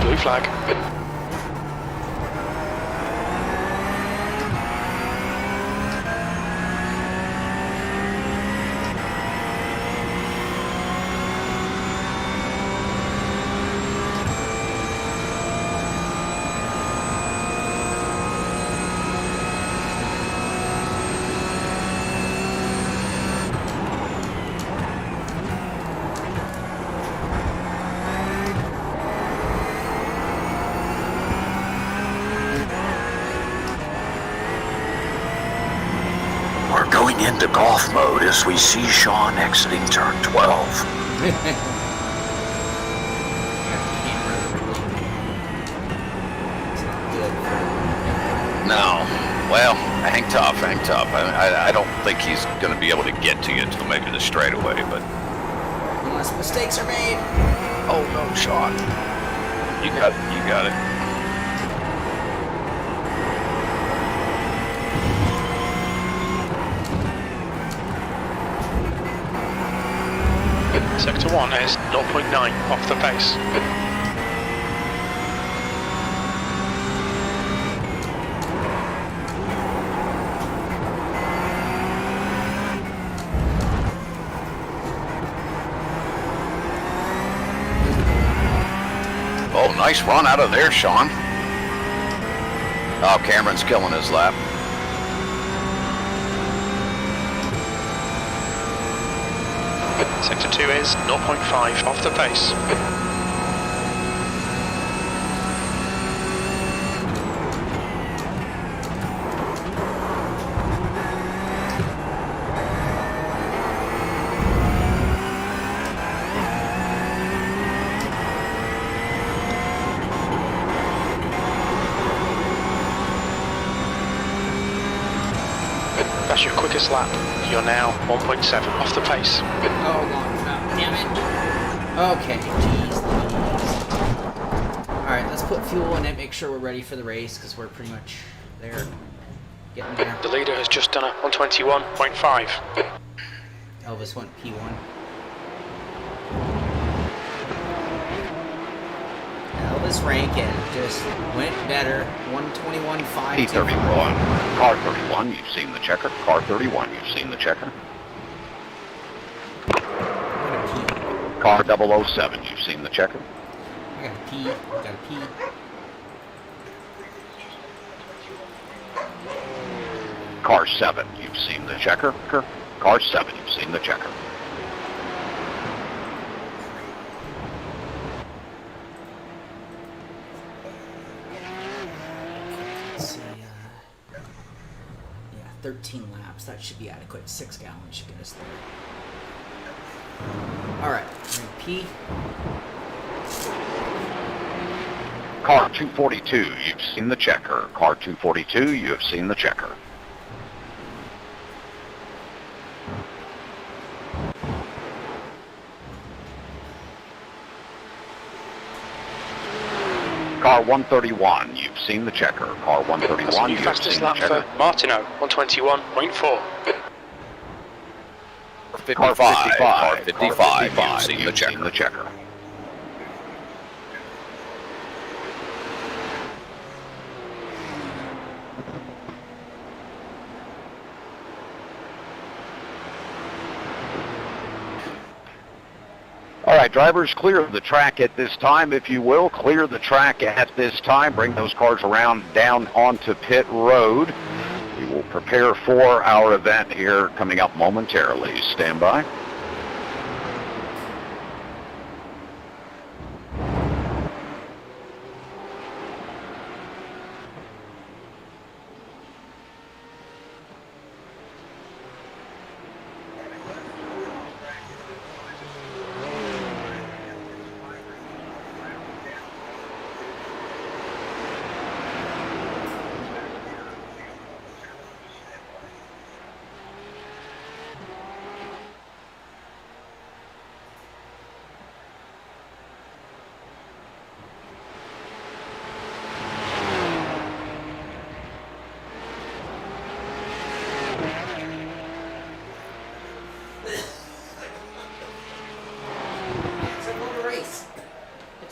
Blue flag. We're going into golf mode as we see Shaun exiting turn 12. No. Well, hang tough, hang tough. I don't think he's going to be able to get to you until maybe the straightaway, but... You want to Mistakes are made. Oh no, Shaun. You got it. You got it. Sector 1 is 0.9 off the pace. Oh, nice run out of there, Shaun. Oh, Cameron's killing his lap. Sector 2 is 0.5 off the pace. That's your quickest lap. You're now 1.7 off the pace. Oh, God, damn it. Okay, jeez. Alright, let's put fuel in it, make sure we're ready for the race, because we're pretty much there. Getting there. The leader has just done a 121.5. Elvis went P1. Elvis Rankin just went better. 121.5. P31. Car 31, you've seen the checker. Car 31, you've seen the checker. Car 007, you've seen the checker. I got a P. Got a P. Car 7, you've seen the checker. Car 7, you've seen the checker. Let's see, yeah, 13 laps. That should be adequate. 6 gallons should get us there. Alright, P. Car 242, you've seen the checker. Car 242, you have seen the checker. Car 131, you've seen the checker. Car 131, you have seen the checker. Martineau, 121.4. 55. Car 55, you've seen the checker. All right, drivers, clear the track at this time, if you will. Clear the track at this time. Bring those cars around down onto pit road. We will prepare for our event here coming up momentarily. Stand by.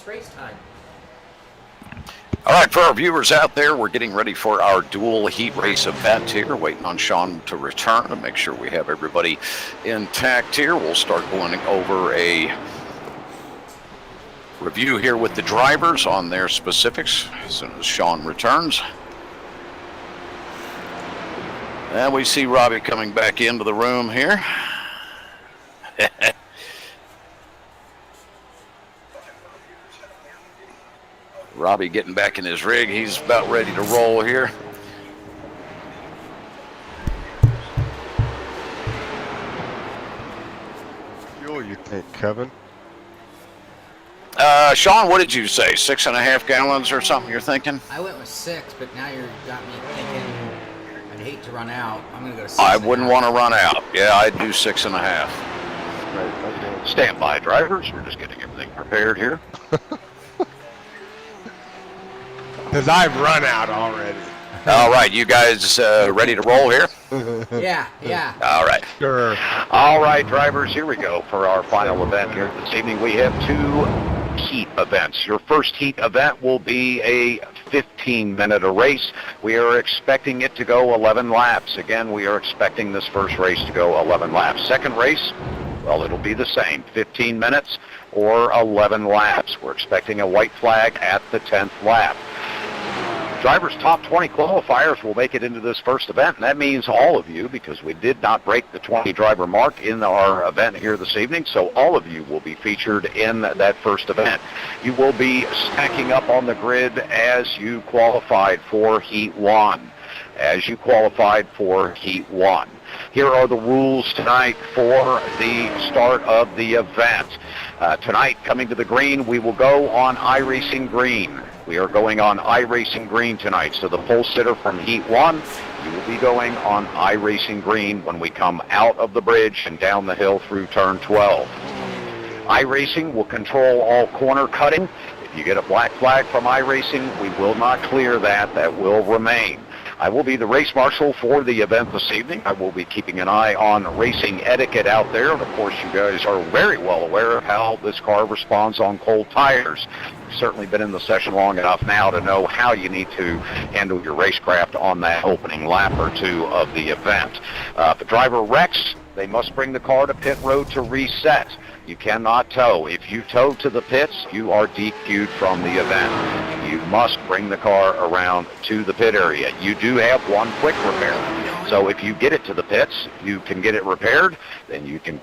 Race time. All right, for our viewers out there, we're getting ready for our dual heat race event here, waiting on Shaun to return to make sure we have everybody intact here. We'll start going over a review here with the drivers on their specifics as soon as Shaun returns. And we see Robby coming back into the room here. Robby getting back in his rig. He's about ready to roll here. Fuel, you think, Kevin? Shaun, what did you say? 6.5 gallons or something you're thinking? I went with 6, but now you got me thinking I'd hate to run out. I'm going to go to 6. I wouldn't want to run out. Yeah, I'd do 6.5. Right, Stand by, drivers. We're just getting everything prepared here. Because I've run out already. All right, you guys ready to roll here? Yeah. All right. Sure. All right, drivers, here we go for our final event here this evening. We have 2 heat events. Your first heat event will be a 15-minute race. We are expecting it to go 11 laps. Again, we are expecting this first race to go 11 laps. Second race, well, it'll be the same, 15 minutes or 11 laps. We're expecting a white flag at the 10th lap. Drivers' top 20 qualifiers will make it into this first event, and that means all of you, because we did not break the 20-driver mark in our event here this evening, so all of you will be featured in that first event. You will be stacking up on the grid as you qualified for Heat 1. Here are the rules tonight for the start of the event. Tonight, coming to the green, we will go on iRacing Green. We are going on iRacing Green tonight. So the pole sitter from Heat 1, you will be going on iRacing Green when we come out of the bridge and down the hill through turn 12. iRacing will control all corner cutting. If you get a black flag from iRacing, we will not clear that. That will remain. I will be the race marshal for the event this evening. I will be keeping an eye on racing etiquette out there. And of course, you guys are very well aware of how this car responds on cold tires. You've certainly been in the session long enough now to know how you need to handle your racecraft on that opening lap or 2 of the event. If a driver wrecks, they must bring the car to pit road to reset. You cannot tow. If you tow to the pits, you are DQ'd from the event. You must bring the car around to the pit area. You do have 1 quick repair. So if you get it to the pits, you can get it repaired, then you can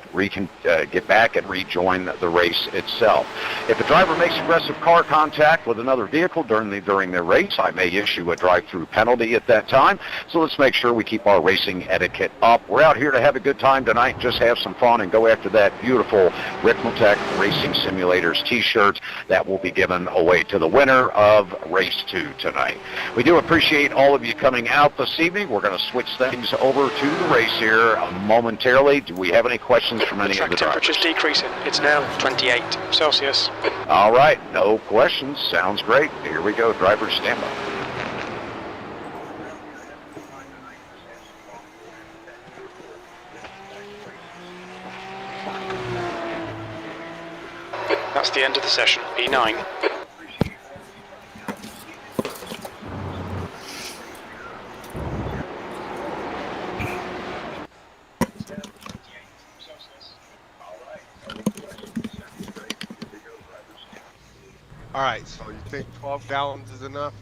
get back and rejoin the race itself. If a driver makes aggressive car contact with another vehicle during their race, I may issue a drive-through penalty at that time. So let's make sure we keep our racing etiquette up. We're out here to have a good time tonight, just have some fun and go after that beautiful Ricmotech Racing Simulators t-shirt that will be given away to the winner of Race 2 tonight. We do appreciate all of you coming out this evening. We're going to switch things over to the race here momentarily. Do we have any questions from any of the drivers? Temperature's decreasing. It's now 28 Celsius. All right, no questions. Sounds great. Here we go. Drivers, stand by. That's the end of the session. E9. All right, so you think 12 gallons is enough?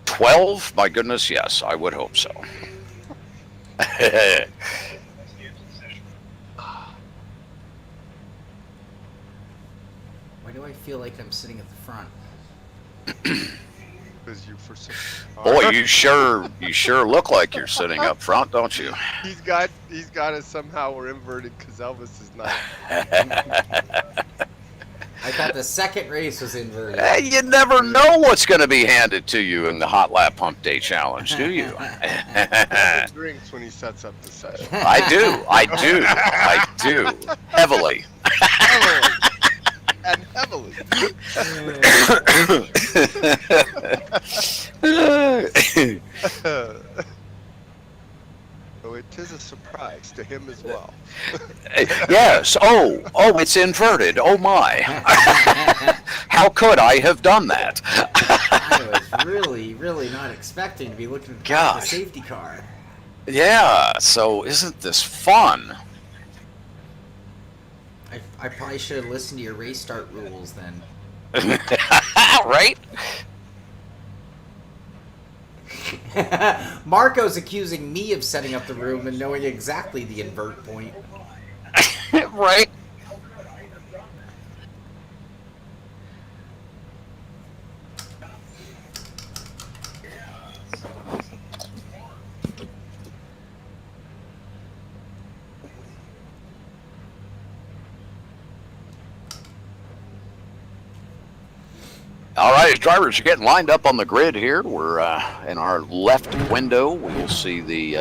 12? My goodness, yes, I would hope so. Why do I feel like I'm sitting at the front? Because you for some. Boy, you sure look like you're sitting up front, don't you? He's got it somehow. We're inverted because Elvis is not. I thought the second race was inverted. You never know what's going to be handed to you in the Hotlap Humpday Challenge, do you? He drinks when he sets up the session. I do. Heavily. And heavily. So it is a surprise to him as well. Yes. Oh, it's inverted. Oh my. How could I have done that? I was really not expecting to be looking at the safety car. Yeah, so isn't this fun? I probably should have listened to your race start rules then. Right? Marco's accusing me of setting up the room and knowing exactly the invert point. Right? All right, as drivers are getting lined up on the grid here, we're in our left window. We will see the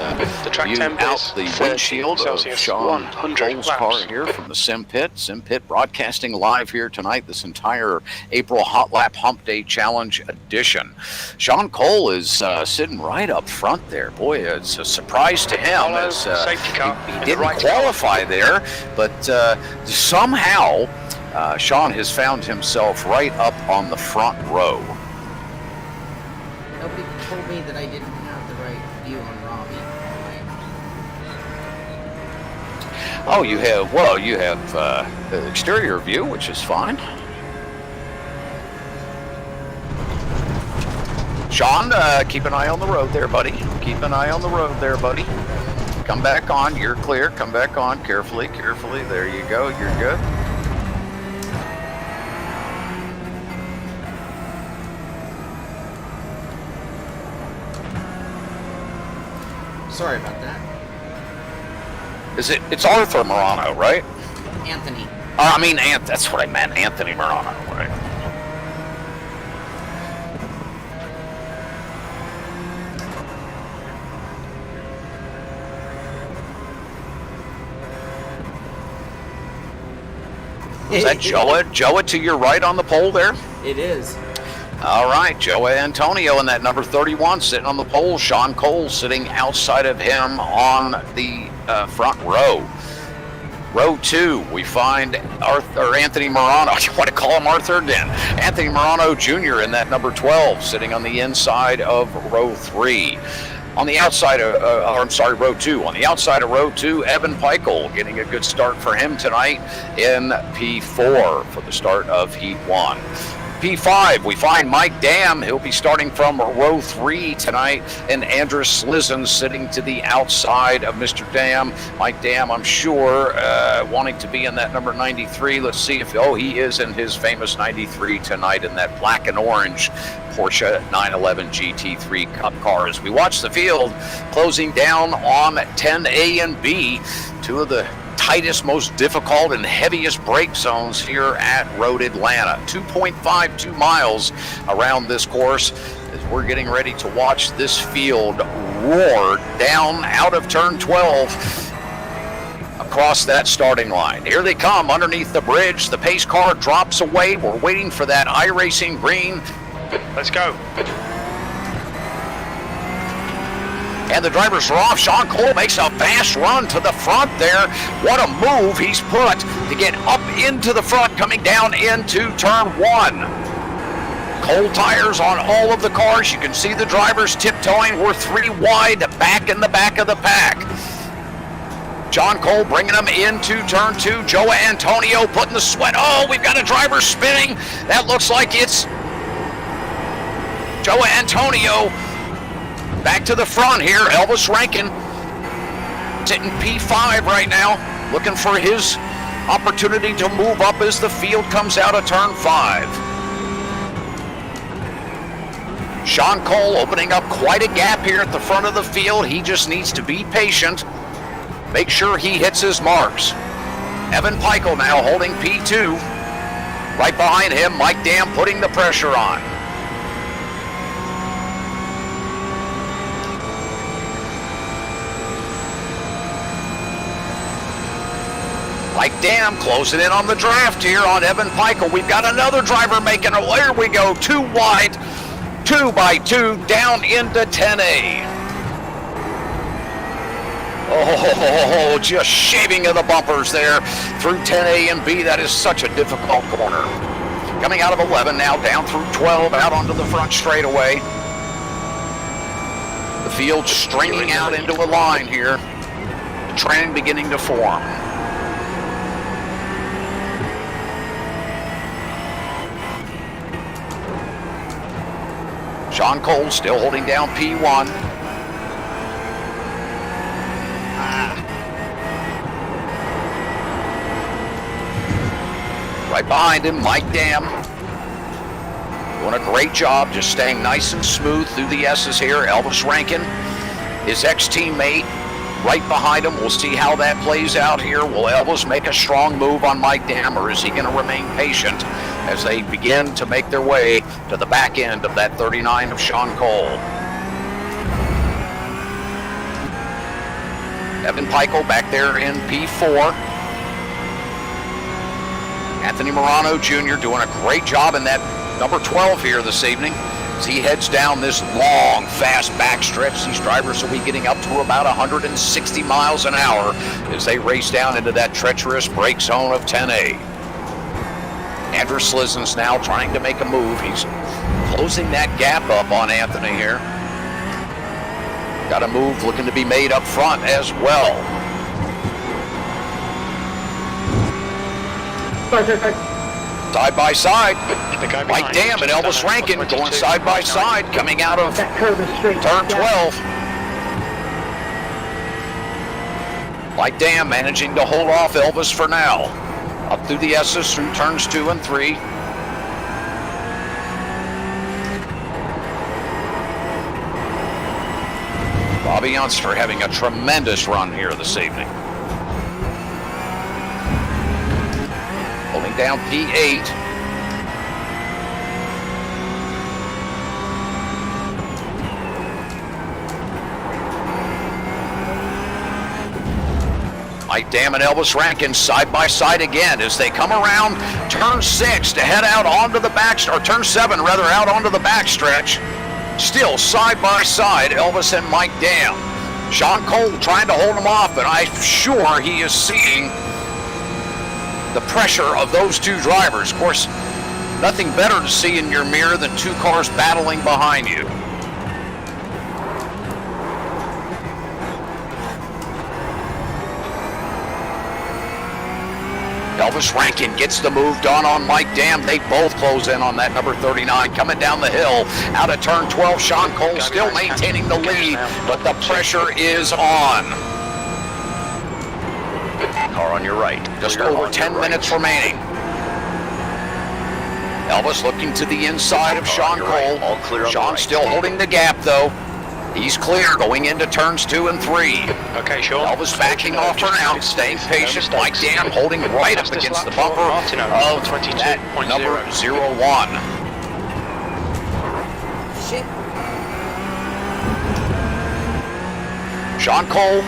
track view temp out is the 30 windshield of Celsius, Shaun 100 Cole's laps. car here from the Simpit. Simpit broadcasting live here tonight, this entire April Hotlap Humpday Challenge edition. Shaun Cole is sitting right up front there. Boy, it's a surprise to him. Follow As, safety car he in the didn't right qualify there, but somehow Shaun has found himself right up on the front row. Nobody told me that I didn't have the right view on Robby. Oh, you have the exterior view, which is fine. Shaun, keep an eye on the road there, buddy. Keep an eye on the road there, buddy. Come back on. You're clear. Come back on. Carefully, carefully. There you go. You're good. Sorry about that. It's Arthur Morano, right? Anthony. That's what I meant. Anthony Morano, right? Was that Joa? Joa to your right on the pole there? It is. All right, Joe Antonio in that number 31 sitting on the pole. Shaun Cole sitting outside of him on the front row. Row 2, we find Anthony Morano. You want to call him Arthur then? Anthony Morano Jr. in that number 12 sitting on the inside of row 3. On the outside of, row 2. On the outside of row 2, Evan Pikol getting a good start for him tonight in P4 for the start of Heat 1. P5, we find Mike Dam. He'll be starting from row 3 tonight, and Andrew Slizen sitting to the outside of Mr. Dam. Mike Dam, I'm sure, wanting to be in that number 93. Let's see if, he is in his famous 93 tonight in that black and orange Porsche 911 GT3 Cup Car. As we watch the field closing down on 10A and B, two of the tightest, most difficult, and heaviest brake zones here at Road Atlanta. 2.52 miles around this course as we're getting ready to watch this field roar down out of turn 12 across that starting line. Here they come underneath the bridge. The pace car drops away. We're waiting for that iRacing green. Let's go. And the drivers are off. Shaun Cole makes a fast run to the front there. What a move he's put to get up into the front, coming down into turn 1. Cole tires on all of the cars. You can see the drivers tiptoeing. We're 3 wide back in the back of the pack. Shaun Cole bringing them into turn 2. Joe Antonio putting the sweat. Oh, we've got a driver spinning. That looks like it's Joe Antonio. Back to the front here, Elvis Rankin sitting P5 right now, looking for his opportunity to move up as the field comes out of turn 5. Shaun Cole opening up quite a gap here at the front of the field. He just needs to be patient, make sure he hits his marks. Evan Pikol now holding P2. Right behind him, Mike Dam putting the pressure on. Mike Dam closing in on the draft here on Evan Pikol. We've got another driver making a, there we go, 2 wide, 2 by 2 down into 10A. Oh, just shaving of the bumpers there through 10A and B. That is such a difficult corner. Coming out of 11 now, down through 12, out onto the front straightaway. The field stringing out into a line here. The train beginning to form. Shaun Cole still holding down P1. Right behind him, Mike Dam. Doing a great job, just staying nice and smooth through the S's here. Elvis Rankin, his ex-teammate, right behind him. We'll see how that plays out here. Will Elvis make a strong move on Mike Dam, or is he going to remain patient as they begin to make their way to the back end of that 39 of Shaun Cole. Evan Pikel back there in P4. Anthony Morano Jr. doing a great job in that number 12 here this evening. As he heads down this long, fast backstretch, these drivers will be getting up to about 160 miles an hour as they race down into that treacherous brake zone of 10A. Andrew Slissen's now trying to make a move. He's closing that gap up on Anthony here. Got a move looking to be made up front as well. Side by side, Mike Dam and Elvis Rankin going side by side, coming out of turn 12. Mike Dam managing to hold off Elvis for now. Up through the S's through turns 2 and 3. Robby Unser having a tremendous run here this evening. Holding down P8. Mike Dam and Elvis Rankin side by side again as they come around turn 6 to head out onto the back, or turn 7 rather, out onto the backstretch. Still side by side, Elvis and Mike Dam. Shaun Cole trying to hold him off, but I'm sure he is seeing the pressure of those two drivers. Of course, nothing better to see in your mirror than two cars battling behind you. Elvis Rankin gets the move done on Mike Dam. They both close in on that number 39. Coming down the hill, out of turn 12, Shaun Cole still maintaining the lead, but the pressure is on. Car on your right. Just over 10 minutes remaining. Elvis looking to the inside of Shaun Cole. Shaun still holding the gap, though. He's clear going into turns 2 and 3. Okay, Shaun. Elvis backing off for now, staying patient. Mike Dam holding right up against the bumper of that number 01. Shit. Shaun Cole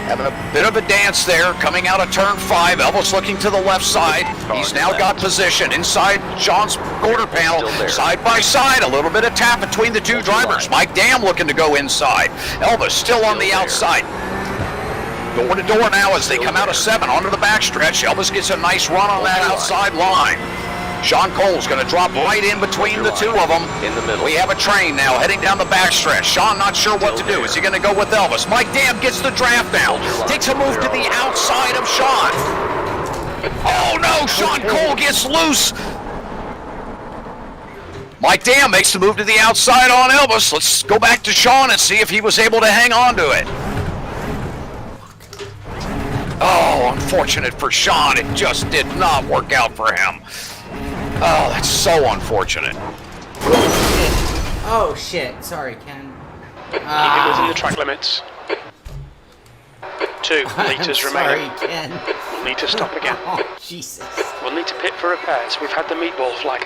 having a bit of a dance there, coming out of turn 5. Elvis looking to the left side. He's now got position inside Shaun's quarter panel, side by side. A little bit of tap between the two drivers. Mike Dam looking to go inside. Elvis still on the outside. Door to door now as they come out of 7 onto the backstretch. Elvis gets a nice run on that outside line. Shaun Cole's going to drop right in between the two of them. In the middle. We have a train now heading down the backstretch. Shaun not sure what to do. Is he going to go with Elvis? Mike Dam gets the draft down. Takes a move to the outside of Shaun. Oh no, Shaun Cole gets loose. Mike Dam makes the move to the outside on Elvis. Let's go back to Shaun and see if he was able to hang on to it. Oh, unfortunate for Shaun. It just did not work out for him. Oh, that's so unfortunate. Oh shit! Sorry, Ken. Keep it within the track limits. 2 litres remaining. Sorry, Ken. We'll need to stop again. Oh, Jesus. We'll need to pit for repairs. We've had the meatball flag.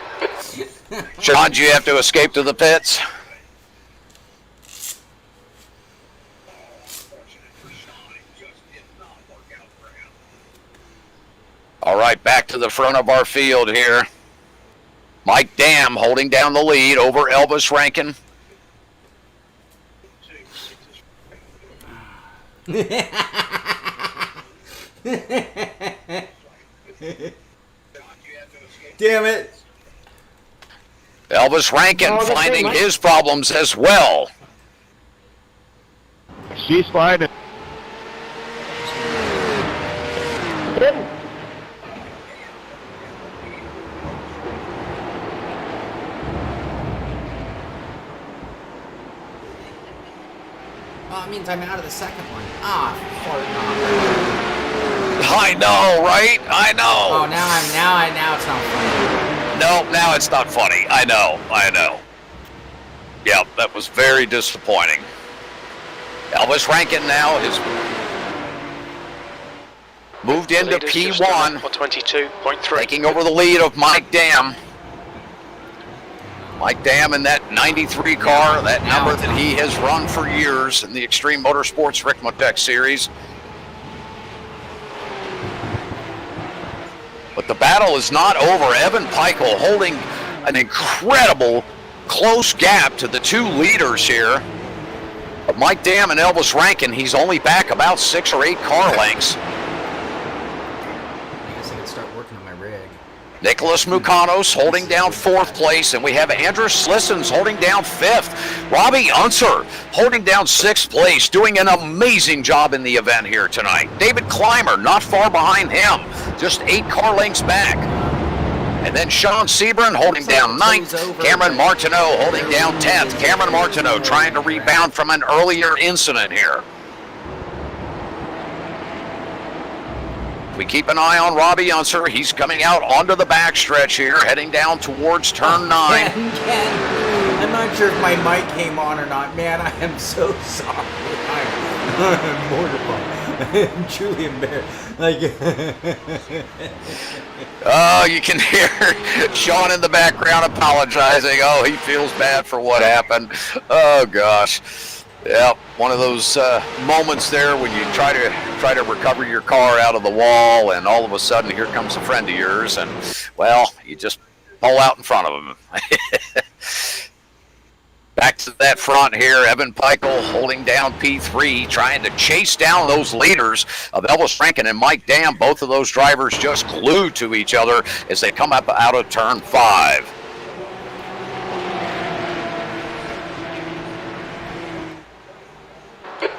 Shaun, do you have to escape to the pits? All right, back to the front of our field here. Mike Dam holding down the lead over Elvis Rankin. Damn it. Elvis Rankin finding his problems as well. She's sliding. Oh, it means I'm out of the second one. Ah, I know, right? I know. Oh, now it's not funny. No, now it's not funny. I know. Yep, that was very disappointing. Elvis Rankin now has moved into P1, 22.3, taking over the lead of Mike Dam. Mike Dam in that 93 car, that number that he has run for years in the Extreme Motorsports Ricmotech series. But the battle is not over. Evan Pikle holding an incredible close gap to the two leaders here. But Mike Dam and Elvis Rankin, he's only back about 6 or 8 car lengths. I guess I could start working on my rig. Nicholas Mukanos holding down 4th place, and we have Andrew Slissons holding down 5th. Robby Unser holding down 6th place, doing an amazing job in the event here tonight. David Clymer not far behind him, just 8 car lengths back. And then Sean Sebring holding down 9th. Cameron Martineau holding down 10th. Cameron Martineau trying to rebound from an earlier incident here. We keep an eye on Robby Unser. He's coming out onto the backstretch here, heading down towards turn 9. Ken, I'm not sure if my mic came on or not. Man, I am so sorry. I'm mortified. I'm truly embarrassed. Oh, you can hear Sean in the background apologizing. Oh, he feels bad for what happened. Oh, gosh. Yeah, one of those moments there when you try to recover your car out of the wall, and all of a sudden here comes a friend of yours, and well, you just pull out in front of him. Back to that front here, Evan Pikle holding down P3, trying to chase down those leaders of Elvis Rankin and Mike Dam. Both of those drivers just glued to each other as they come up out of turn 5.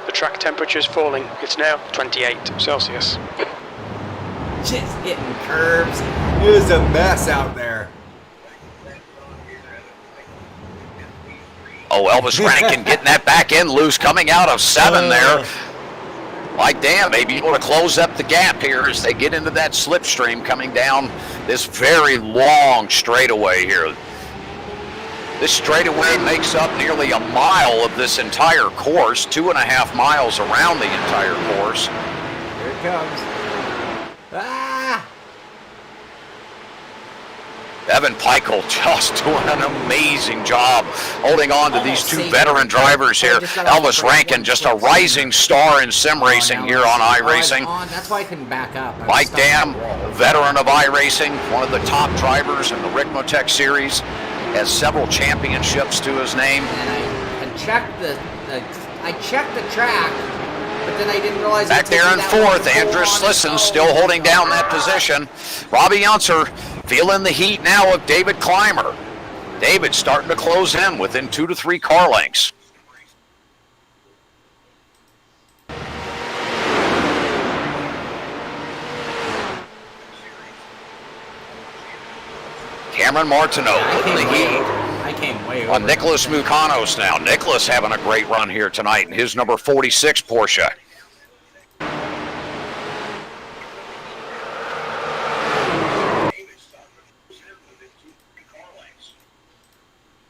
The track temperature is falling. It's now 28 Celsius. Just hitting curbs. It was a mess out there. Oh, Elvis Rankin getting that back end loose, coming out of 7 there. Mike Dam may be able to close up the gap here as they get into that slipstream coming down this very long straightaway here. This straightaway makes up nearly a mile of this entire course, 2.5 miles around the entire course. Here it comes. Ah! Evan Pikle just doing an amazing job holding on to these two veteran drivers here. Elvis Rankin, just a rising star in sim racing here on iRacing. That's why I couldn't back up. Mike Dam, veteran of iRacing, one of the top drivers in the Ricmotech series, has several championships to his name. And I checked the track, but then I didn't realize. Back there in 4th, Andrew Slisson still holding down that position. Robby Unser feeling the heat now of David Clymer. David starting to close in within 2 to 3 car lengths. Cameron Martineau in the heat. I came way over. On Nicholas Mukanos now. Nicholas having a great run here tonight in his number 46 Porsche.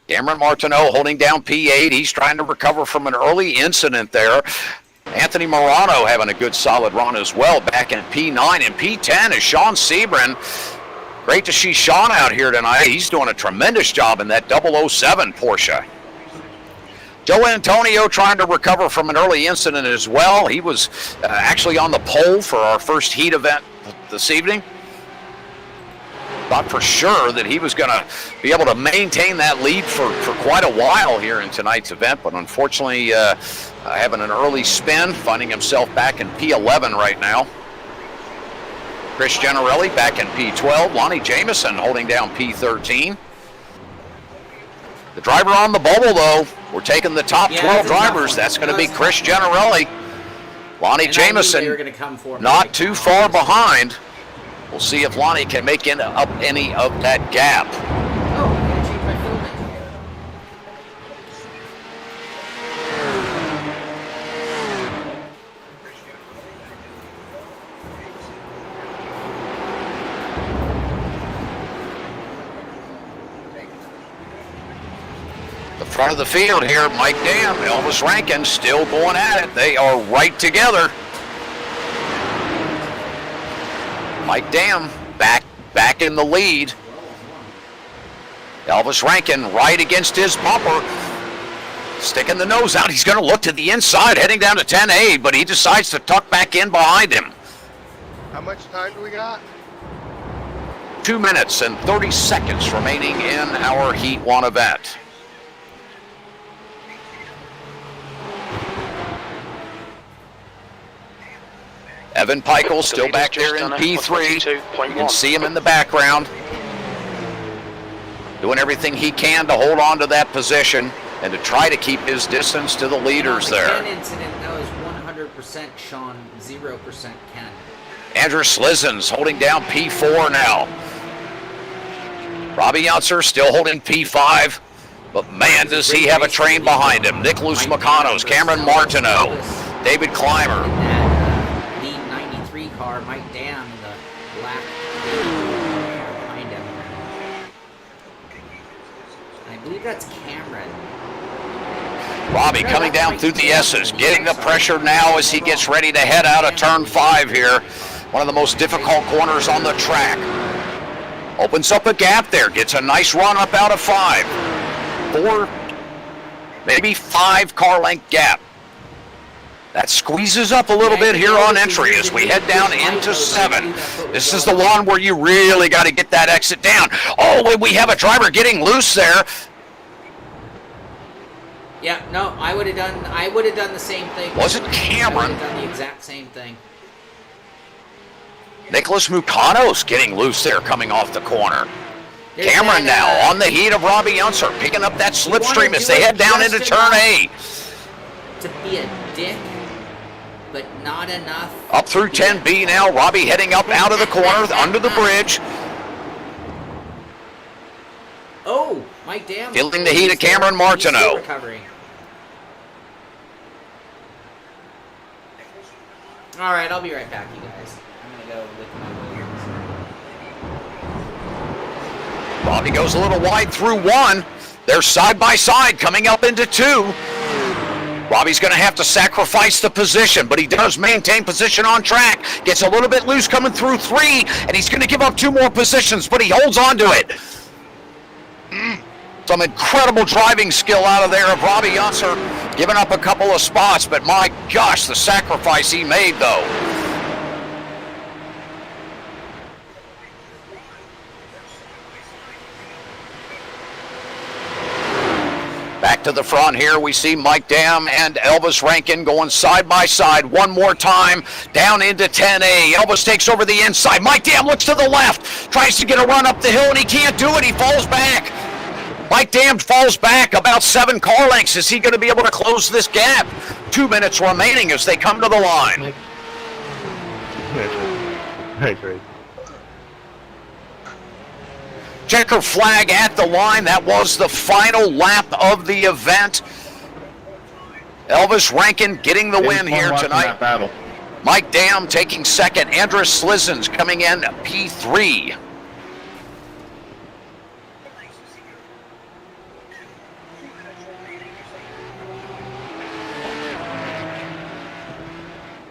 Cameron Martineau holding down P8. He's trying to recover from an early incident there. Anthony Morano having a good solid run as well back in P9. And P10 is Sean Sebring. Great to see Sean out here tonight. He's doing a tremendous job in that 007 Porsche. Joe Antonio trying to recover from an early incident as well. He was actually on the pole for our first heat event this evening. Thought for sure that he was going to be able to maintain that lead for quite a while here in tonight's event, but unfortunately having an early spin, finding himself back in P11 right now. Chris Generelli back in P12. Lonnie Jameson holding down P13. The driver on the bubble, though, we're taking the top 12 drivers. That's going to be Chris Generelli. Lonnie Jameson not too far behind. We'll see if Lonnie can make up any of that gap. The front of the field here, Mike Dam, Elvis Rankin still going at it. They are right together. Mike Dam back in the lead. Elvis Rankin right against his bumper. Sticking the nose out. He's going to look to the inside, heading down to 10A, but he decides to tuck back in behind him. How much time do we got? 2 minutes and 30 seconds remaining in our Heat 1 event. Evan Pikle still back there in P3. You can see him in the background, doing everything he can to hold on to that position and to try to keep his distance to the leaders there. The Ken incident, that was 100% Shaun, 0% Ken. Andrew Slizzens holding down P4 now. Robby Unser still holding P5, but man, does he have a train behind him. Nicholas Makanos, Cameron Martineau, David Clymer. The 93 car, Mike Dam, the black behind him. I believe that's Cameron. Robby coming down through the S's, getting the pressure now as he gets ready to head out of turn 5 here. One of the most difficult corners on the track. Opens up a gap there, gets a nice run up out of 5. 4, maybe 5 car length gap. That squeezes up a little bit here on entry as we head down into 7. This is the one where you really got to get that exit down. Oh, we have a driver getting loose there. Yeah, no, I would have done the same thing. Was it Cameron? I would have done the exact same thing. Nicholas Mukanos getting loose there coming off the corner. There's Cameron that, now on the heat of Robby Unser, picking up that slipstream as they head down into turn A. To be a dick, but not enough. Up through 10B now, Robby heading up out of the corner, under the bridge. Oh, Mike Dam. Feeling the heat of Cameron Martineau. All right, I'll be right back, you guys. I'm going to go lick my wounds. Robby goes a little wide through 1. They're side by side coming up into 2. Robby's going to have to sacrifice the position, but he does maintain position on track. Gets a little bit loose coming through 3, and he's going to give up 2 more positions, but he holds on to it. Some incredible driving skill out of there of Robby Unser, giving up a couple of spots, but my gosh, the sacrifice he made, though. Back to the front here, we see Mike Dam and Elvis Rankin going side by side one more time, down into 10A. Elvis takes over the inside. Mike Dam looks to the left, tries to get a run up the hill, and he can't do it. He falls back. Mike Dam falls back about 7 car lengths. Is he going to be able to close this gap? 2 minutes remaining as they come to the line. Checker flag at the line. That was the final lap of the event. Elvis Rankin getting the win here tonight. Mike Dam taking second. Andrus Slizzens coming in P3.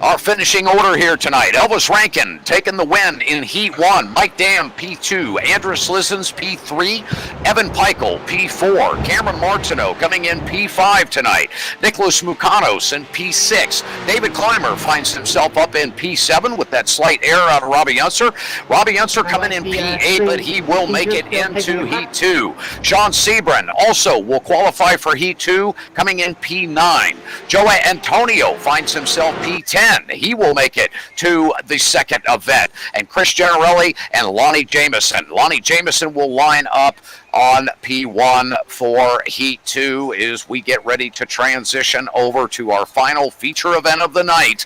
Our finishing order here tonight. Elvis Rankin taking the win in Heat 1. Mike Dam, P2. Andrus Slizzens, P3. Evan Pikle, P4. Cameron Martineau coming in P5 tonight. Nicholas Mukanos in P6. David Clymer finds himself up in P7 with that slight error out of Robby Unser. Robby Unser coming in P8, but he will make it into Heat 2. Sean Sebring also will qualify for Heat 2, coming in P9. Joe Antonio finds himself P10. He will make it to the second event. And Chris Generelli and Lonnie Jameson. Lonnie Jameson will line up on P1 for Heat 2 as we get ready to transition over to our final feature event of the night,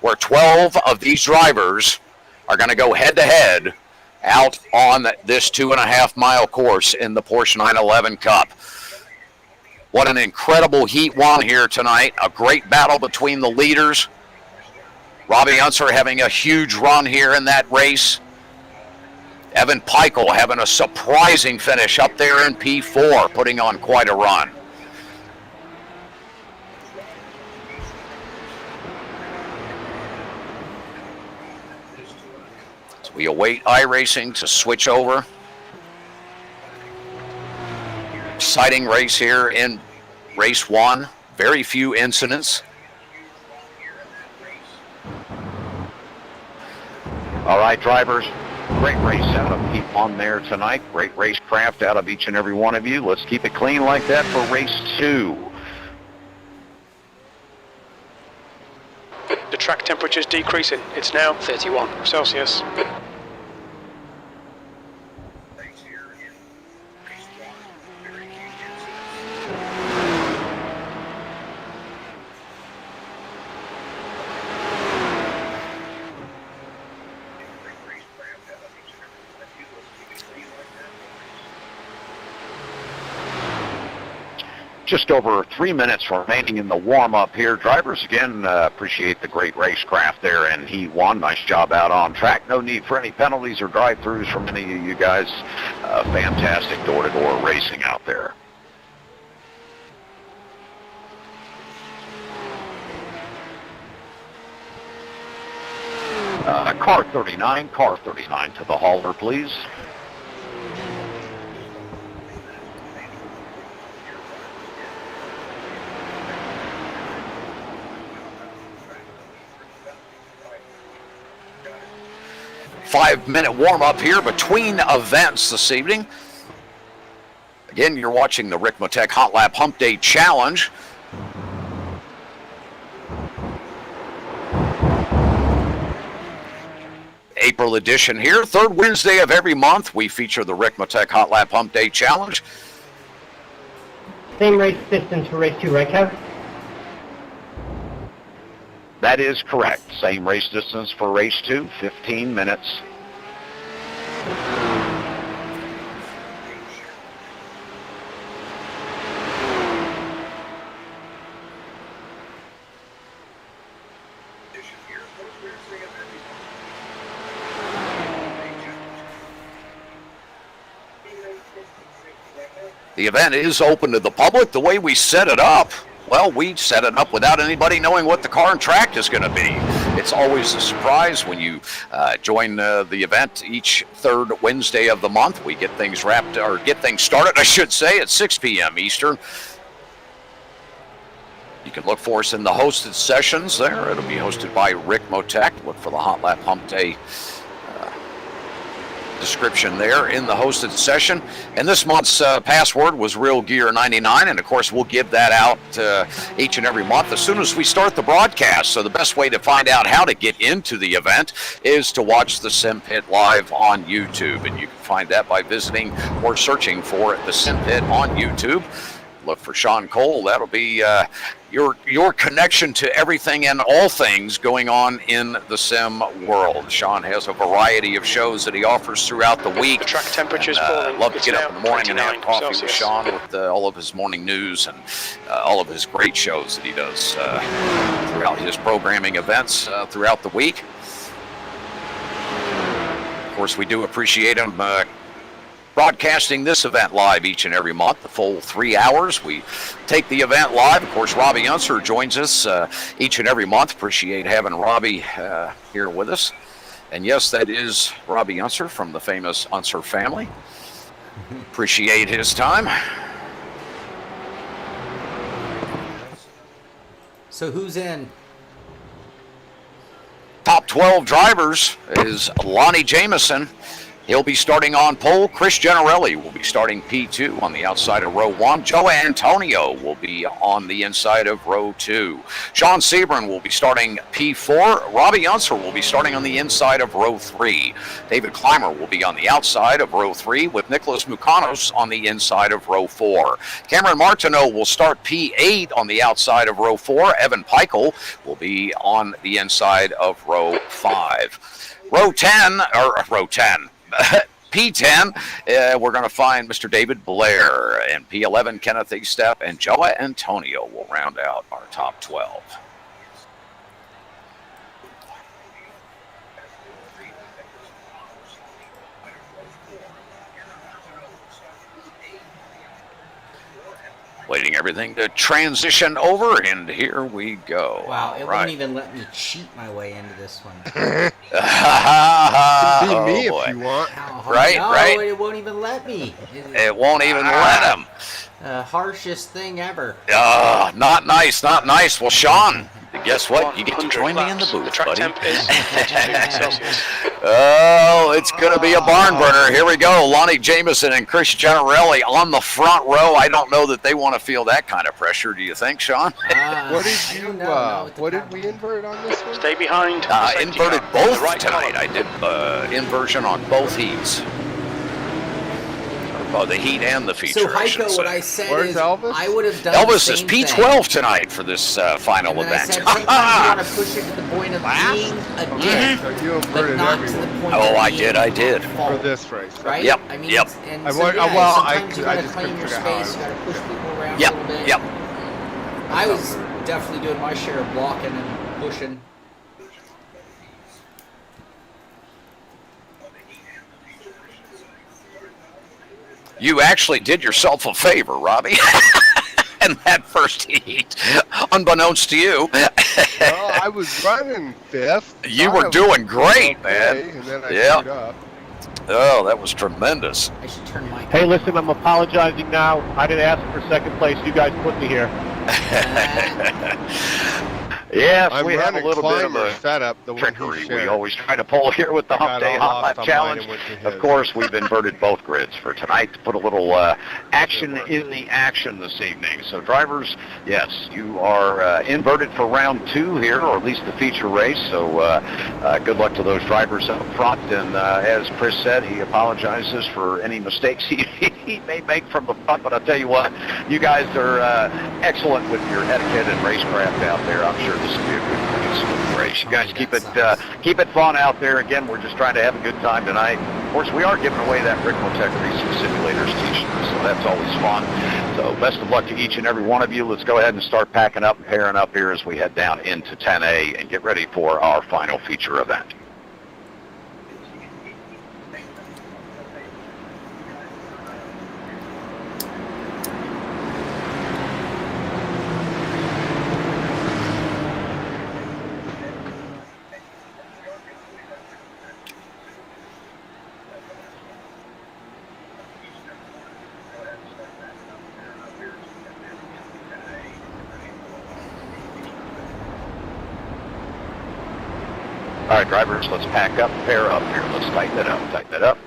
where 12 of these drivers are going to go head-to-head out on this 2.5 mile course in the Porsche 911 Cup. What an incredible Heat 1 here tonight. A great battle between the leaders. Robby Unser having a huge run here in that race. Evan Pikle having a surprising finish up there in P4, putting on quite a run. So we await iRacing to switch over. exciting race here in race 1. Very few incidents. All right, drivers, great race out of people on there tonight. Great racecraft out of each and every one of you. Let's keep it clean like that for race 2. The track temperature is decreasing. It's now 31 Celsius. Just over 3 minutes remaining in the warm-up here. Drivers, again, appreciate the great racecraft there in Heat 1. Nice job out on track. No need for any penalties or drive-thrus from any of you guys. Fantastic door-to-door racing out there. Car 39 to the hauler, please. Five-minute warm-up here between events this evening. Again, you're watching the Ricmotech Hotlap Humpday Challenge. April edition here. Third Wednesday of every month, we feature the Ricmotech Hotlap Humpday Challenge. Same race distance for race 2, right, Kev? That is correct. Same race distance for race 2, 15 minutes. The event is open to the public. The way we set it up, well, we set it up without anybody knowing what the car and track is going to be. It's always a surprise when you join the event each third Wednesday of the month. We get things started, I should say, at 6 p.m. Eastern. You can look for us in the hosted sessions there. It'll be hosted by Ricmotech. Look for the Hotlap Humpday description there in the hosted session. And this month's password was Real Gear 99, and of course we'll give that out each and every month as soon as we start the broadcast. So the best way to find out how to get into the event is to watch the Simpit live on YouTube, and you can find that by visiting or searching for the Simpit on YouTube. Look for Shaun Cole. That'll be your connection to everything and all things going on in the sim world. Shaun has a variety of shows that he offers throughout the week. The track temperature's falling. Love to get up in the morning and have coffee with Shaun with all of his morning news and all of his great shows that he does throughout his programming events throughout the week. Of course, we do appreciate him broadcasting this event live each and every month, the full 3 hours. We take the event live. Of course, Robby Unser joins us each and every month. Appreciate having Robby here with us. And yes, that is Robby Unser from the famous Unser family. Appreciate his time. So who's in? Top 12 drivers is Lonnie Jameson. He'll be starting on pole. Chris Generelli will be starting P2 on the outside of row 1. Joe Antonio will be on the inside of row 2. Sean Sebring will be starting P4. Robby Unser will be starting on the inside of row 3. David Clymer will be on the outside of row 3 with Nicholas Mukanos on the inside of row 4. Cameron Martineau will start P8 on the outside of row 4. Evan Pikle will be on the inside of row 5. Row 10. P10, we're going to find Mr. David Blair, and P11, Kenneth Estep, and Joe Antonio will round out our top 12. Waiting everything to transition over, and here we go. Wow, it right. won't even let me cheat my way into this one. Be me if you want. Right, no, right. It won't even let me. It won't even let him. Harshest thing ever. Not nice, not nice. Well, Shaun, guess what? You get to join me in the booth, buddy. Oh, it's going to be a barn burner. Here we go. Lonnie Jameson and Chris Generelli on the front row. I don't know that they want to feel that kind of pressure. Do you think, Shaun? What did we invert on this one? Stay behind. Inverted both tonight. I did inversion on both heats. The heat and the feature. So, Heiko, what I said is I would have done Elvis the is same P12 thing. tonight for this final And event. I said sometimes you want to push it to the point of being a dick, So you but inverted not to everyone the point Oh, of I being did, I did. for this race. Right? Yep, I mean, yep. And I so, want- yeah, well, sometimes you I got to just claim couldn't your figure out how space. You got to push people around Yep, a little bit. yep. I was definitely doing my share of blocking and pushing. You actually did yourself a favor, Robbie, in that first heat, unbeknownst to you. Well, I was running fifth. You were doing great, man. And then I Yeah. screwed up. Oh, that was tremendous. I should turn my. Hey, listen, I'm apologizing now. I didn't ask for second place. You guys put me here. Yes, I'm we have a running little bit of Climber a setup, the one he trickery we shared. always try to pull here with the Got Humpday all lost Hotlap on Challenge. mine and went to Of his. course, we've inverted both grids for tonight to put a little action in the action this evening. So drivers, yes, you are inverted for round 2 here, or at least the feature race. So good luck to those drivers up front. And as Chris said, he apologizes for any mistakes he may make from the front. But I'll tell you what, you guys are excellent with your etiquette and racecraft out there. I'm sure this will be a good race. You guys keep it fun out there. Again, we're just trying to have a good time tonight. Of course, we are giving away that Ricmotech Racing Simulators t-shirt, so that's always fun. So best of luck to each and every one of you. Let's go ahead and start packing up and pairing up here as we head down into 10A and get ready for our final feature event. All right, drivers, let's pack up, pair up here. Let's tighten it up.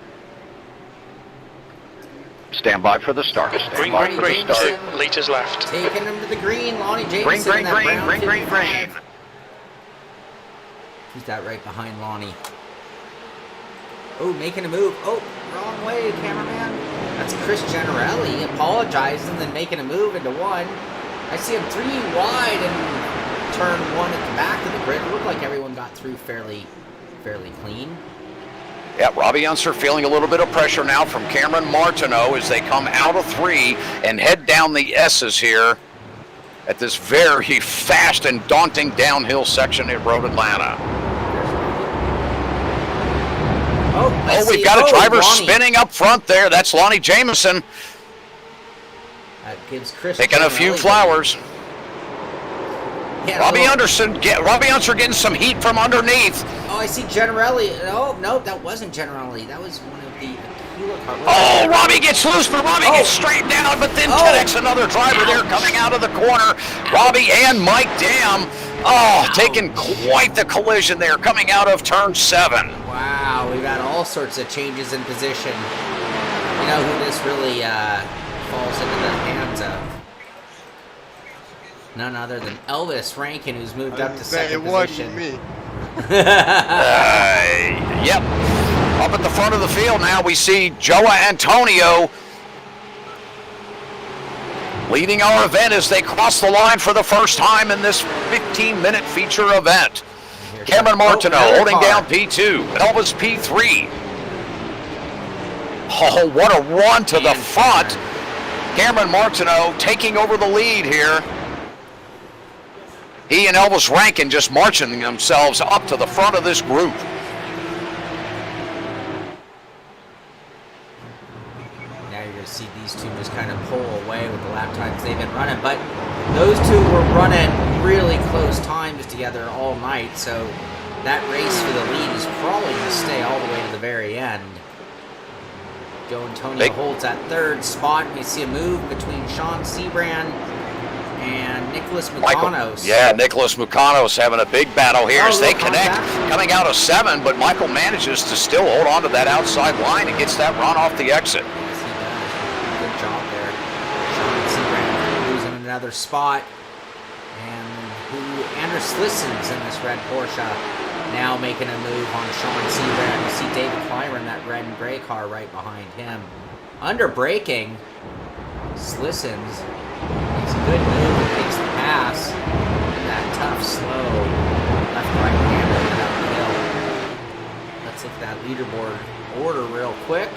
Stand by for the start. Green, green, 2 litres left. Taking him to the green, Lonnie Jameson. Green. Green. Who's that right behind Lonnie? Oh, making a move. Oh, wrong way, cameraman. That's Chris Generelli apologizing and then making a move into 1. I see him 3 wide and turn 1 at the back of the grid. It looked like everyone got through fairly clean. Yeah, Robby Unser feeling a little bit of pressure now from Cameron Martineau as they come out of 3 and head down the S's here at this very fast and daunting downhill section at Road Atlanta. Oh, we've got a driver spinning up front there. That's Lonnie Jameson. That gives Chris picking a few flowers. Yeah, Robbie Unser getting some heat from underneath. Oh, I see Generelli. Oh, no, that wasn't Generelli. That was one of the Aquila cars. Oh, Robbie gets loose, but Robbie gets straightened down, but then connects another driver there coming out of the corner. Robbie and Mike Dam, taking quite the collision there coming out of turn 7. Wow, we've got all sorts of changes in position. You know who this really falls into the hands of? None other than Elvis Rankin, who's moved up to second position. It wasn't me. Yep. Up at the front of the field now, we see Joa Antonio leading our event as they cross the line for the first time in this 15-minute feature event. Cameron Martineau holding down P2. Elvis P3. Oh, what a run to the front. Cameron Martineau taking over the lead here. He and Elvis Rankin just marching themselves up to the front of this group. Now you're going to see these two just kind of pull away with the lap times they've been running. But those two were running really close times together all night. So that race for the lead is probably going to stay all the way to the very end. Joe Antonio holds that third spot. We see a move between Sean Seabrand and Nicholas Mucanos. Yeah, Nicholas Mucanos having a big battle here as they connect, coming out of 7, but Michael manages to still hold on to that outside line and gets that run off the exit. Yes, he does. Good job there. Sean Seabrand losing another spot. And Anders Lissons in this red Porsche now making a move on Shaun Seabrand. You see David Clymer in that red and gray car right behind him. Under braking, Slissons makes a good move and makes the pass. And that tough, slow left-right hander uphill. Let's look at that leaderboard order real quick.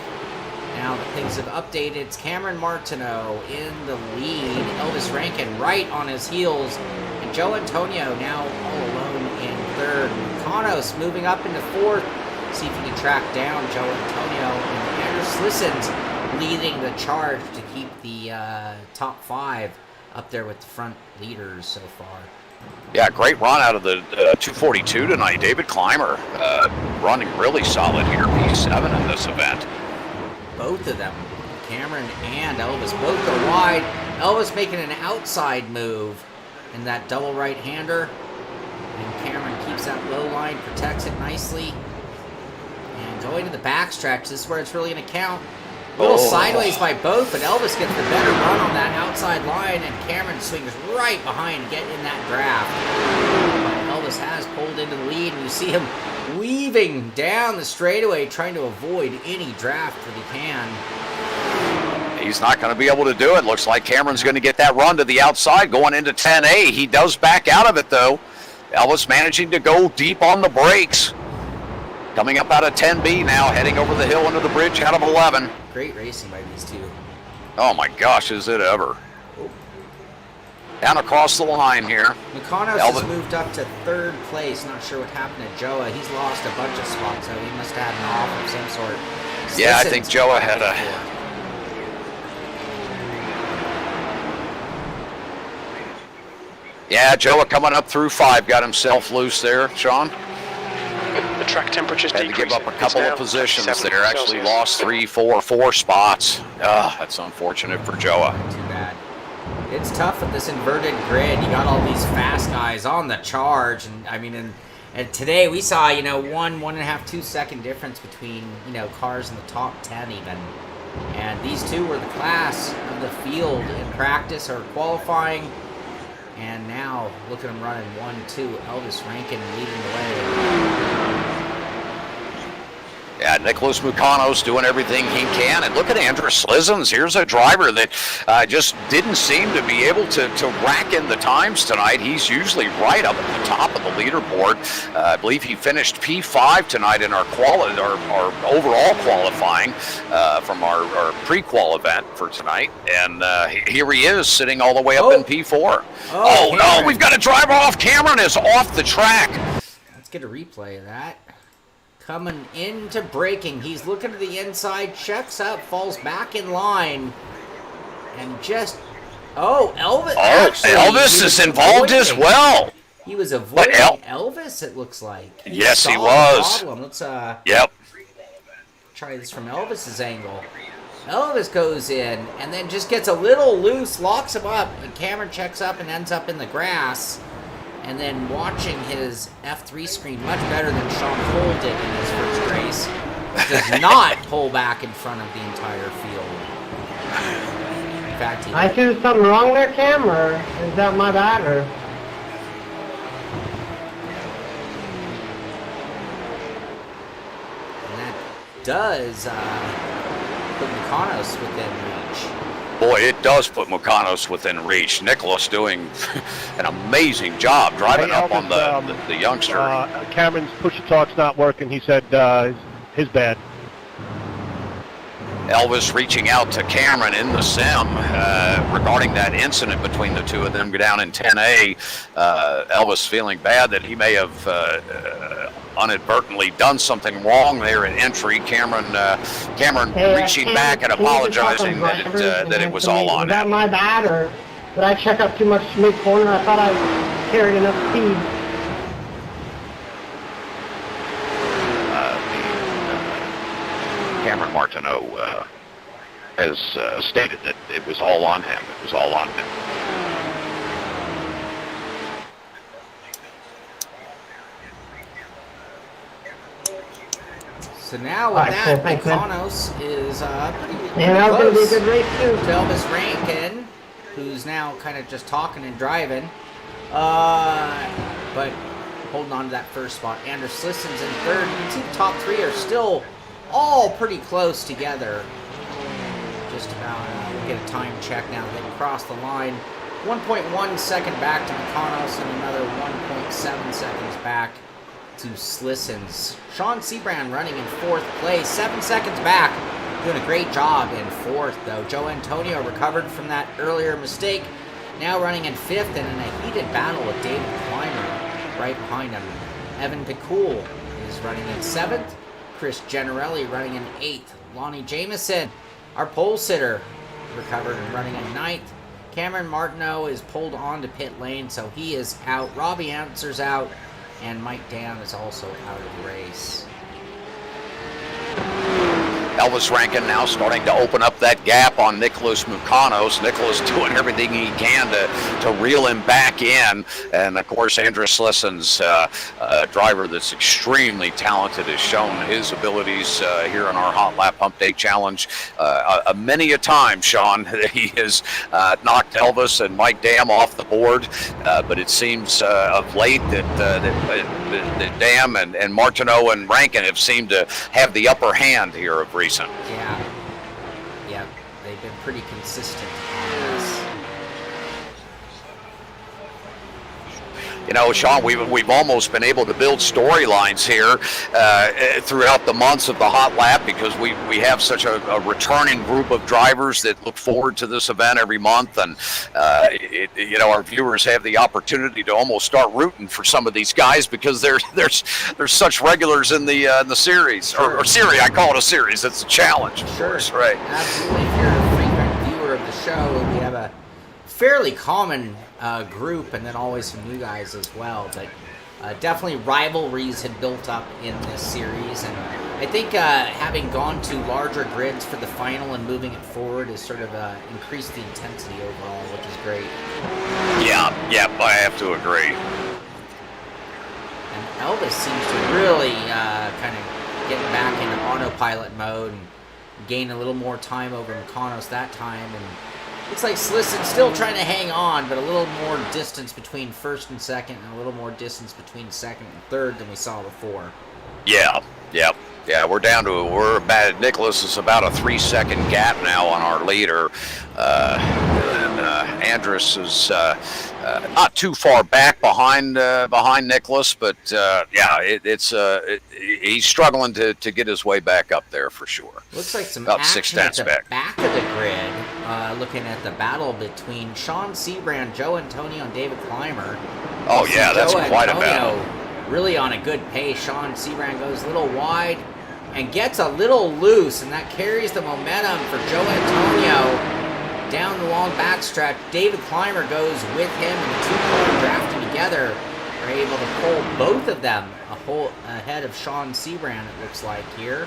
Now that things have updated, it's Cameron Martineau in the lead. Elvis Rankin right on his heels. And Joe Antonio now all alone in third. Mucanos moving up into fourth. See if he can track down Joe Antonio. And Anders Lissons leading the charge to keep the top 5 up there with the front leaders so far. Yeah, great run out of the 242 tonight. David Clymer running really solid here, P7 in this event. Both of them, Cameron and Elvis, both are wide. Elvis making an outside move in that double right-hander. And Cameron keeps that low line, protects it nicely. And going to the backstretch, this is where it's really going to count. A little sideways by both, but Elvis gets the better run on that outside line, and Cameron swings right behind to get in that draft. But Elvis has pulled into the lead, and you see him weaving down the straightaway, trying to avoid any draft that he can. He's not going to be able to do it. Looks like Cameron's going to get that run to the outside going into 10A. He does back out of it, though. Elvis managing to go deep on the brakes. Coming up out of 10B now, heading over the hill into the bridge out of 11. Great racing by these two. Oh my gosh, is it ever. Down across the line here. Mucanos has moved up to third place. Not sure what happened to Joa. He's lost a bunch of spots, so he must have had an off of some sort. Yeah, I think Joa had a... Yeah, Joa coming up through 5, got himself loose there, Sean. The track temperature's had to give up a couple of positions there. Actually lost 3, 4 spots. That's unfortunate for Joa. Too bad. It's tough with this inverted grid. You got all these fast guys on the charge, and I mean, and today we saw 1.5, 2 second difference between cars in the top 10 even. And these two were the class of the field in practice or qualifying. And now, look at him running 1-2. Elvis Rankin leading the way. Yeah, Nicholas Mucanos doing everything he can. And look at Andrus Lissons. Here's a driver that just didn't seem to be able to rack in the times tonight. He's usually right up at the top of the leaderboard. I believe he finished P5 tonight in our overall qualifying from our pre-qual event for tonight. And here he is sitting all the way up in P4. Oh no, we've got a driver off. Cameron is off the track. Let's get a replay of that. Coming into braking, he's looking to the inside, checks up, falls back in line, and just Elvis. Elvis is involved as well. He was avoiding Elvis. It looks like. Yes, he was. Let's try this from Elvis's angle. Elvis goes in and then just gets a little loose, locks him up, and Cameron checks up and ends up in the grass. And then watching his F3 screen much better than Shaun Cole did in his first race, does not pull back in front of the entire field. In fact, I see something wrong there, Cam, or is that my bad, or? And that does put Mucanos within reach. Boy, it does put Mucanos within reach. Nicholas doing an amazing job driving up on the youngster. Cameron's push-to-talk's not working. He said his bad. Elvis reaching out to Cameron in the sim regarding that incident between the two of them down in 10A. Elvis feeling bad that he may have inadvertently done something wrong there at entry. Cameron reaching back and apologizing that it was all on him. Was that my bad, or did I check up too much to mid corner? I thought I carried enough speed. Martineau has stated that it was all on him. It was all on him. So now with that, Meconos is pretty that was going to be a good race too. To Elvis Rankin, who's now kind of just talking and driving. But holding on to that first spot. Anders Slissen's in third. You can see the top three are still all pretty close together. Just about, we'll get a time check now. They cross the line. 1.1 second back to Meconos and another 1.7 seconds back to Slissen's. Shaun Sebrand running in fourth place, 7 seconds back. Doing a great job in fourth, though. Joe Antonio recovered from that earlier mistake. Now running in fifth and in a heated battle with David Clymer right behind him. Evan Picoul is running in seventh. Chris Generelli running in eighth. Lonnie Jameson, our pole sitter, recovered and running in ninth. Cameron Martineau is pulled onto pit lane, so he is out. Robby Unser's out. And Mike Dam is also out of the race. Elvis Rankin now starting to open up that gap on Nicholas Meconos. Nicholas doing everything he can to reel him back in. And, of course, Andrew Slissen's driver that's extremely talented has shown his abilities here in our Hotlap Humpday Challenge. Many a time, Shaun, he has knocked Elvis and Mike Dam off the board. But it seems of late that Dam and Martineau and Rankin have seemed to have the upper hand here of recent. Yeah, they've been pretty consistent on this. You know, Shaun, we've almost been able to build storylines here throughout the months of the Hot Lap because we have such a returning group of drivers that look forward to this event every month, and you know, our viewers have the opportunity to almost start rooting for some of these guys because there's such regulars in the series or series. I call it a series. It's a challenge, of course, right? Absolutely. If you're a frequent viewer of the show, we have a fairly common group, and then always some new guys as well. But definitely rivalries had built up in this series, and I think having gone to larger grids for the final and moving it forward has sort of increased the intensity overall, which is great. Yeah, I have to agree. And Elvis seems to really kind of get back into autopilot mode and gain a little more time over Meconos that time, and looks like Slissen's still trying to hang on, but a little more distance between first and second, and a little more distance between second and third than we saw before. Yeah, we're about, Nicholas is about a 3-second gap now on our leader. And Andrus is not too far back behind Nicholas, but he's struggling to get his way back up there for sure. Looks like some about action 6 at tenths the back. back of the grid, looking at the battle between Shaun Sebrand, Joe Antonio, and David Clymer. Oh yeah, that's quite a battle. Really on a good pace. Shaun Sebrand goes a little wide and gets a little loose, and that carries the momentum for Joe Antonio down the long backstretch. David Clymer goes with him, and the two cars drafting together are able to pull both of them ahead of Shaun Sebrand, it looks like here.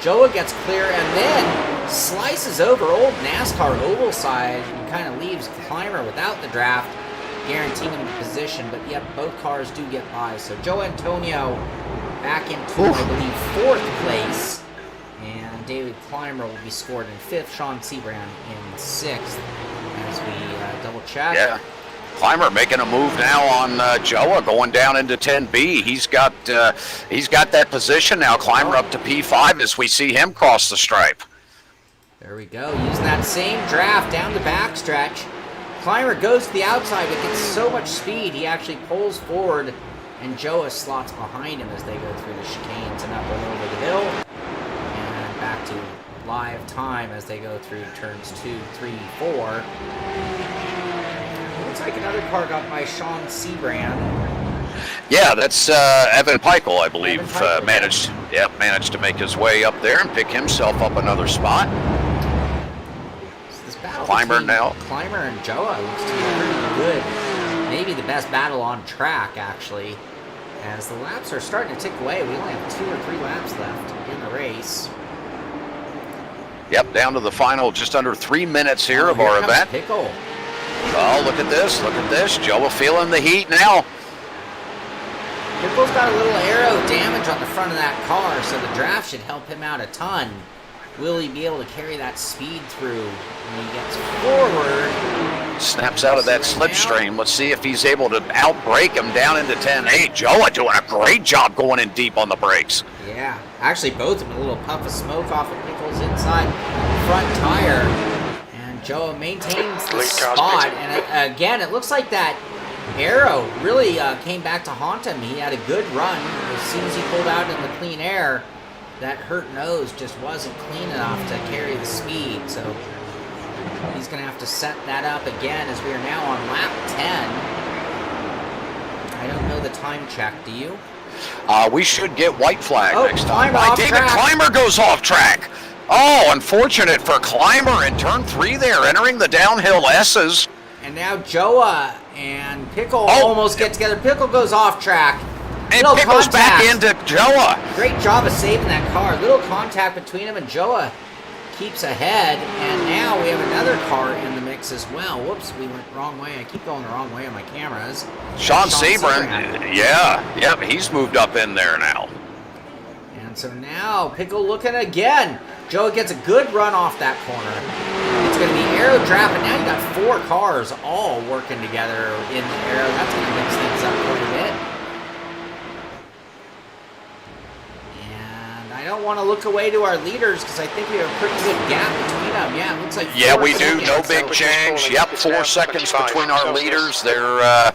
Joa gets clear and then slices over old NASCAR oval side and kind of leaves Clymer without the draft, guaranteeing him the position, but yet both cars do get by. So Joe Antonio back into, I believe, fourth place, and David Clymer will be scored in fifth, Shaun Sebrand in sixth, as we double check. Yeah. Clymer making a move now on Joa, going down into 10B. He's got that position now. Clymer up to P5 as we see him cross the stripe. There we go, using that same draft down the backstretch. Clymer goes to the outside, but gets so much speed, he actually pulls forward, and Joa slots behind him as they go through the chicanes and up and over the hill. And back to live time as they go through turns 2, 3, 4. Looks like another car got by Shaun Sebrand. Yeah, that's Evan Pikul, I believe, managed to make his way up there and pick himself up another spot. So this battle Clymer now. Clymer and Joa looks to be pretty good. Maybe the best battle on track, actually, as the laps are starting to tick away. We only have 2 or 3 laps left in the race. Yep, down to the final, just under 3 minutes here of our event. Pickle. Oh, look at this, look at this. Joe feeling the heat now. Pickle's got a little aero damage on the front of that car, so the draft should help him out a ton. Will he be able to carry that speed through when he gets forward? Snaps out of that slipstream. Let's see if he's able to outbrake him down into 10-8. Joe doing a great job going in deep on the brakes. Yeah, actually both of them, a little puff of smoke off of Pickle's inside front tire. And Joe maintains the spot. And again, it looks like that aero really came back to haunt him. He had a good run. As soon as he pulled out in the clean air, that hurt nose just wasn't clean enough to carry the speed. So he's going to have to set that up again as we are now on lap 10. I don't know the time check, do you? We should get white flag next time. David track. Clymer goes off track. Oh, unfortunate for Clymer in turn 3 there, entering the downhill S's. And now Joa and Pickle almost get together. Pickle goes off track. And Pickle's back into Joa. Great job of saving that car. Little contact between him, and Joa keeps ahead. And now we have another car in the mix as well. Whoops, we went the wrong way. I keep going the wrong way on my cameras. Sean Sebring, yeah, he's moved up in there now. And so now Pickle looking again. Joa gets a good run off that corner. It's going to be aero draft, and now you got 4 cars all working together in the aero. That's going to mix things up quite a bit. And I don't want to look away to our leaders because I think we have a pretty good gap between them. Yeah, it looks like 4 we do. seconds. No big change. Yep, 4 seconds between our leaders. They're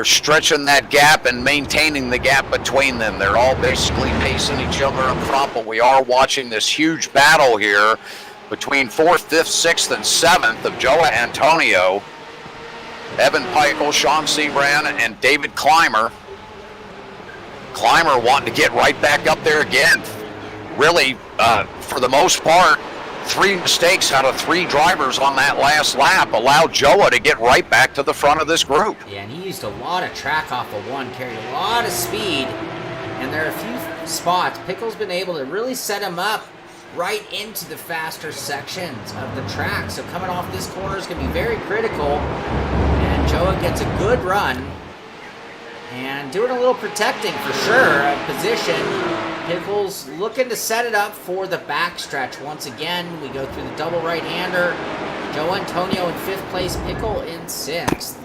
stretching that gap and maintaining the gap between them. They're all basically pacing each other up front, but we are watching this huge battle here between 4th, 5th, 6th, and 7th of Joa Antonio, Evan Pikle, Sean Sebring, and David Clymer. Clymer wanting to get right back up there again. Really, for the most part, 3 mistakes out of 3 drivers on that last lap allowed Joa to get right back to the front of this group. Yeah, and he used a lot of track off of 1, carried a lot of speed, and there are a few spots. Pickle's been able to really set him up right into the faster sections of the track. So coming off this corner is going to be very critical, and Joa gets a good run and doing a little protecting for sure of position. Pickle's looking to set it up for the backstretch. Once again, we go through the double right-hander. Joe Antonio in 5th place, Pickle in 6th.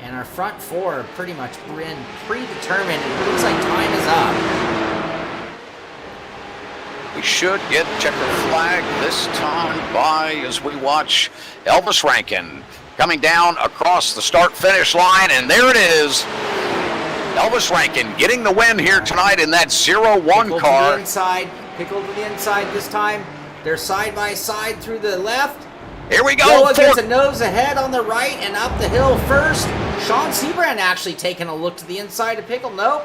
And our front 4 are pretty much predetermined. It looks like time is up. We should get checker flag this time by as we watch Elvis Rankin coming down across the start-finish line, and there it is. Elvis Rankin getting the win here tonight in that 0-1 car. To the inside, Pickle to the inside this time. They're side by side through the left. Here we go. Joa gets a nose ahead on the right and up the hill first. Sean Sebring actually taking a look to the inside of Pickle. Nope.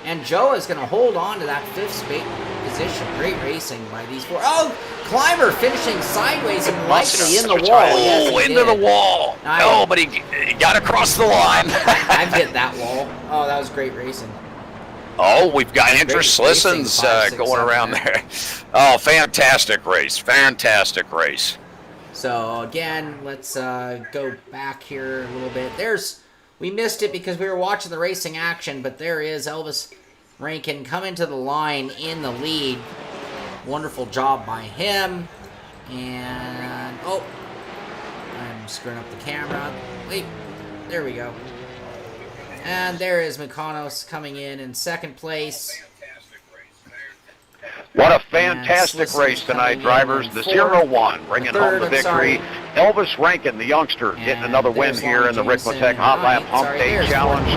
And Joa is going to hold on to that 5th position. Great racing by these 4. Oh, Clymer finishing sideways and likely in the wall. Yes, into the wall. But he got across the line. I've hit that wall. Oh, that was great racing. Oh, we've got Andrew Listens going around there. Oh, fantastic race. Fantastic race. So, again, let's go back here a little bit. We missed it because we were watching the racing action, but there is Elvis Rankin coming to the line in the lead. Wonderful job by him. And, I'm screwing up the camera. Wait, there we go. And there is Mykonos coming in 2nd place. What a fantastic race tonight, drivers. The 0-1 bringing home the victory. Elvis Rankin, the youngster, getting another win here in the Ricmotech Hotlap Humpday Challenge.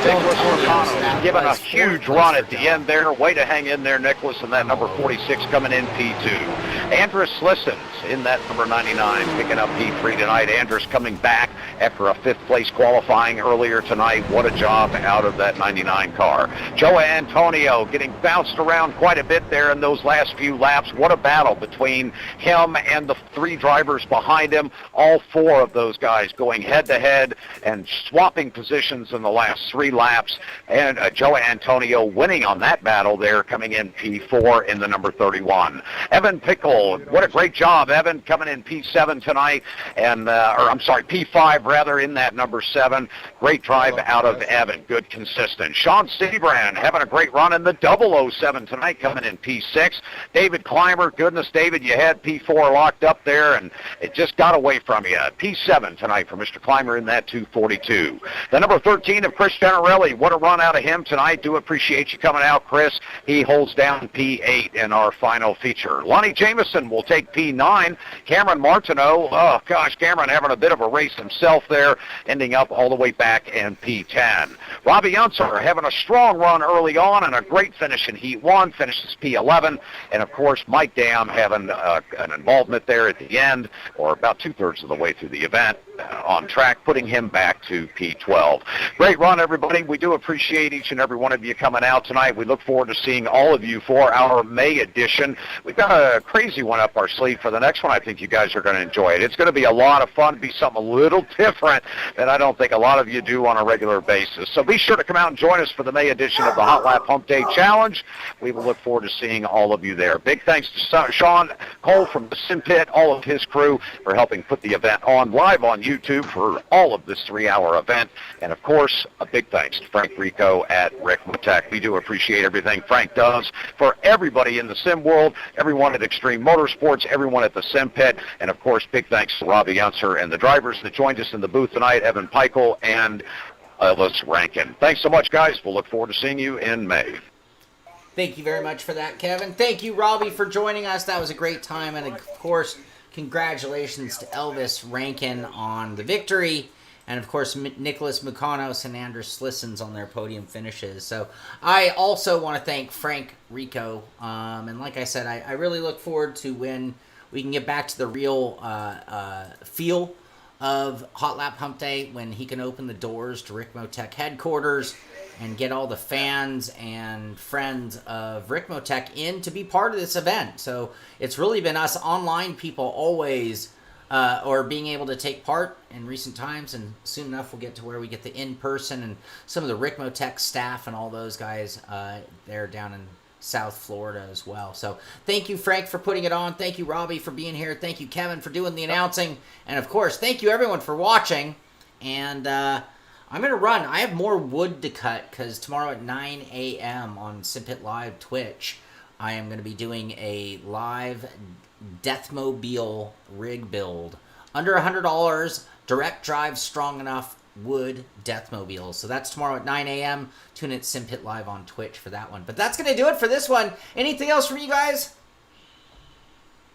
Nicholas Mykonos giving a huge run at the end there. Way to hang in there, Nicholas, and that number 46 coming in P2. Andrus Listens in that number 99 picking up P3 tonight. Andrus coming back after a 5th place qualifying earlier tonight. What a job out of that 99 car. Joe Antonio getting bounced around quite a bit there in those last few laps. What a battle between him and the 3 drivers behind him. All 4 of those guys going head-to-head and swapping positions in the last 3 laps. And Joe Antonio winning on that battle there, coming in P4 in the number 31. Evan Pickle, what a great job, Evan, coming in P7 tonight, and P5 rather, in that number 7. Great drive out of Evan, good consistent. Sean Seabrand having a great run in the 007 tonight, coming in P6. David Clymer, goodness, David, you had P4 locked up there, and it just got away from you. P7 tonight for Mr. Clymer in that 242. The number 13 of Chris Generelli, what a run out of him tonight. Do appreciate you coming out, Chris. He holds down P8 in our final feature. Lonnie Jameson will take P9. Cameron Martineau, oh gosh, Cameron having a bit of a race himself there, ending up all the way back in P10. Robby Unser having a strong run early on and a great finish in Heat 1, finishes P11. And of course, Mike Dam having an involvement there at the end, or about 2/3 of the way through the event, on track, putting him back to P12. Great run, everybody. We do appreciate each and every one of you coming out tonight. We look forward to seeing all of you for our May edition. We've got a crazy one up our sleeve for the next one. I think you guys are going to enjoy it. It's going to be a lot of fun, be something a little different that I don't think a lot of you do on a regular basis. So be sure to come out and join us for the May edition of the Hotlap Humpday Challenge. We will look forward to seeing all of you there. Big thanks to Shaun Cole from the Simpit, all of his crew, for helping put the event on live on YouTube for all of this 3-hour event. And of course, a big thanks to Frank Rico at Ricmotech. We do appreciate everything Frank does for everybody in the sim world, everyone at Extreme Motorsports, everyone at the Simpit, and of course, big thanks to Robby Unser and the drivers that joined us in the booth tonight, Evan Pikle and Ellis Rankin. Thanks so much, guys. We'll look forward to seeing you in May. Thank you very much for that, Kevin. Thank you, Robby, for joining us. That was a great time, and of course, congratulations to Elvis Rankin on the victory, and of course Nicholas Mukanos and Anders Slissons on their podium finishes. So I also want to thank Frank Rico, and like I said, I really look forward to when we can get back to the real feel of Hotlap Humpday, when he can open the doors to Ricmotech headquarters and get all the fans and friends of Ricmotech in to be part of this event. So it's really been us online people always, or being able to take part in recent times, and soon enough we'll get to where we get the in-person and some of the Ricmotech staff and all those guys there down in South Florida as well. So thank you, Frank, for putting it on. Thank you, Robby, for being here. Thank you, Kevin, for doing the announcing. And of course, thank you everyone for watching. And I'm going to run. I have more wood to cut because tomorrow at 9 a.m. on Simpit Live Twitch, I am going to be doing a live Deathmobile rig build. Under $100, direct drive, strong enough wood Deathmobile. So that's tomorrow at 9 a.m. Tune in at Simpit Live on Twitch for that one. But that's going to do it for this one. Anything else from you guys?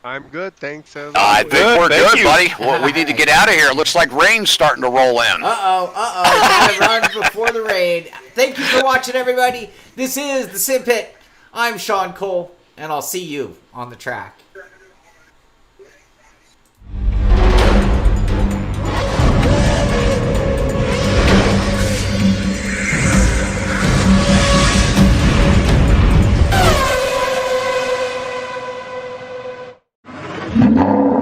I'm good, thanks. I think we're good, buddy. Well, we need to get out of here. It looks like rain's starting to roll in. Gotta run before the rain. Thank you for watching, everybody. This is the Simpit. I'm Shaun Cole, and I'll see you on the track. No.